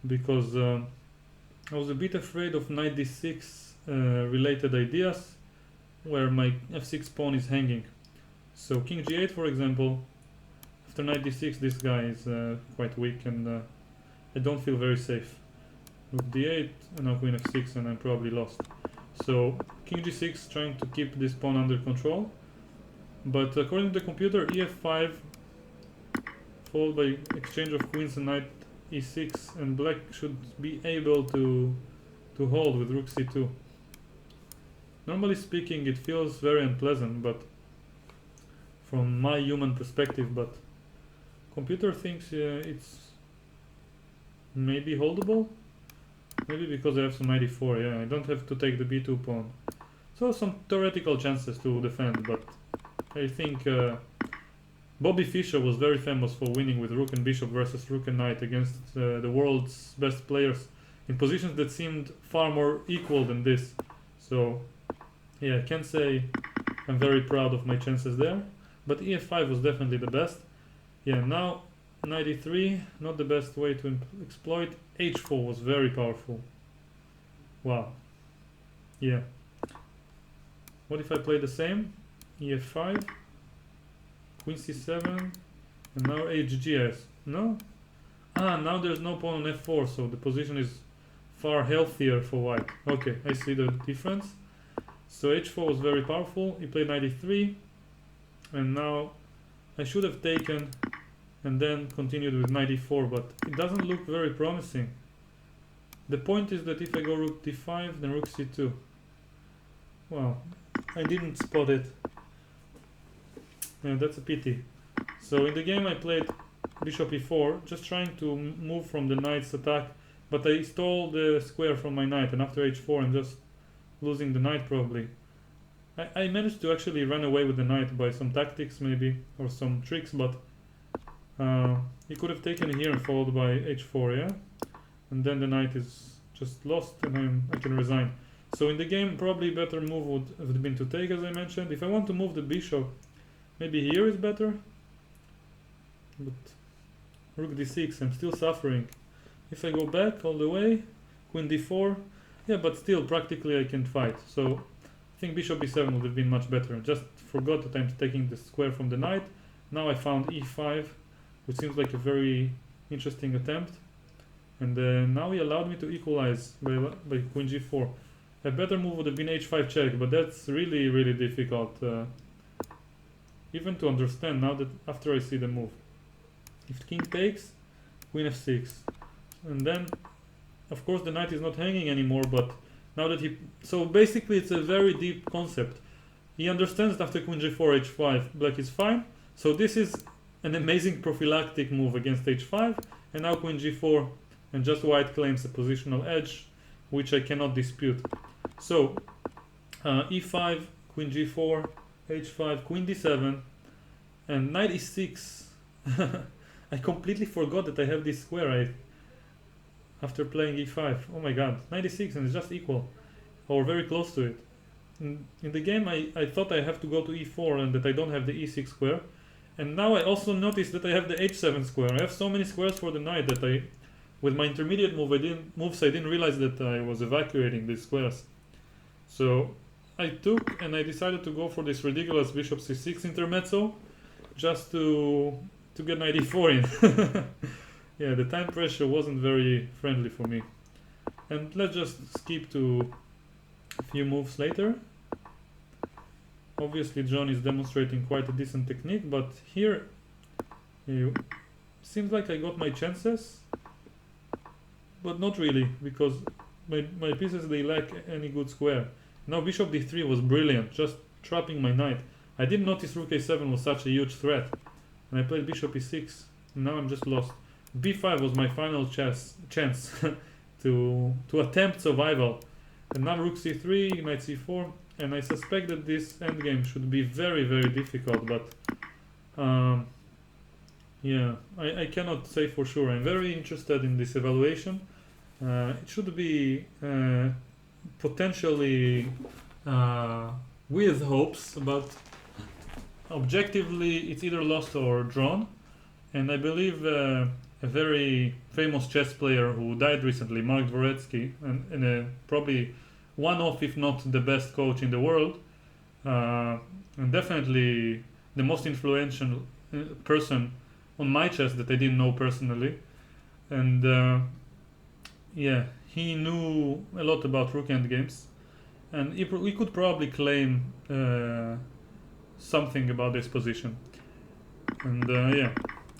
because I was a bit afraid of Knight D6 related ideas, where my F6 pawn is hanging. So King G8 for example, after Knight D6 this guy is quite weak, and I don't feel very safe. Rook D8 and now Queen F6, and I'm probably lost. So King G6 trying to keep this pawn under control, but according to the computer EF5 followed by exchange of queens and Knight E6, and black should be able to hold with Rook C2. Normally speaking it feels very unpleasant, but from my human perspective, but computer thinks it's maybe holdable. Maybe because I have some Knight E4, yeah, I don't have to take the B2 pawn. So some theoretical chances to defend, but I think Bobby Fischer was very famous for winning with Rook and Bishop versus Rook and Knight against the world's best players in positions that seemed far more equal than this. So yeah, I can't say I'm very proud of my chances there, but EF5 was definitely the best. Yeah, now Knight E3, not the best way to exploit. H4 was very powerful. Wow. Yeah. What if I play the same? EF5, Queen C7, and now HGS. No? Ah, now there's no pawn on F4, so the position is far healthier for white. Okay, I see the difference. So H4 was very powerful. He played Knight E3, and now I should have taken and then continued with Knight E4, but it doesn't look very promising. The point is that if I go Rook D5, then Rook C2. Wow, I didn't spot it. Yeah, that's a pity. So in the game I played Bishop E4, just trying to move from the knight's attack, but I stole the square from my knight, and after H4 I'm just losing the knight probably. I managed to actually run away with the knight by some tactics maybe, or some tricks, but he could have taken here and followed by H4, yeah? And then the knight is just lost, and I can resign. So in the game probably better move would have been to take, as I mentioned. If I want to move the bishop, maybe here is better. But Rook D6, I'm still suffering. If I go back all the way, Queen D4, yeah, but still practically I can fight. So I think Bishop B7 would have been much better. Just forgot that I'm taking the square from the knight. Now I found E5 which seems like a very interesting attempt. And now he allowed me to equalize by queen g4. A better move would have been h5 check, but that's really difficult even to understand now that after I see the move. If king takes, queen f6, and then of course the knight is not hanging anymore, but now that so basically it's a very deep concept. He understands that after queen g4 h5 black is fine, so this is an amazing prophylactic move against h5, and now queen g4, and just white claims a positional edge which I cannot dispute. So e5, queen g4, h5, queen d7, and knight e6. I completely forgot that I have this square after playing e5. Oh my god, knight e6, and it's just equal or very close to it. In the game I thought I have to go to e4 and that I don't have the e6 square, and now I also noticed that I have the h7 square. I have so many squares for the knight that with my intermediate move I didn't realize that I was evacuating these squares. So I took and I decided to go for this ridiculous bishop c6 intermezzo just to get knight e4 in. Yeah, the time pressure wasn't very friendly for me. And let's just skip to a few moves later. Obviously John is demonstrating quite a decent technique, but here it seems like I got my chances, but not really, because my pieces, they lack any good square. Now bishop d3 was brilliant, just trapping my knight. I didn't notice rook a7 was such a huge threat, and I played bishop e6. Now I'm just lost. b5 was my final chance to attempt survival, and now rook c3, knight c4, and I suspect that this endgame should be very difficult, but yeah, I cannot say for sure. I'm very interested in this evaluation. It should be potentially with hopes, but objectively it's either lost or drawn. And I believe a very famous chess player who died recently, Mark Dvoretsky, and probably one of, if not the best coach in the world, and definitely the most influential person on my chess that I didn't know personally. And yeah, he knew a lot about rook endgames, and he could probably claim something about this position. And yeah,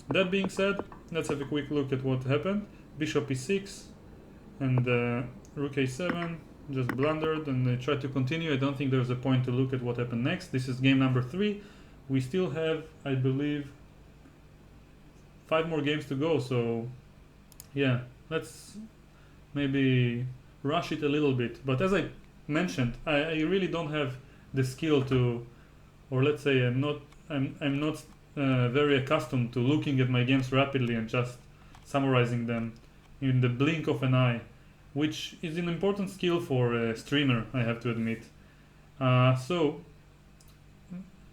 that being said, let's have a quick look at what happened. Bishop e6 and rook a7, just blundered, and I tried to continue. I don't think there's a point to look at what happened next. This is game number 3. We still have, I believe, 5 more games to go, so yeah, let's maybe rush it a little bit. But as I mentioned, I really don't have the skill to, or let's say I'm not very accustomed to looking at my games rapidly and just summarizing them in the blink of an eye, which is an important skill for a streamer, I have to admit. So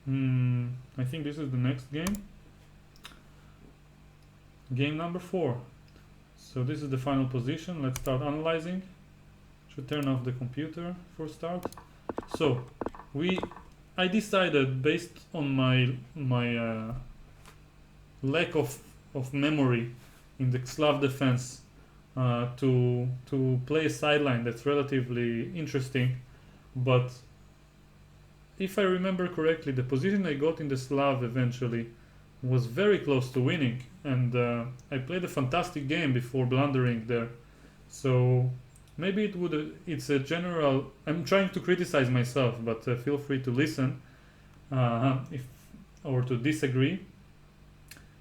I think this is the next game. Game number 4. So this is the final position. Let's start analyzing. Should turn off the computer for start. So I decided, based on my lack of memory in the Slav defense, to play a sideline that's relatively interesting. But if I remember correctly, the position I got in the Slav eventually was very close to winning, and I played a fantastic game before blundering there. So maybe it's a general, I'm trying to criticize myself, but feel free to listen or to disagree.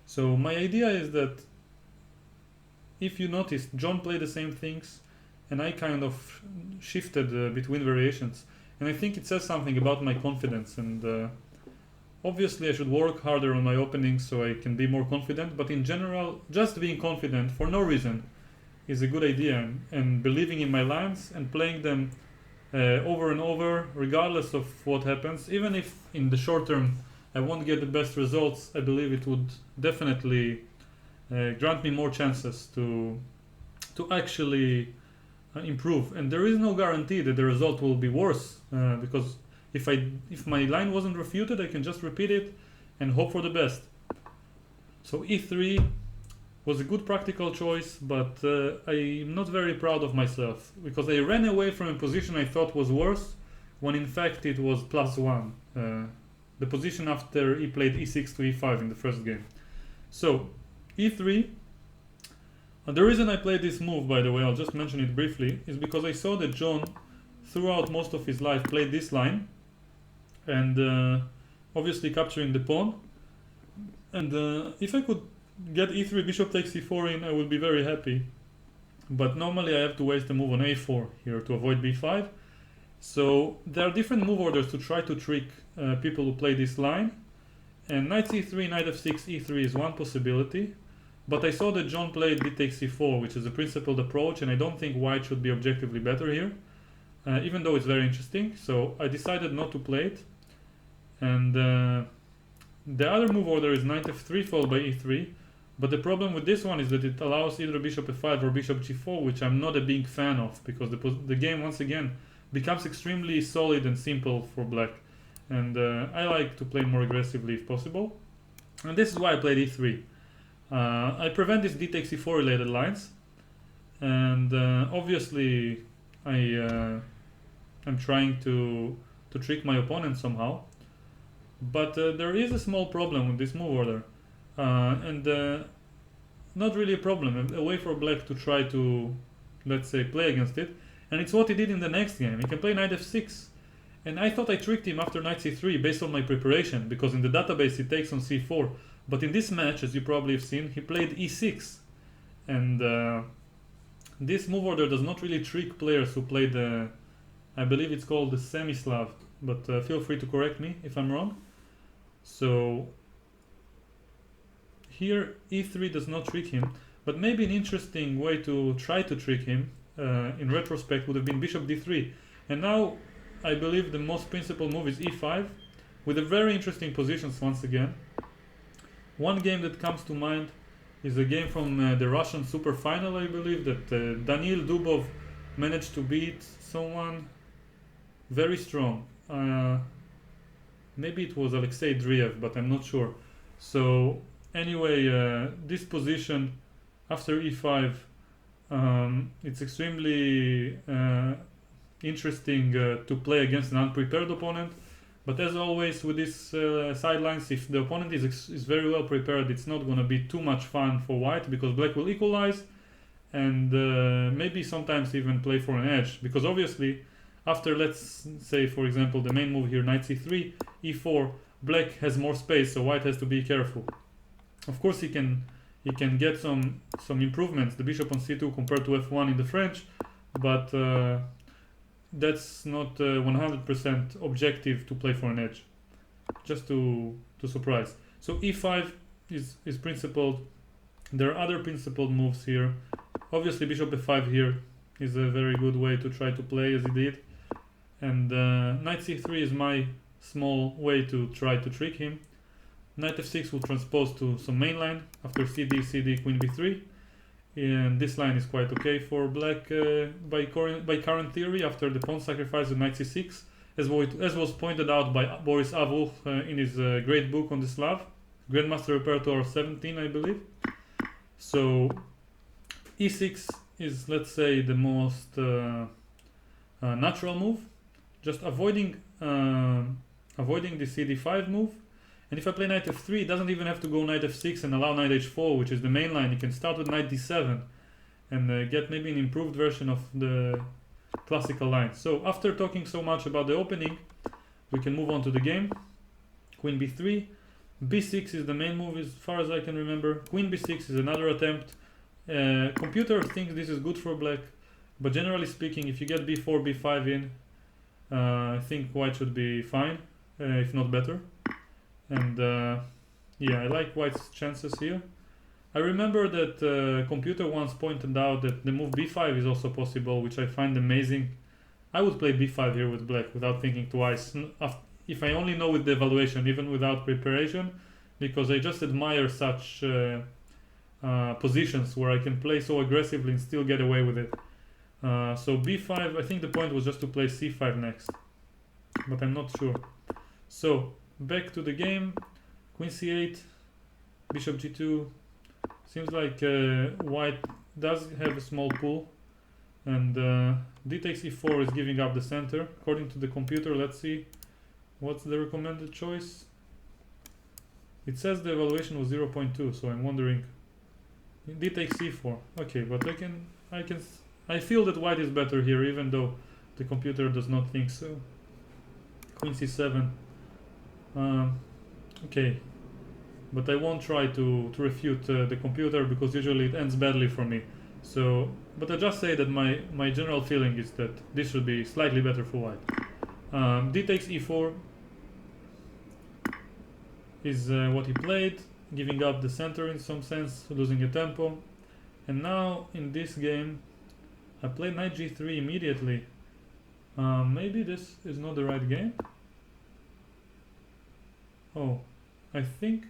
So my idea is that, if you noticed, John played the same things and I kind of shifted between variations, and I think it says something about my confidence. And obviously I should work harder on my openings so I can be more confident, but in general, just being confident for no reason is a good idea, and believing in my lines and playing them over and over, regardless of what happens. Even if in the short term I won't get the best results, I believe it would definitely grant me more chances to actually improve. And there is no guarantee that the result will be worse, because if my line wasn't refuted, I can just repeat it and hope for the best. So e3 was a good practical choice, but I'm not very proud of myself because I ran away from a position I thought was worse, when in fact it was +1. The position after he played e6 to e5 in the first game. So e3. The reason I played this move, by the way, I'll just mention it briefly, is because I saw that John, throughout most of his life, played this line, and obviously capturing the pawn. And if I could get e3, bishop takes e4 in, I would be very happy. But normally I have to waste a move on a4 here to avoid b5. So there are different move orders to try to trick people who play this line. And knight c3, knight f6, e3 is one possibility. But I saw that John played d takes c4, which is a principled approach, and I don't think white should be objectively better here, even though it's very interesting. So I decided not to play it. And the other move order is knight f3 followed by e3. But the problem with this one is that it allows either bishop f5 or bishop g4, which I'm not a big fan of, because the game, once again, becomes extremely solid and simple for black. And I like to play more aggressively if possible. And this is why I played e3. I prevent these d takes e4 related lines. And obviously I'm trying to trick my opponent somehow. But there is a small problem with this move order. And not really a problem, a way for black to try to, let's say, play against it. And it's what he did in the next game. He can play knight f6. And I thought I tricked him after knight c3 based on my preparation, because in the database he takes on c4. But in this match, as you probably have seen, he played e6. And this move order does not really trick players who play the, I believe it's called the semi-Slav, but feel free to correct me if I'm wrong. So here e3 does not trick him, but maybe an interesting way to try to trick him in retrospect would have been bishop d3. And now I believe the most principal move is e5, with a very interesting positions once again. One game that comes to mind is a game from the Russian Super Final, I believe, that Daniil Dubov managed to beat someone very strong. Maybe it was Alexei Driev, but I'm not sure. So anyway, this position after e5, it's extremely interesting to play against an unprepared opponent. But as always with these sidelines, if the opponent is very well prepared, it's not going to be too much fun for white, because black will equalize and maybe sometimes even play for an edge. Because obviously after, let's say for example, the main move here, knight c3, e4, black has more space, so white has to be careful. Of course he can get some improvements, the bishop on c2 compared to f1 in the French, but that's not 100% objective to play for an edge, just to surprise. So e5 is principled. There are other principled moves here. Obviously bishop f5 here is a very good way to try to play as he did, and knight c3 is my small way to try to trick him. Knight f6 will transpose to some main line after cd, queen b3. And this line is quite okay for black by current theory, after the pawn sacrifice of knight c6, as was pointed out by Boris Avuch in his great book on the Slav, Grandmaster Repertoire 17, I believe. So e6 is, let's say, the most natural move, just avoiding the cd5 move. And if I play knight f3, it doesn't even have to go knight f6 and allow knight h4, which is the main line. You can start with knight d7 and get maybe an improved version of the classical line. So after talking so much about the opening, we can move on to the game. Queen b3. b6 is the main move as far as I can remember. Queen b6 is another attempt. Computer thinks this is good for black, but generally speaking, if you get b4, b5 in, I think white should be fine, if not better. And yeah, I like white's chances here. I remember that computer once pointed out that the move b5 is also possible, which I find amazing. I would play b5 here with black without thinking twice, if I only know with the evaluation, even without preparation, because I just admire such positions where I can play so aggressively and still get away with it. So b5, I think the point was just to play c5 next, but I'm not sure. So back to the game. Queen c8, Bishop g2. Seems like white does have a small pull, and d takes e4 is giving up the center. According to the computer, let's see what's the recommended choice. It says the evaluation was 0.2, so I'm wondering. D takes e4. Okay, but I feel that white is better here, even though the computer does not think so. Queen c7. Okay, but I won't try to refute the computer, because usually it ends badly for me. So, but I just say that my general feeling is that this should be slightly better for white. D takes e4 is what he played, giving up the center in some sense, losing a tempo. And now in this game I played knight g3 immediately. Maybe this is not the right game. Oh, I think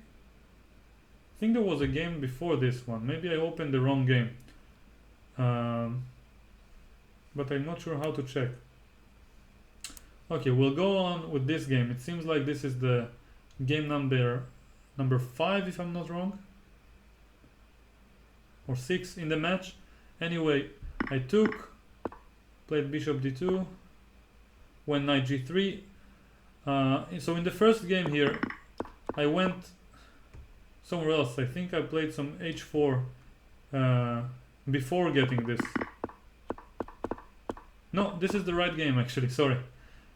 there was a game before this one. Maybe I opened the wrong game. But I'm not sure how to check. Okay, we'll go on with this game. It seems like this is the game number 5, if I'm not wrong, or 6 in the match. Anyway, I played bishop d2, went knight g3. So in the first game here, I went somewhere else. I think I played some h4 before getting this. No, this is the right game actually. Sorry,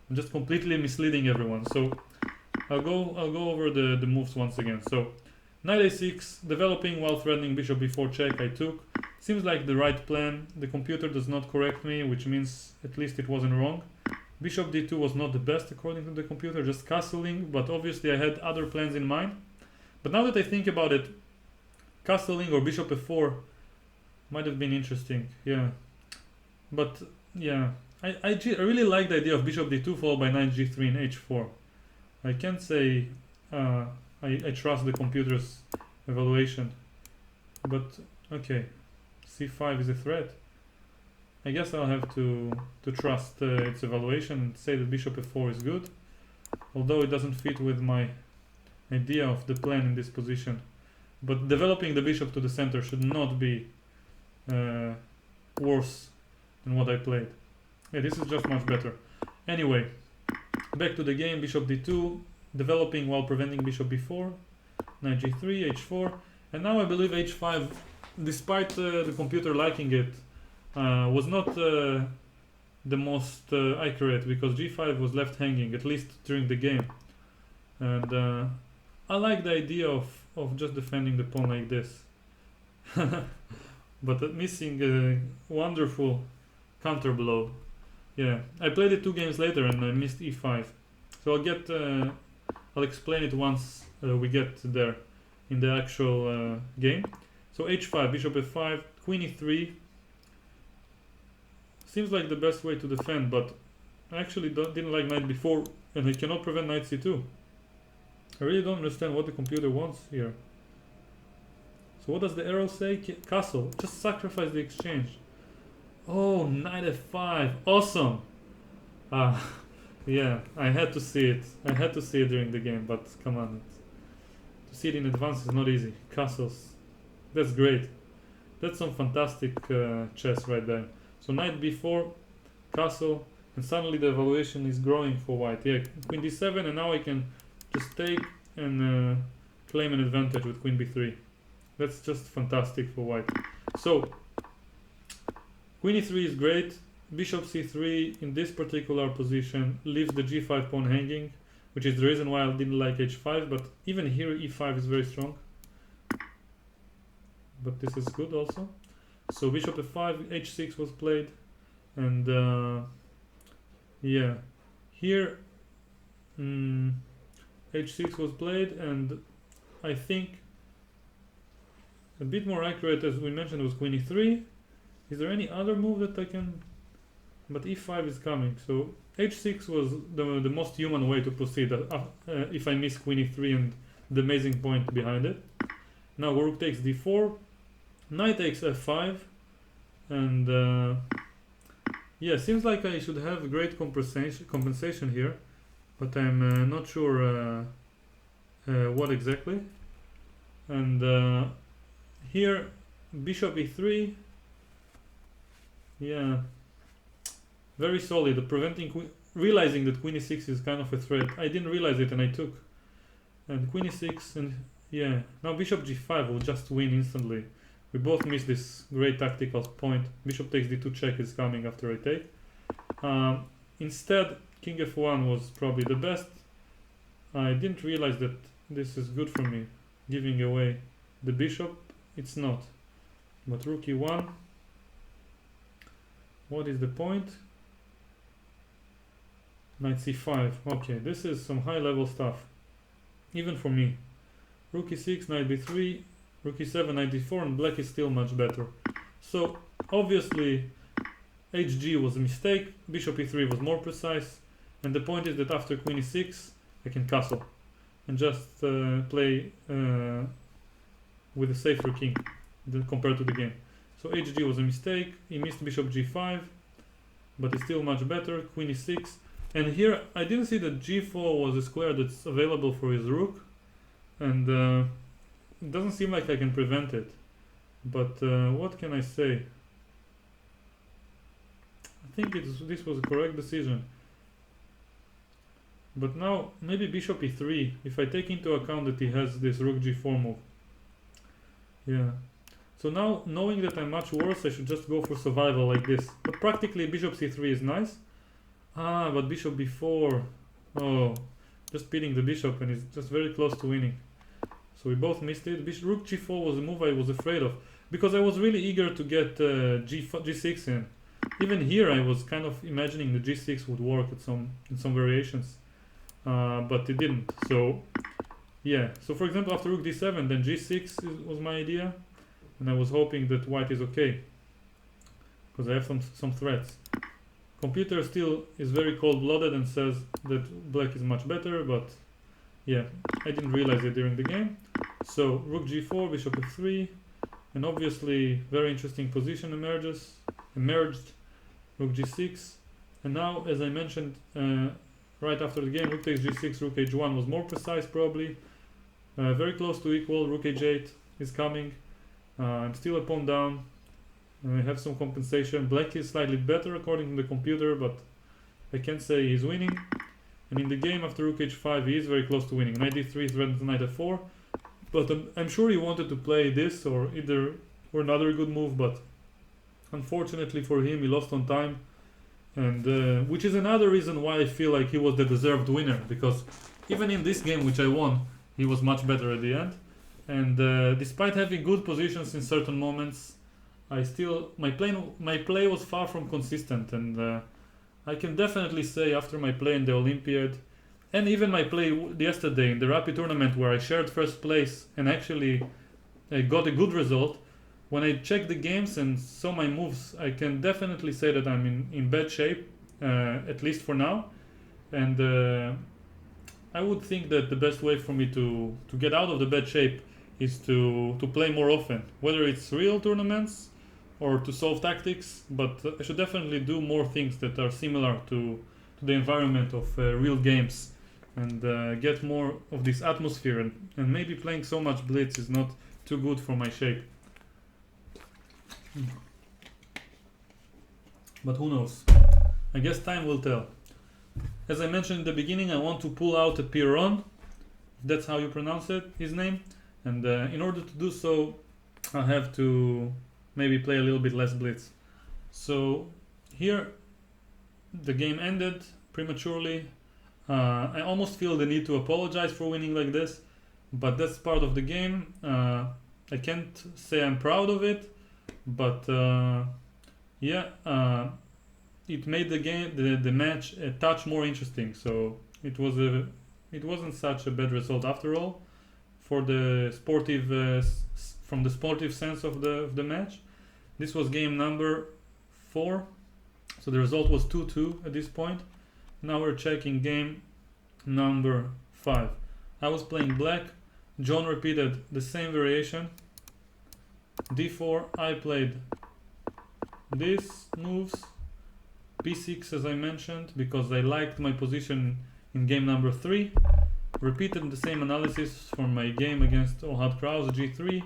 I'm just completely misleading everyone. So I'll go over the moves once again. So knight a6, developing while threatening bishop b4 check. I took. Seems like the right plan. The computer does not correct me, which means at least it wasn't wrong. Bishop d2 was not the best according to the computer, just castling, but obviously I had other plans in mind. But now that I think about it, castling or bishop f4 might have been interesting, yeah. But yeah, I really like the idea of bishop d2 followed by knight g3 and h4. I can't say I trust the computer's evaluation, but okay, c5 is a threat. I guess I'll have to trust its evaluation and say that bishop f4 is good, although it doesn't fit with my idea of the plan in this position. But developing the bishop to the center should not be worse than what I played. Yeah, this is just much better. Anyway, back to the game. Bishop d2, developing while preventing bishop b4, knight g3, h4, and now I believe h5, despite the computer liking it, was not the most accurate, because g5 was left hanging, at least during the game. And I like the idea of just defending the pawn like this. But missing a wonderful counter blow. Yeah, I played it 2 games later and I missed e5. So I'll explain it once we get there in the actual game. So h5, bishop f5, queen e3. Seems like the best way to defend, but I actually didn't like knight before, and I cannot prevent knight c2. I really don't understand what the computer wants here. So what does the arrow say? Castle. Just sacrifice the exchange. Oh, knight f5. Awesome. Yeah, I had to see it. I had to see it during the game, but come on. To see it in advance is not easy. Castles. That's great. That's some fantastic chess right there. So knight b4, castle, and suddenly the evaluation is growing for white. Yeah, queen d7, and now I can just take and claim an advantage with queen b3. That's just fantastic for white. So queen e3 is great. Bishop c3 in this particular position leaves the g5 pawn hanging, which is the reason why I didn't like h5, but even here e5 is very strong. But this is good also. So bishop f5, h6 was played, and yeah, here h6 was played, and I think a bit more accurate, as we mentioned, was queen e3. Is there any other move that I can? But e5 is coming, so h6 was the most human way to proceed if I miss queen e3 and the amazing point behind it. Now rook takes d4, knight takes f5, and yeah, seems like I should have great compensation here, but I'm not sure what exactly. And here bishop e3, yeah, very solid, preventing realizing that queen e6 is kind of a threat. I didn't realize it and I took, and queen e6, and yeah, now bishop g5 will just win instantly. We both missed this great tactical point. Bishop takes d2 check is coming after I take. Instead, king f1 was probably the best. I didn't realize that this is good for me, giving away the bishop. It's not. But rook e1. What is the point? Knight c5. Okay, this is some high level stuff, even for me. Rook e6, knight b3, rook e7, knight d4, and black is still much better. So obviously hg was a mistake, bishop e3 was more precise, and the point is that after queen e6 I can castle and just play with a safer king compared to the game. So hg was a mistake. He missed bishop g5, but it's still much better. Queen e6, and here I didn't see that g4 was a square that's available for his rook, and it doesn't seem like I can prevent it. But what can I say? I think this was a correct decision. But now maybe bishop e3, if I take into account that he has this rook g4 move. Yeah. So now, knowing that I'm much worse, I should just go for survival like this. But practically bishop c3 is nice. Ah, but bishop b4. Oh, just beating the bishop, and it's just very close to winning. So we both missed it. Rook g4 was a move I was afraid of, because I was really eager to get g6 in. Even here I was kind of imagining the g6 would work in some variations. But it didn't. So yeah, so for example after rook d7, then g6 was my idea, and I was hoping that white is okay because I have some threats. Computer still is very cold-blooded and says that black is much better, but yeah, I didn't realize it during the game. So rook g4, bishop f3, and obviously very interesting position emerged. Rook g6, and now, as I mentioned right after the game, rook takes g6, rook h1 was more precise probably. Very close to equal. Rook h8 is coming. I'm still a pawn down. I have some compensation. Black is slightly better according to the computer, but I can't say he's winning. And in the game after rook h5, he is very close to winning. Knight d3 threatens knight f4, but I'm sure he wanted to play this or another good move, but unfortunately for him, he lost on time, and which is another reason why I feel like he was the deserved winner, because even in this game, which I won, he was much better at the end. And despite having good positions in certain moments, my play was far from consistent, and I can definitely say after my play in the Olympiad, and even my play yesterday in the Rapid tournament where I shared first place and actually got a good result, when I checked the games and saw my moves, I can definitely say that I'm in bad shape, at least for now. And I would think that the best way for me to get out of the bad shape is to play more often, whether it's real tournaments or to solve tactics, but I should definitely do more things that are similar to the environment of real games, and get more of this atmosphere, and maybe playing so much blitz is not too good for my shape. But who knows? I guess time will tell. As I mentioned in the beginning, I want to pull out a Piron, if that's how you pronounce it, his name, and in order to do so, I have to maybe play a little bit less blitz. So here the game ended prematurely. I almost feel the need to apologize for winning like this, but that's part of the game. I can't say I'm proud of it, but it made the game, the match, a touch more interesting. So it wasn't such a bad result after all, for the sportive from the sportive sense of the match. This was game number 4, so the result was 2-2 at this point. Now we're checking game number 5. I was playing black. John repeated the same variation. d4. I played these moves. b6, as I mentioned, because I liked my position in game number 3. repeated the same analysis from my game against Ohad Kraus, G3.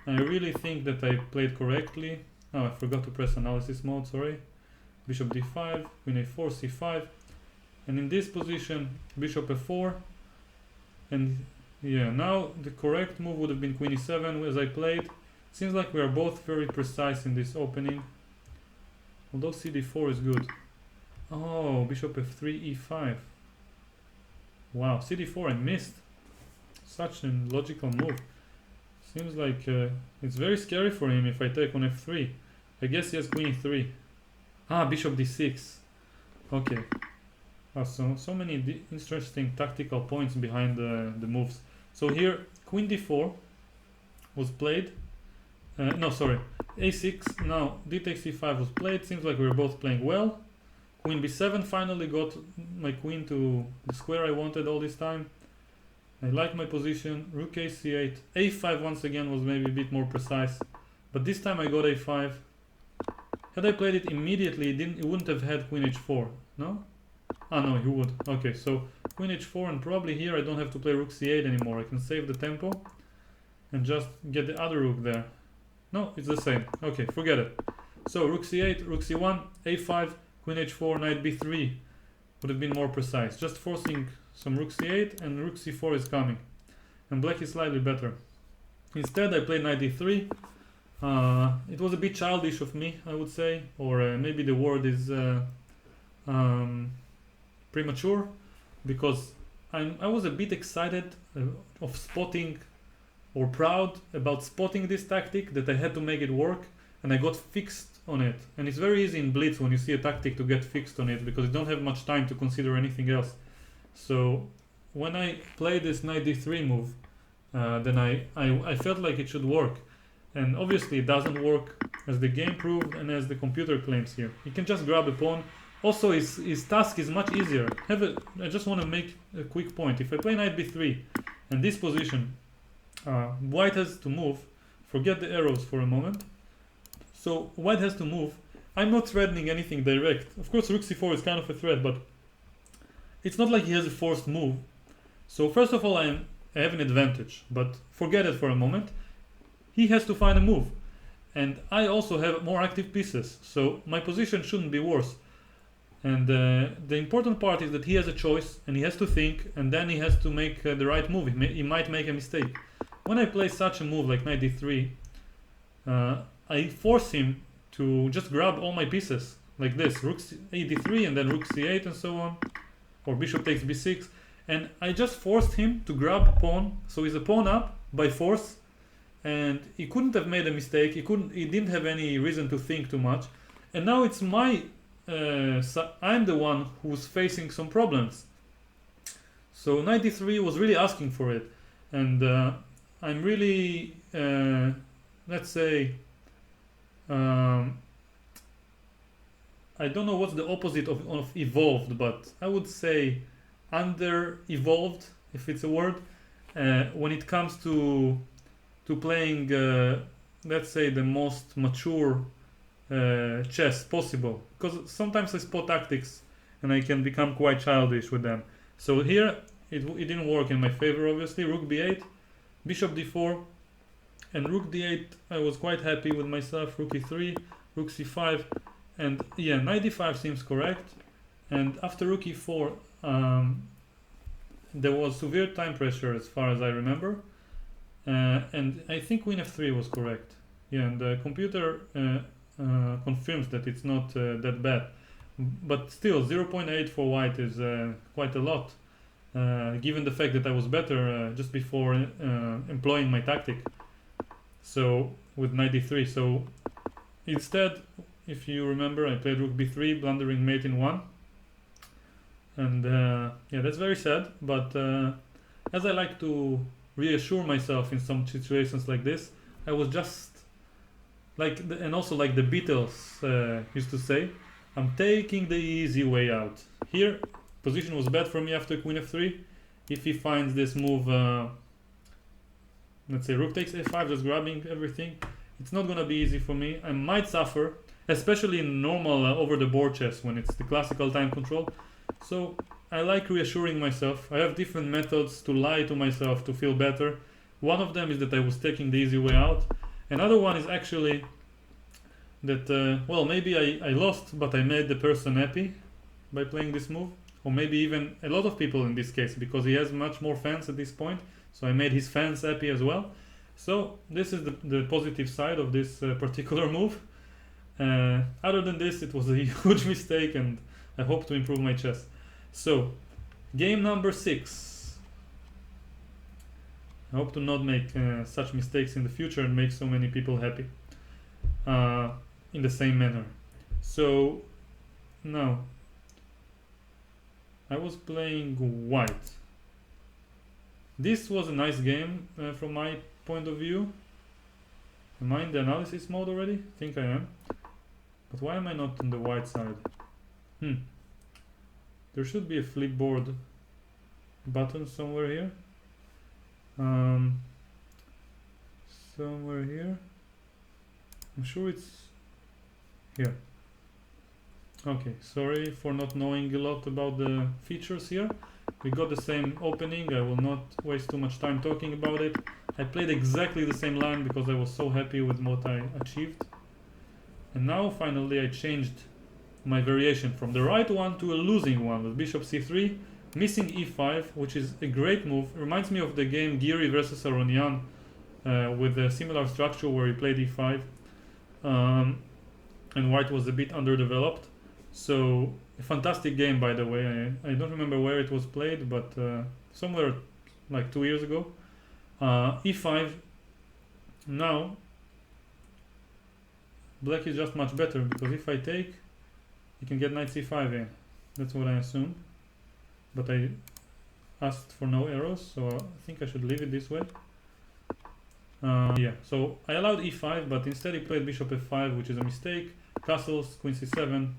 I really think that I played correctly. Oh, I forgot to press analysis mode, sorry. Bishop d5, queen a4, c5. And in this position, bishop f4. And yeah, now the correct move would have been queen e7 as I played. Seems like we are both very precise in this opening. Although cd4 is good. Oh, bishop f3, e5. Wow, cd4 I missed. Such a logical move. Seems like it's very scary for him if I take on f3. I guess he has queen e3. Ah, bishop d6. Okay. So many interesting tactical points behind the moves. So here, queen d4 was played. No, sorry. a6. Now, d takes c5 was played. Seems like we were both playing well. Queen b7 finally got my queen to the square I wanted all this time. I like my position. Rook a c8. a5 once again was maybe a bit more precise. But this time I got a5. Had I played it immediately, it wouldn't have had queen h4. No? Ah, no, he would. Okay, so queen h4, and probably here I don't have to play rook c8 anymore. I can save the tempo and just get the other rook there. No, it's the same. Okay, forget it. So rook c8, rook c1, a5, queen h4, knight b3 would have been more precise. Just forcing some rook c8 and rook c4 is coming. And black is slightly better. Instead I played knight d3. It was a bit childish of me, I would say, or maybe the word is premature, because I was a bit excited of spotting, or proud about spotting this tactic, that I had to make it work, and I got fixed on it. And it's very easy in Blitz when you see a tactic to get fixed on it, because you don't have much time to consider anything else. So when I played this knight d3 move, then I felt like it should work. And obviously it doesn't work, as the game proved and as the computer claims here. He can just grab a pawn. Also his task is much easier. I just want to make a quick point. If I play knight b3 and this position, white has to move. Forget the arrows for a moment. So white has to move. I'm not threatening anything direct. Of course rook c4 is kind of a threat, but it's not like he has a forced move. So first of all I have an advantage, but forget it for a moment. He has to find a move, and I also have more active pieces, so my position shouldn't be worse. And the important part is that he has a choice, and he has to think, and then he has to make the right move. He might make a mistake. When I play such a move like knight d3, I force him to just grab all my pieces like this, rook a d3 and then rook c8 and so on, or bishop takes b6, and I just forced him to grab a pawn, so he's a pawn up by force. And he couldn't have made a mistake. He didn't have any reason to think too much. And now it's I'm the one who's facing some problems. So knight d3 was really asking for it, and I'm really let's say I don't know what's the opposite of evolved, but I would say under evolved, if it's a word, when it comes to playing, let's say, the most mature chess possible, because sometimes I spot tactics and I can become quite childish with them. So here it didn't work in my favor, obviously. Rook b8, bishop d4, and rook d8 I was quite happy with myself. Rook e3, rook c5, and yeah, knight d5 seems correct. And after rook e4 there was severe time pressure as far as I remember. And I think queen f3 was correct. Yeah, and the computer confirms that it's not that bad. But still, 0.8 for white is quite a lot, given the fact that I was better just before employing my tactic. So, with knight d3. So, instead, if you remember, I played rook b3, blundering mate in 1. And yeah, that's very sad, but as I like to reassure myself in some situations like this, I was just like, and also like the Beatles used to say, I'm taking the easy way out. Here, position was bad for me after queen f3. If he finds this move, let's say rook takes a5, just grabbing everything, it's not gonna be easy for me. I might suffer, especially in normal over the board chess when it's the classical time control. So I like reassuring myself. I have different methods to lie to myself to feel better. One of them is that I was taking the easy way out. Another one is actually that, well, maybe I lost, but I made the person happy by playing this move. Or maybe even a lot of people in this case, because he has much more fans at this point. So I made his fans happy as well. So this is the positive side of this particular move. Other than this, it was a huge mistake, and I hope to improve my chess. So, game number 6. I hope to not make such mistakes in the future and make so many people happy in the same manner. So, now, I was playing white. This was a nice game from my point of view. Am I in the analysis mode already? I think I am. But why am I not on the white side? There should be a flipboard button somewhere here. Somewhere here. I'm sure it's here. Okay, sorry for not knowing a lot about the features here. We got the same opening. I will not waste too much time talking about it. I played exactly the same line because I was so happy with what I achieved. And now finally I changed my variation from the right one to a losing one with bishop c3, missing e5, which is a great move. Reminds me of the game Geary versus Aronian with a similar structure where he played e5 and white was a bit underdeveloped. So a fantastic game, by the way. I don't remember where it was played, but somewhere like 2 years ago. e5. Now black is just much better, because if I take, you can get knight c5 in. That's what I assumed, but I asked for no arrows, so I think I should leave it this way. Yeah, so I allowed e5, but instead he played bishop f5, which is a mistake. Castles, queen c7,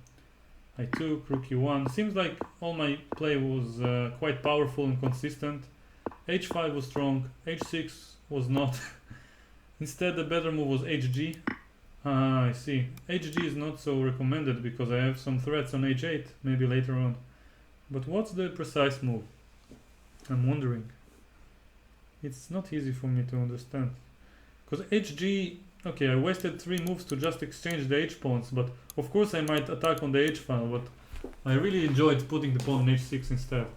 I took, rook e1. Seems like all my play was quite powerful and consistent. h5 was strong, h6 was not. Instead the better move was hg. I see. HG is not so recommended because I have some threats on h8, maybe later on. But what's the precise move? I'm wondering. It's not easy for me to understand. Because HG, okay, I wasted 3 moves to just exchange the h-pawns, but of course I might attack on the h-file, but I really enjoyed putting the pawn on h6 instead.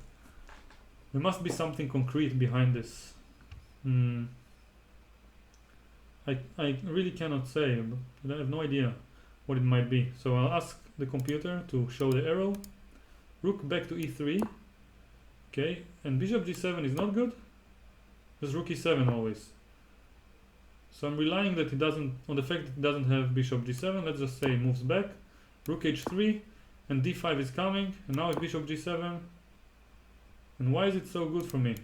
There must be something concrete behind this. I really cannot say, but I have no idea what it might be. So I'll ask the computer to show the arrow. Rook back to e3. Okay, and bishop g7 is not good. There's rook e7 always. So I'm relying that it doesn't, on the fact that it doesn't have bishop g7. Let's just say it moves back. Rook h3, and d5 is coming, and now it's bishop g7. And why is it so good for me?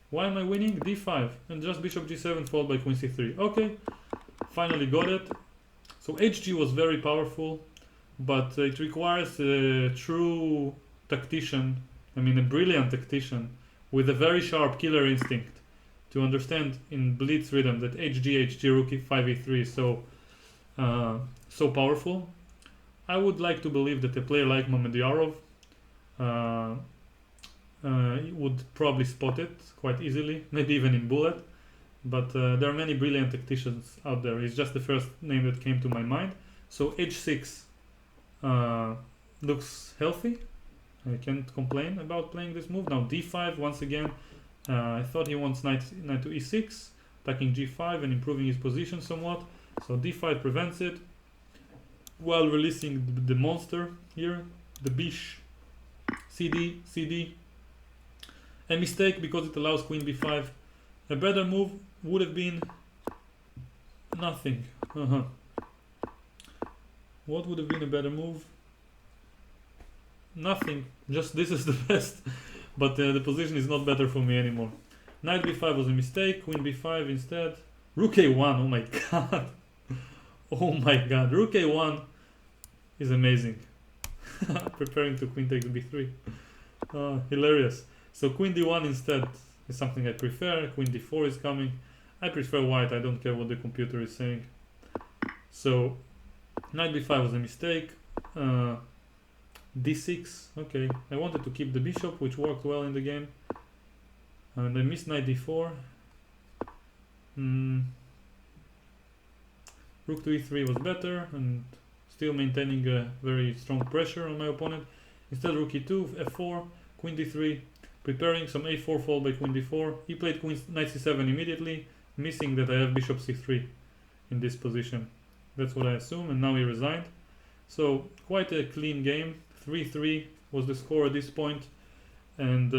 Why am I winning? d5 and just bishop g7 followed by queen c3. Okay, finally got it. So hg was very powerful, but it requires a true tactician, I mean a brilliant tactician with a very sharp killer instinct to understand in Blitz rhythm that hg rook e5 e3 is so powerful. I would like to believe that a player like Mamedyarov would probably spot it quite easily, maybe even in bullet, but there are many brilliant tacticians out there. It's just the first name that came to my mind. So h6 looks healthy. I can't complain about playing this move. Now d5 once again. I thought he wants knight to e6, attacking g5 and improving his position somewhat. So d5 prevents it while releasing the monster here, the bish. cd. A mistake because it allows queen b5. A better move would have been nothing. What would have been a better move? Nothing. Just this is the best. But the position is not better for me anymore. Knight b5 was a mistake. Queen b5 instead. Rook a1. Oh my god. Oh my god. Rook a1 is amazing. Preparing to queen takes b3. Hilarious. So queen d1 instead is something I prefer. Queen d4 is coming. I prefer white. I don't care what the computer is saying. So knight b5 was a mistake. d6. Okay, I wanted to keep the bishop, which worked well in the game, and I missed knight d4. Rook to e3 was better, and still maintaining a very strong pressure on my opponent. Instead, rook e2, f4, queen d3, preparing some a4 followed by queen d4. He played knight c7 immediately, missing that I have bishop c3 in this position. That's what I assume, and now he resigned. So quite a clean game. 3-3 was the score at this point, and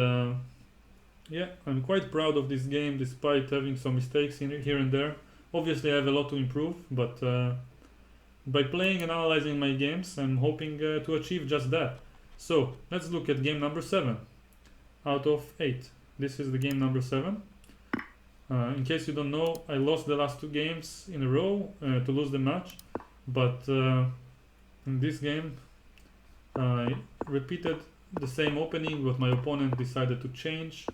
yeah, I'm quite proud of this game despite having some mistakes here and there. Obviously I have a lot to improve, but by playing and analyzing my games, I'm hoping to achieve just that. So let's look at game number 7 out of 8. This is the game number 7. In case you don't know, I lost the last 2 games in a row to lose the match, but in this game I repeated the same opening, but my opponent decided to change,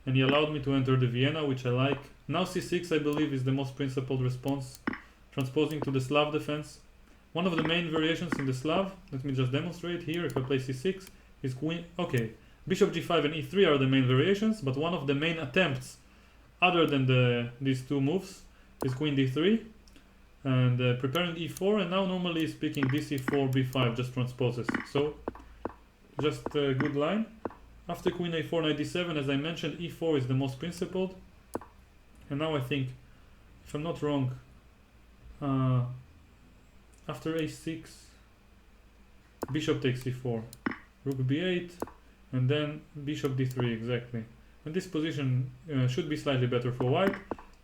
and he allowed me to enter the Vienna, which I like. Now c6 I believe is the most principled response, transposing to the Slav defense. One of the main variations in the Slav, let me just demonstrate here. If I play c6, is queen. Okay, bishop g5 and e3 are the main variations, but one of the main attempts other than these 2 moves is queen d3 and preparing e4, and now normally speaking dc4 b5 just transposes. So just a good line. After queen a4 knight d7, as I mentioned, e4 is the most principled, and now I think, if I'm not wrong, after a6 bishop takes e4, rook b8, and then bishop d3 exactly. And this position should be slightly better for white,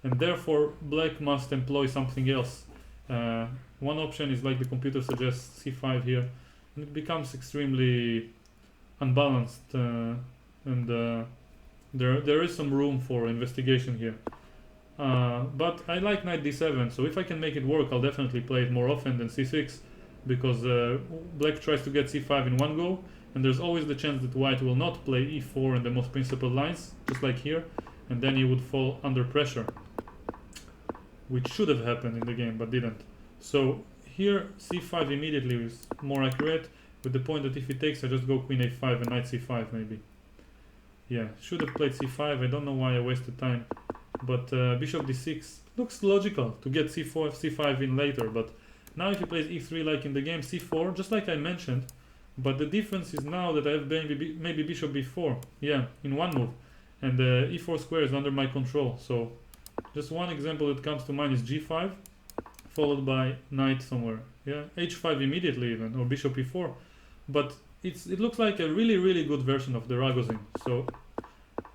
and therefore black must employ something else. One option is, like the computer suggests, c5 here, and it becomes extremely unbalanced, and there is some room for investigation here. But I like knight d7, so if I can make it work, I'll definitely play it more often than c6, because black tries to get c5 in one go, and there's always the chance that white will not play e4 in the most principled lines, just like here, and then he would fall under pressure, which should have happened in the game but didn't. So here c5 immediately is more accurate, with the point that if he takes, I just go queen a5 and knight c5 maybe. Yeah, should have played c5, I don't know why I wasted time, but bishop d6 looks logical to get c4, c5 in later, but now if he plays e3 like in the game, c4, just like I mentioned, but the difference is now that I have maybe bishop b4, yeah, in one move, and the e4 square is under my control. So just one example that comes to mind is g5 followed by knight somewhere, yeah, h5 immediately even, or bishop e4, but it looks like a really good version of the Ragozin. So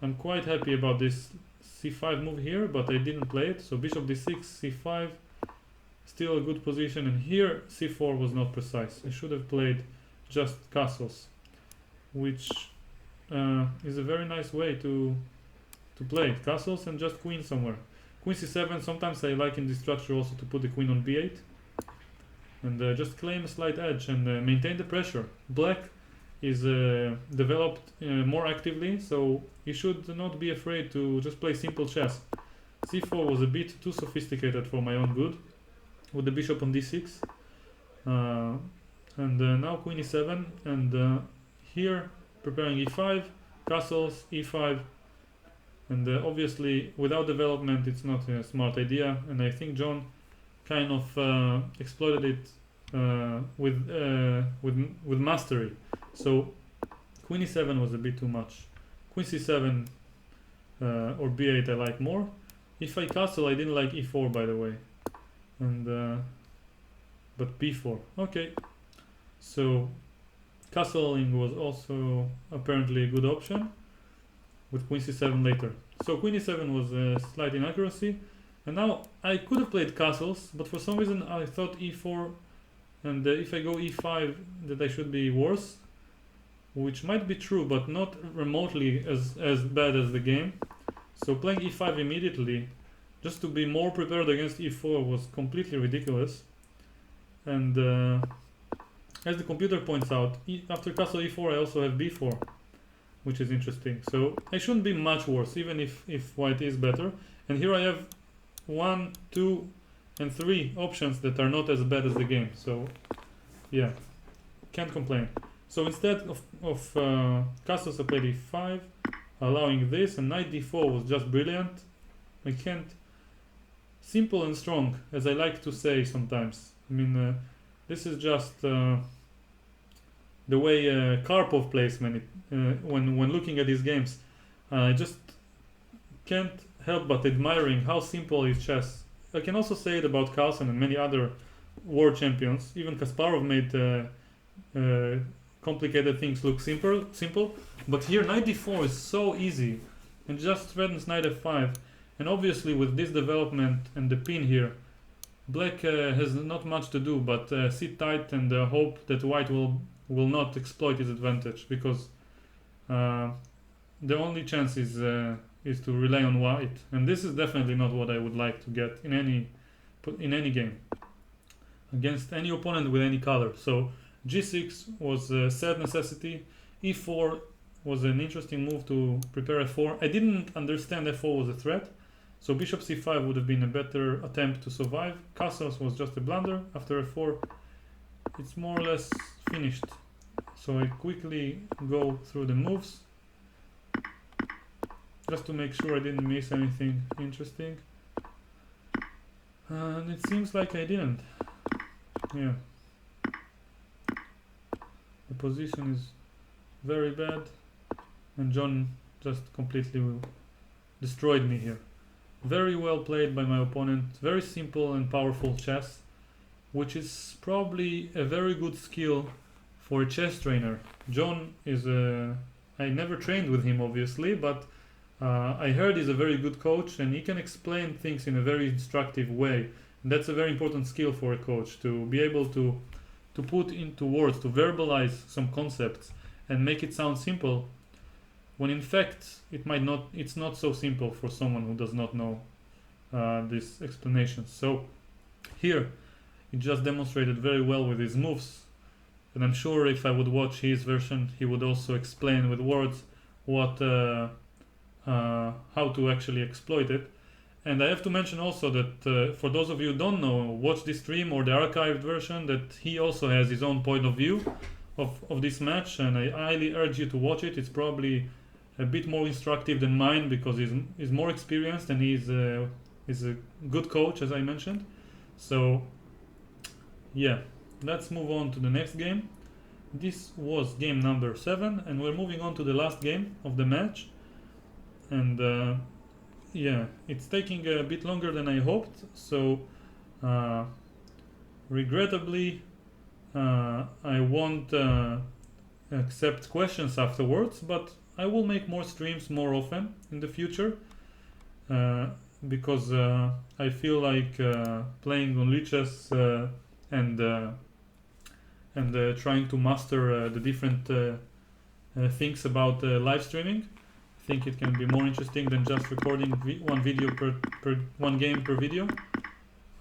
I'm quite happy about this c5 move here, but I didn't play it. So bishop d6, c5, still a good position, and here c4 was not precise. I should have played just castles, which is a very nice way to play it. Castles and just queen somewhere. Queen c7, sometimes I like in this structure also to put the queen on b8 and just claim a slight edge and maintain the pressure. Black is developed more actively, so you should not be afraid to just play simple chess. c4 was a bit too sophisticated for my own good, with the bishop on d6. And now queen e7, and here preparing e5, castles, e5, and obviously without development it's not a smart idea, and I think John kind of exploited it with mastery. So queen e7 was a bit too much. Queen c7 or b8 I like more. If I castle, I didn't like e4 by the way, and but b4, okay. So castling was also apparently a good option with queen c7 later. So queen e7 was a slight inaccuracy, and now I could have played castles, but for some reason I thought e4, and if I go e5 that I should be worse, which might be true but not remotely as bad as the game. So playing e5 immediately just to be more prepared against e4 was completely ridiculous. And as the computer points out, after castle e4 I also have b4, which is interesting. So I shouldn't be much worse, even if white is better. And here I have 1, 2 and 3 options that are not as bad as the game. So yeah, can't complain. So instead of castles, I played e5, allowing this, and knight d4 was just brilliant. I can't. Simple and strong, as I like to say sometimes. I mean, this is just the way Karpov plays when looking at these games. I just can't help but admiring how simple is chess. I can also say it about Carlsen and many other world champions. Even Kasparov made complicated things look simple. But here knight d4 is so easy and just threatens knight f5. And obviously with this development and the pin here, black has not much to do but sit tight and hope that white will not exploit his advantage, because the only chance is to rely on white, and this is definitely not what I would like to get in any game against any opponent with any color. So g6 was a sad necessity. e4 was an interesting move to prepare f4. I didn't understand f4 was a threat, so bishop c5 would have been a better attempt to survive. Castles was just a blunder. After f4 it's more or less finished. So I quickly go through the moves just to make sure I didn't miss anything interesting, and it seems like I didn't. Yeah, the position is very bad and John just completely destroyed me here. Very well played by my opponent. Very simple and powerful chess, which is probably a very good skill for a chess trainer. John is I never trained with him obviously, but I heard he's a very good coach and he can explain things in a very instructive way. And that's a very important skill for a coach, to be able to put into words, to verbalize some concepts and make it sound simple, when in fact it's not so simple for someone who does not know these explanations. So here he just demonstrated very well with his moves, and I'm sure if I would watch his version he would also explain with words what how to actually exploit it. And I have to mention also that for those of you who don't know, watch this stream or the archived version, that he also has his own point of view of this match, and I highly urge you to watch it. It's probably a bit more instructive than mine because he's more experienced and he's a good coach, as I mentioned. So yeah, let's move on to the next game. This was game number 7 and we're moving on to the last game of the match. And yeah, it's taking a bit longer than I hoped, so regrettably I won't accept questions afterwards, but I will make more streams more often in the future, because I feel like playing on lichess and trying to master the different things about live streaming. I think it can be more interesting than just recording one video per one game per video.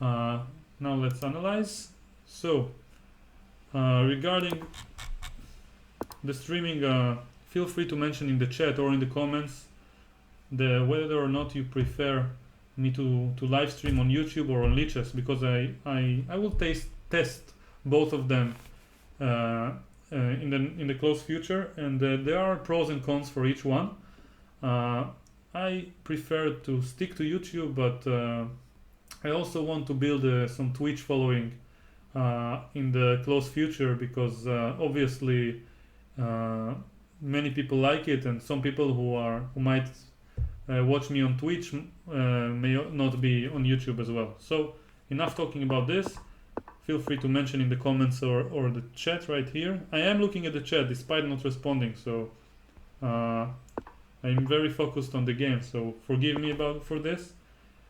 Now let's analyze. So regarding the streaming, feel free to mention in the chat or in the comments whether or not you prefer me to live stream on YouTube or on lichess, because I will test both of them in the close future, and there are pros and cons for each one. I prefer to stick to YouTube, but I also want to build some Twitch following in the close future, because obviously many people like it, and some people who might watch me on Twitch may not be on YouTube as well. So enough talking about this. Feel free to mention in the comments or the chat right here. I am looking at the chat despite not responding, so I'm very focused on the game, so forgive me for this.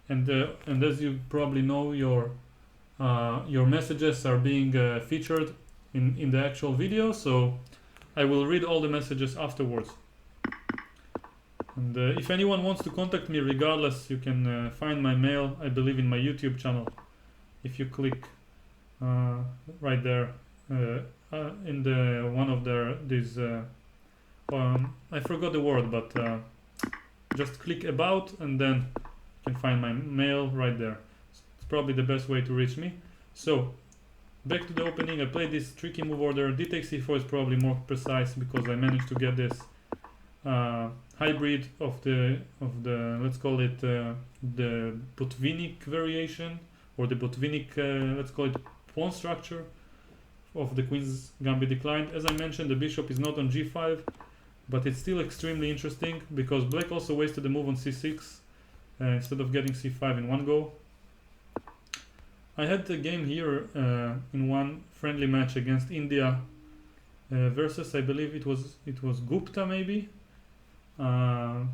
And as you probably know, your messages are being featured in the actual video, so I will read all the messages afterwards. And if anyone wants to contact me regardless, you can find my mail, I believe, in my YouTube channel. If you click right there in the one of these I forgot the word, but just click about and then you can find my mail right there. It's probably the best way to reach me. So Back to the opening, I played this tricky move order. D takes c4 is probably more precise because I managed to get this hybrid of the let's call it the Botvinnik variation, or the Botvinnik let's call it pawn structure of the Queen's Gambit declined. As I mentioned, the bishop is not on g5, but it's still extremely interesting because black also wasted the move on c6 instead of getting c5 in one go. I had a game here in one friendly match against India versus, I believe it was Gupta maybe. Yeah,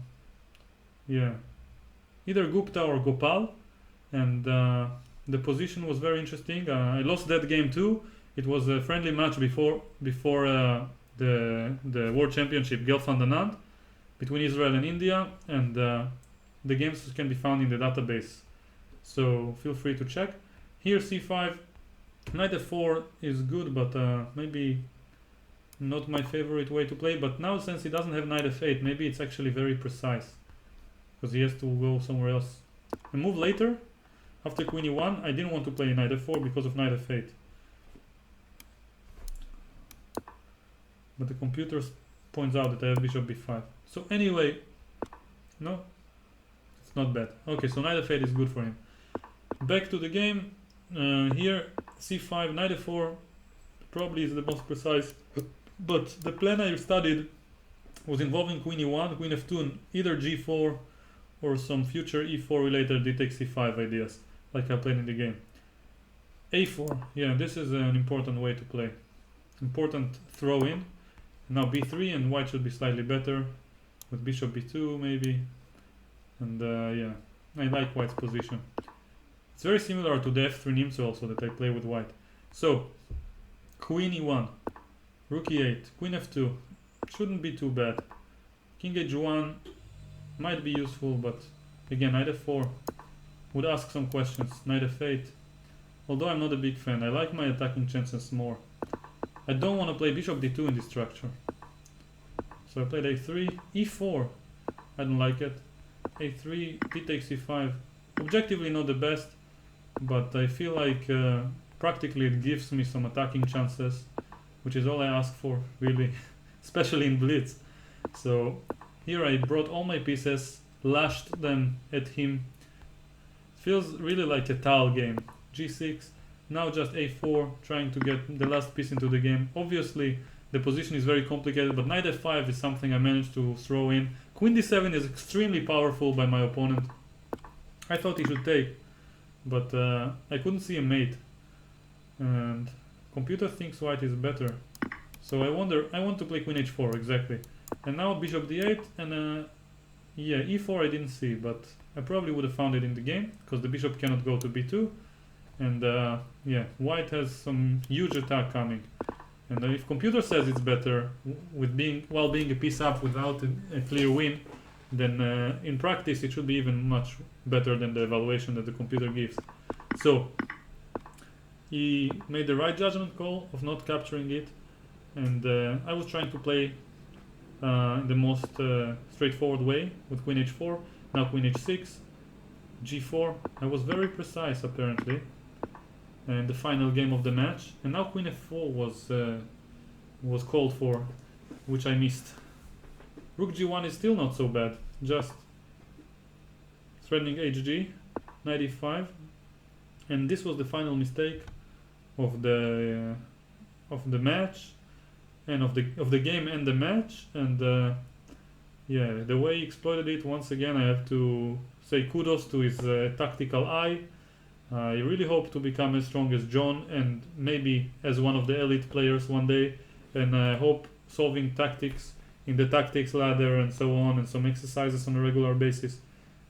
either Gupta or Gopal, and the position was very interesting. I lost that game too. It was a friendly match before the World Championship Gelfand Anand between Israel and India, and the games can be found in the database, so feel free to check. Here c5, knight f4 is good, but maybe not my favorite way to play. But now since he doesn't have knight f8, maybe it's actually very precise because he has to go somewhere else. A move later, after queen e1, I didn't want to play knight f4 because of knight f8. But the computer points out that I have bishop b5. So anyway, no, it's not bad. Okay, so knight f8 is good for him. Back to the game. Here c5, knight f4 probably is the most precise, but the plan I studied was involving queen e1, queen f2, and either g4 or some future e4 related d takes c5 ideas like I played in the game. a4, yeah, this is an important way to play, important throw in. Now b3, and white should be slightly better with bishop b2 maybe, and yeah, I like white's position. It's very similar to the f3 nimzo also that I play with white. So queen e1, rook e8, queen f2 shouldn't be too bad. King h1 might be useful, but again knight f4 would ask some questions. Knight f8, although I'm not a big fan, I like my attacking chances more. I don't want to play bishop d2 in this structure, so I played a3, e4, I don't like it. a3, d takes c5, objectively not the best, but I feel like practically it gives me some attacking chances, which is all I ask for really, especially in Blitz. So here I brought all my pieces, lashed them at him. Feels really like a towel game. g6, now just a4, trying to get the last piece into the game. Obviously the position is very complicated, but knight f5 is something I managed to throw in. Queen d7 is extremely powerful by my opponent. I thought he should take, but I couldn't see a mate, and computer thinks white is better. So I want to play queen h4 exactly, and now bishop d8, and yeah, e4 I didn't see, but I probably would have found it in the game because the bishop cannot go to b2, and yeah, white has some huge attack coming, and if computer says it's better while being a piece up without a clear win, then in practice it should be even much better than the evaluation that the computer gives. So he made the right judgment call of not capturing it, and I was trying to play in the most straightforward way with queen h4. Now queen h6, g4. I was very precise apparently in the final game of the match, and now queen f4 was called for, which I missed. Rook g1 is still not so bad, just threatening hg, knight e5, and this was the final mistake of the match, and of the game and the match, and yeah, the way he exploited it, once again I have to say kudos to his tactical eye. I really hope to become as strong as John, and maybe as one of the elite players one day, and I hope solving tactics in the tactics ladder and so on, and some exercises on a regular basis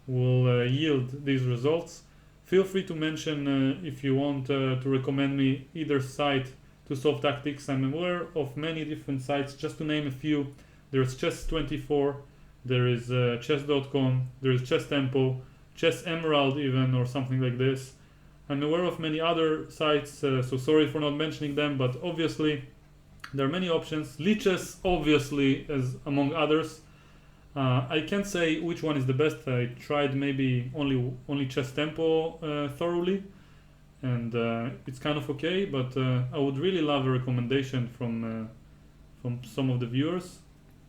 will yield these results. Feel free to mention if you want to recommend me either site to solve tactics. I'm aware of many different sites. Just to name a few, there's Chess24, there is chess.com, there is Chess Tempo, Chess Emerald even, or something like this. I'm aware of many other sites, so sorry for not mentioning them, but obviously there are many options. Lichess, obviously, as among others. I can't say which one is the best. I tried maybe only Chess Tempo thoroughly, and it's kind of okay, but I would really love a recommendation from some of the viewers.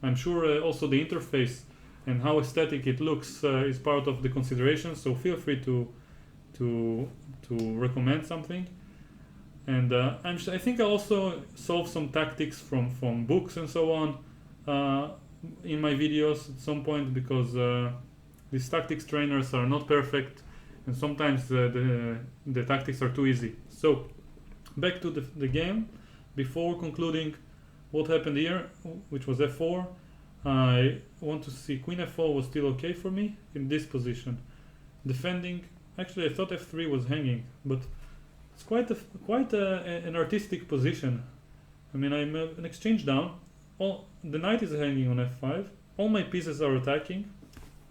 I'm sure also the interface and how aesthetic it looks is part of the consideration, so feel free to recommend something. And I think I also solve some tactics from books and so on in my videos at some point, because these tactics trainers are not perfect, and sometimes the tactics are too easy. So back to the game. Before concluding what happened here, which was f4, I want to see queen f4 was still okay for me in this position. Defending, actually I thought f3 was hanging, but it's quite an artistic position. I mean, I'm an exchange down. The knight is hanging on f5. All my pieces are attacking,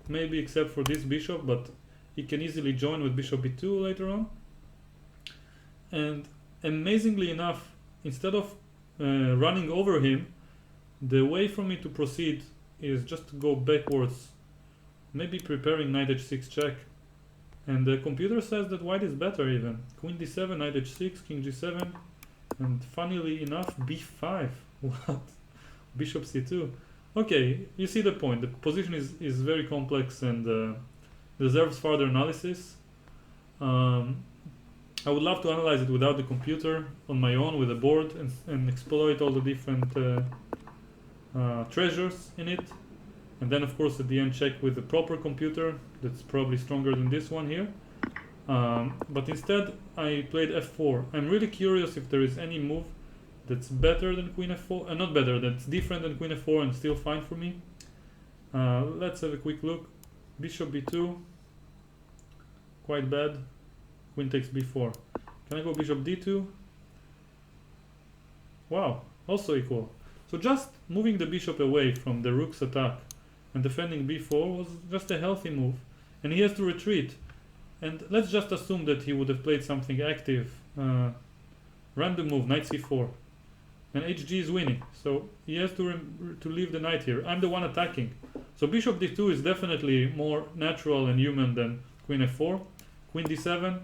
maybe except for this bishop, but he can easily join with bishop b2 later on. And amazingly enough, instead of running over him, the way for me to proceed is just to go backwards, maybe preparing knight h6 check. And the computer says that white is better even. Queen d7, knight h6, king g7, and funnily enough, b5. What? Bishop c2. Okay, you see the point. The position is very complex and deserves further analysis. I would love to analyze it without the computer, on my own with a board, and exploit all the different treasures in it. And then of course at the end check with the proper computer that's probably stronger than this one here. But instead I played f4. I'm really curious if there is any move that's better than queen f4, not better, that's different than queen f4 and still fine for me. Let's have a quick look. Bishop b2, quite bad. Queen takes b4. Can I go bishop d2? Wow, also equal. So just moving the bishop away from the rook's attack and defending b4 was just a healthy move, and he has to retreat. And let's just assume that he would have played something active, random move, knight c4, and hg is winning, so he has to leave the knight here. I'm the one attacking, so bishop d2 is definitely more natural and human than queen f4. Queen d7,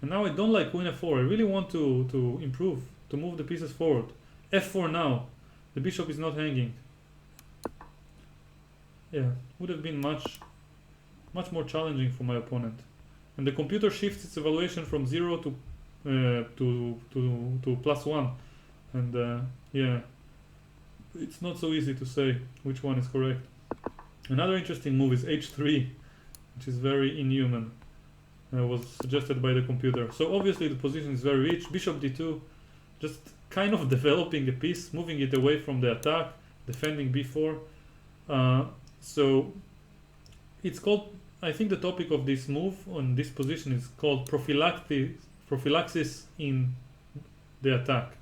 and now I don't like queen f4. I really want to improve, to move the pieces forward. f4 now, the bishop is not hanging. Yeah, would have been much more challenging for my opponent. And the computer shifts its evaluation from 0 to +1, and yeah, it's not so easy to say which one is correct. Another interesting move is h3, which is very inhuman. Was suggested by the computer. So obviously the position is very rich. Bishop d2, just kind of developing a piece, moving it away from the attack, defending b4. So it's called, I think the topic of this move on this position is called prophylaxis in the attack.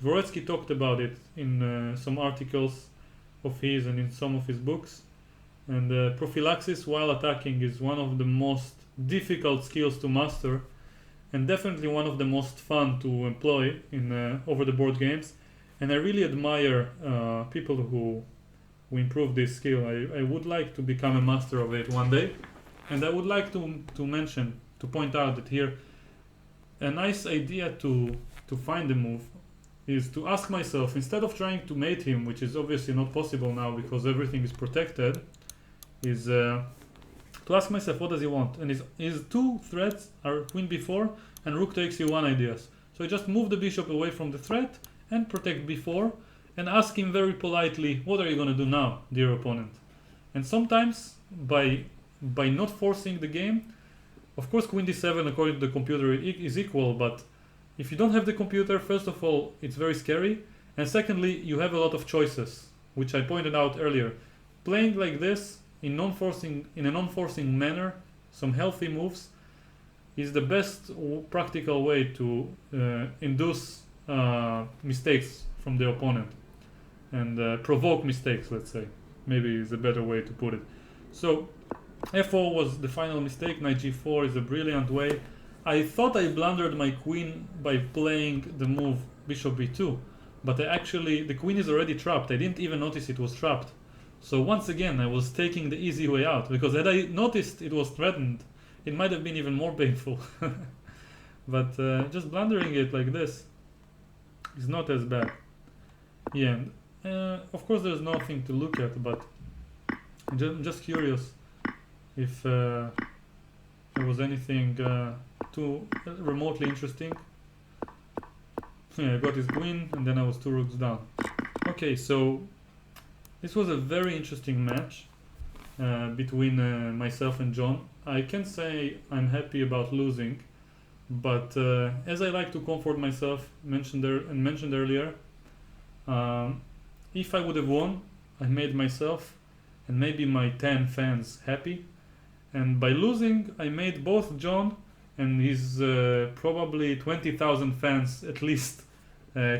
Dvoretsky talked about it in some articles of his and in some of his books. And prophylaxis while attacking is one of the most difficult skills to master, and definitely one of the most fun to employ in over the board games. And I really admire people who improve this skill. I would like to become a master of it one day, and I would like to point out that here a nice idea to find the move is to ask myself, instead of trying to mate him, which is obviously not possible now because everything is protected, is to ask myself, what does he want? And his two threats are queen b4 and rook takes e1 ideas. So I just move the bishop away from the threat and protect b4 and ask him very politely, what are you going to do now, dear opponent? And sometimes by not forcing the game, of course queen d7 according to the computer is equal, but if you don't have the computer, first of all, it's very scary, and secondly, you have a lot of choices, which I pointed out earlier. Playing like this in a non-forcing manner, some healthy moves, is the best practical way to induce mistakes from the opponent and provoke mistakes, let's say. Maybe is a better way to put it. So f4 was the final mistake. Knight g4 is a brilliant way. I thought I blundered my queen by playing the move bishop b2, but the queen is already trapped. I didn't even notice it was trapped. So once again, I was taking the easy way out, because had I noticed it was threatened, it might have been even more painful. but just blundering it like this is not as bad. Yeah, of course there's nothing to look at, but I'm just curious if there was anything too remotely interesting. Yeah, I got his queen, and then I was 2 rooks down. Okay, so this was a very interesting match between myself and John. I can say I'm happy about losing, but as I like to comfort myself, mentioned earlier, if I would have won, I made myself and maybe my 10 fans happy, and by losing, I made both John and his probably 20,000 fans at least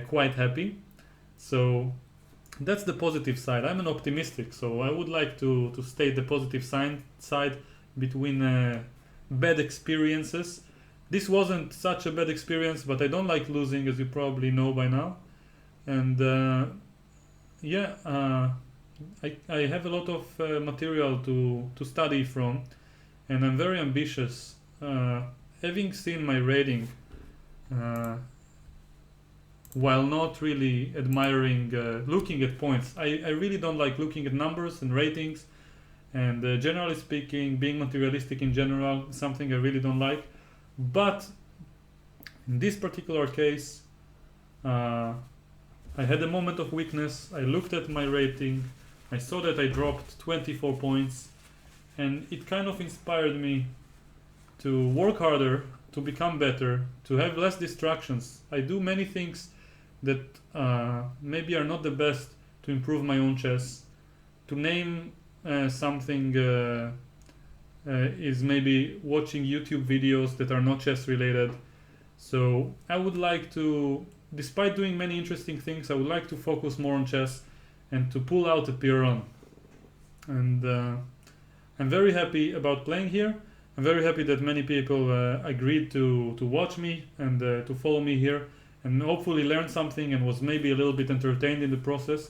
quite happy. So that's the positive side. I'm an optimistic, so I would like to state the positive side between bad experiences. This wasn't such a bad experience, but I don't like losing, as you probably know by now. And I have a lot of material to study from, and I'm very ambitious. Having seen my rating, while not really admiring looking at points, I really don't like looking at numbers and ratings, and generally speaking, being materialistic in general is something I really don't like. But in this particular case, I had a moment of weakness. I looked at my rating, I saw that I dropped 24 points, and it kind of inspired me to work harder, to become better, to have less distractions. I do many things that maybe are not the best to improve my own chess. To name something is maybe watching YouTube videos that are not chess related. So I would like to, despite doing many interesting things, I would like to focus more on chess and to pull out a pure run. And I'm very happy about playing here. I'm very happy that many people agreed to watch me and to follow me here, and hopefully learn something and was maybe a little bit entertained in the process.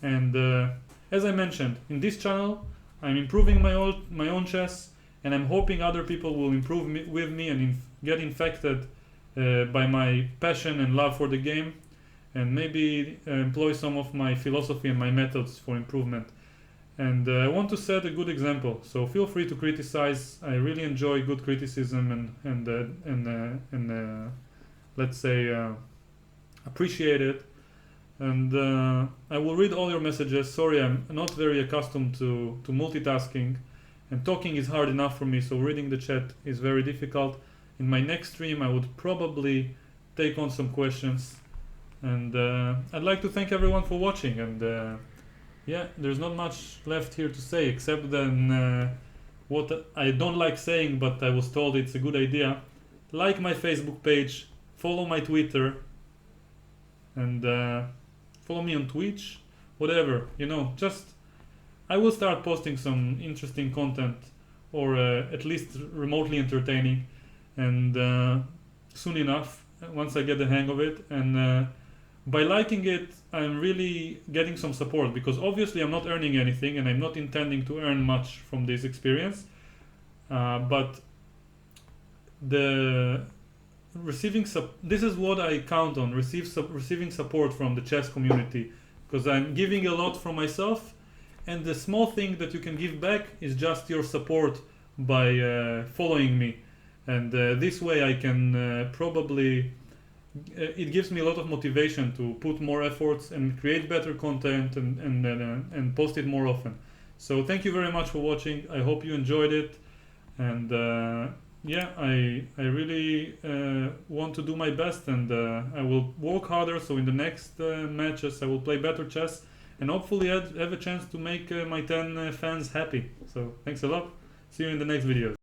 And as I mentioned, in this channel, I'm improving my own chess, and I'm hoping other people will improve with me and get infected by my passion and love for the game, and maybe employ some of my philosophy and my methods for improvement. And I want to set a good example, so feel free to criticize. I really enjoy good criticism and let's say appreciate it. And I will read all your messages. Sorry, I'm not very accustomed to multitasking, and talking is hard enough for me, so reading the chat is very difficult. In my next stream, I would probably take on some questions. And I'd like to thank everyone for watching. And yeah, there's not much left here to say, except then what I don't like saying, but I was told it's a good idea. Like my Facebook page, follow my Twitter, and follow me on Twitch, whatever, just I will start posting some interesting content, or at least remotely entertaining, and soon enough, once I get the hang of it. And by liking it, I'm really getting some support, because obviously I'm not earning anything and I'm not intending to earn much from this experience, but the this is what I count on, receiving support from the chess community, because I'm giving a lot from myself, and the small thing that you can give back is just your support by following me. And this way I can probably it gives me a lot of motivation to put more efforts and create better content and post it more often. So thank you very much for watching. I hope you enjoyed it, and yeah, I really want to do my best, and I will work harder, so in the next matches I will play better chess and hopefully have a chance to make my 10 fans happy. So thanks a lot. See you in the next video.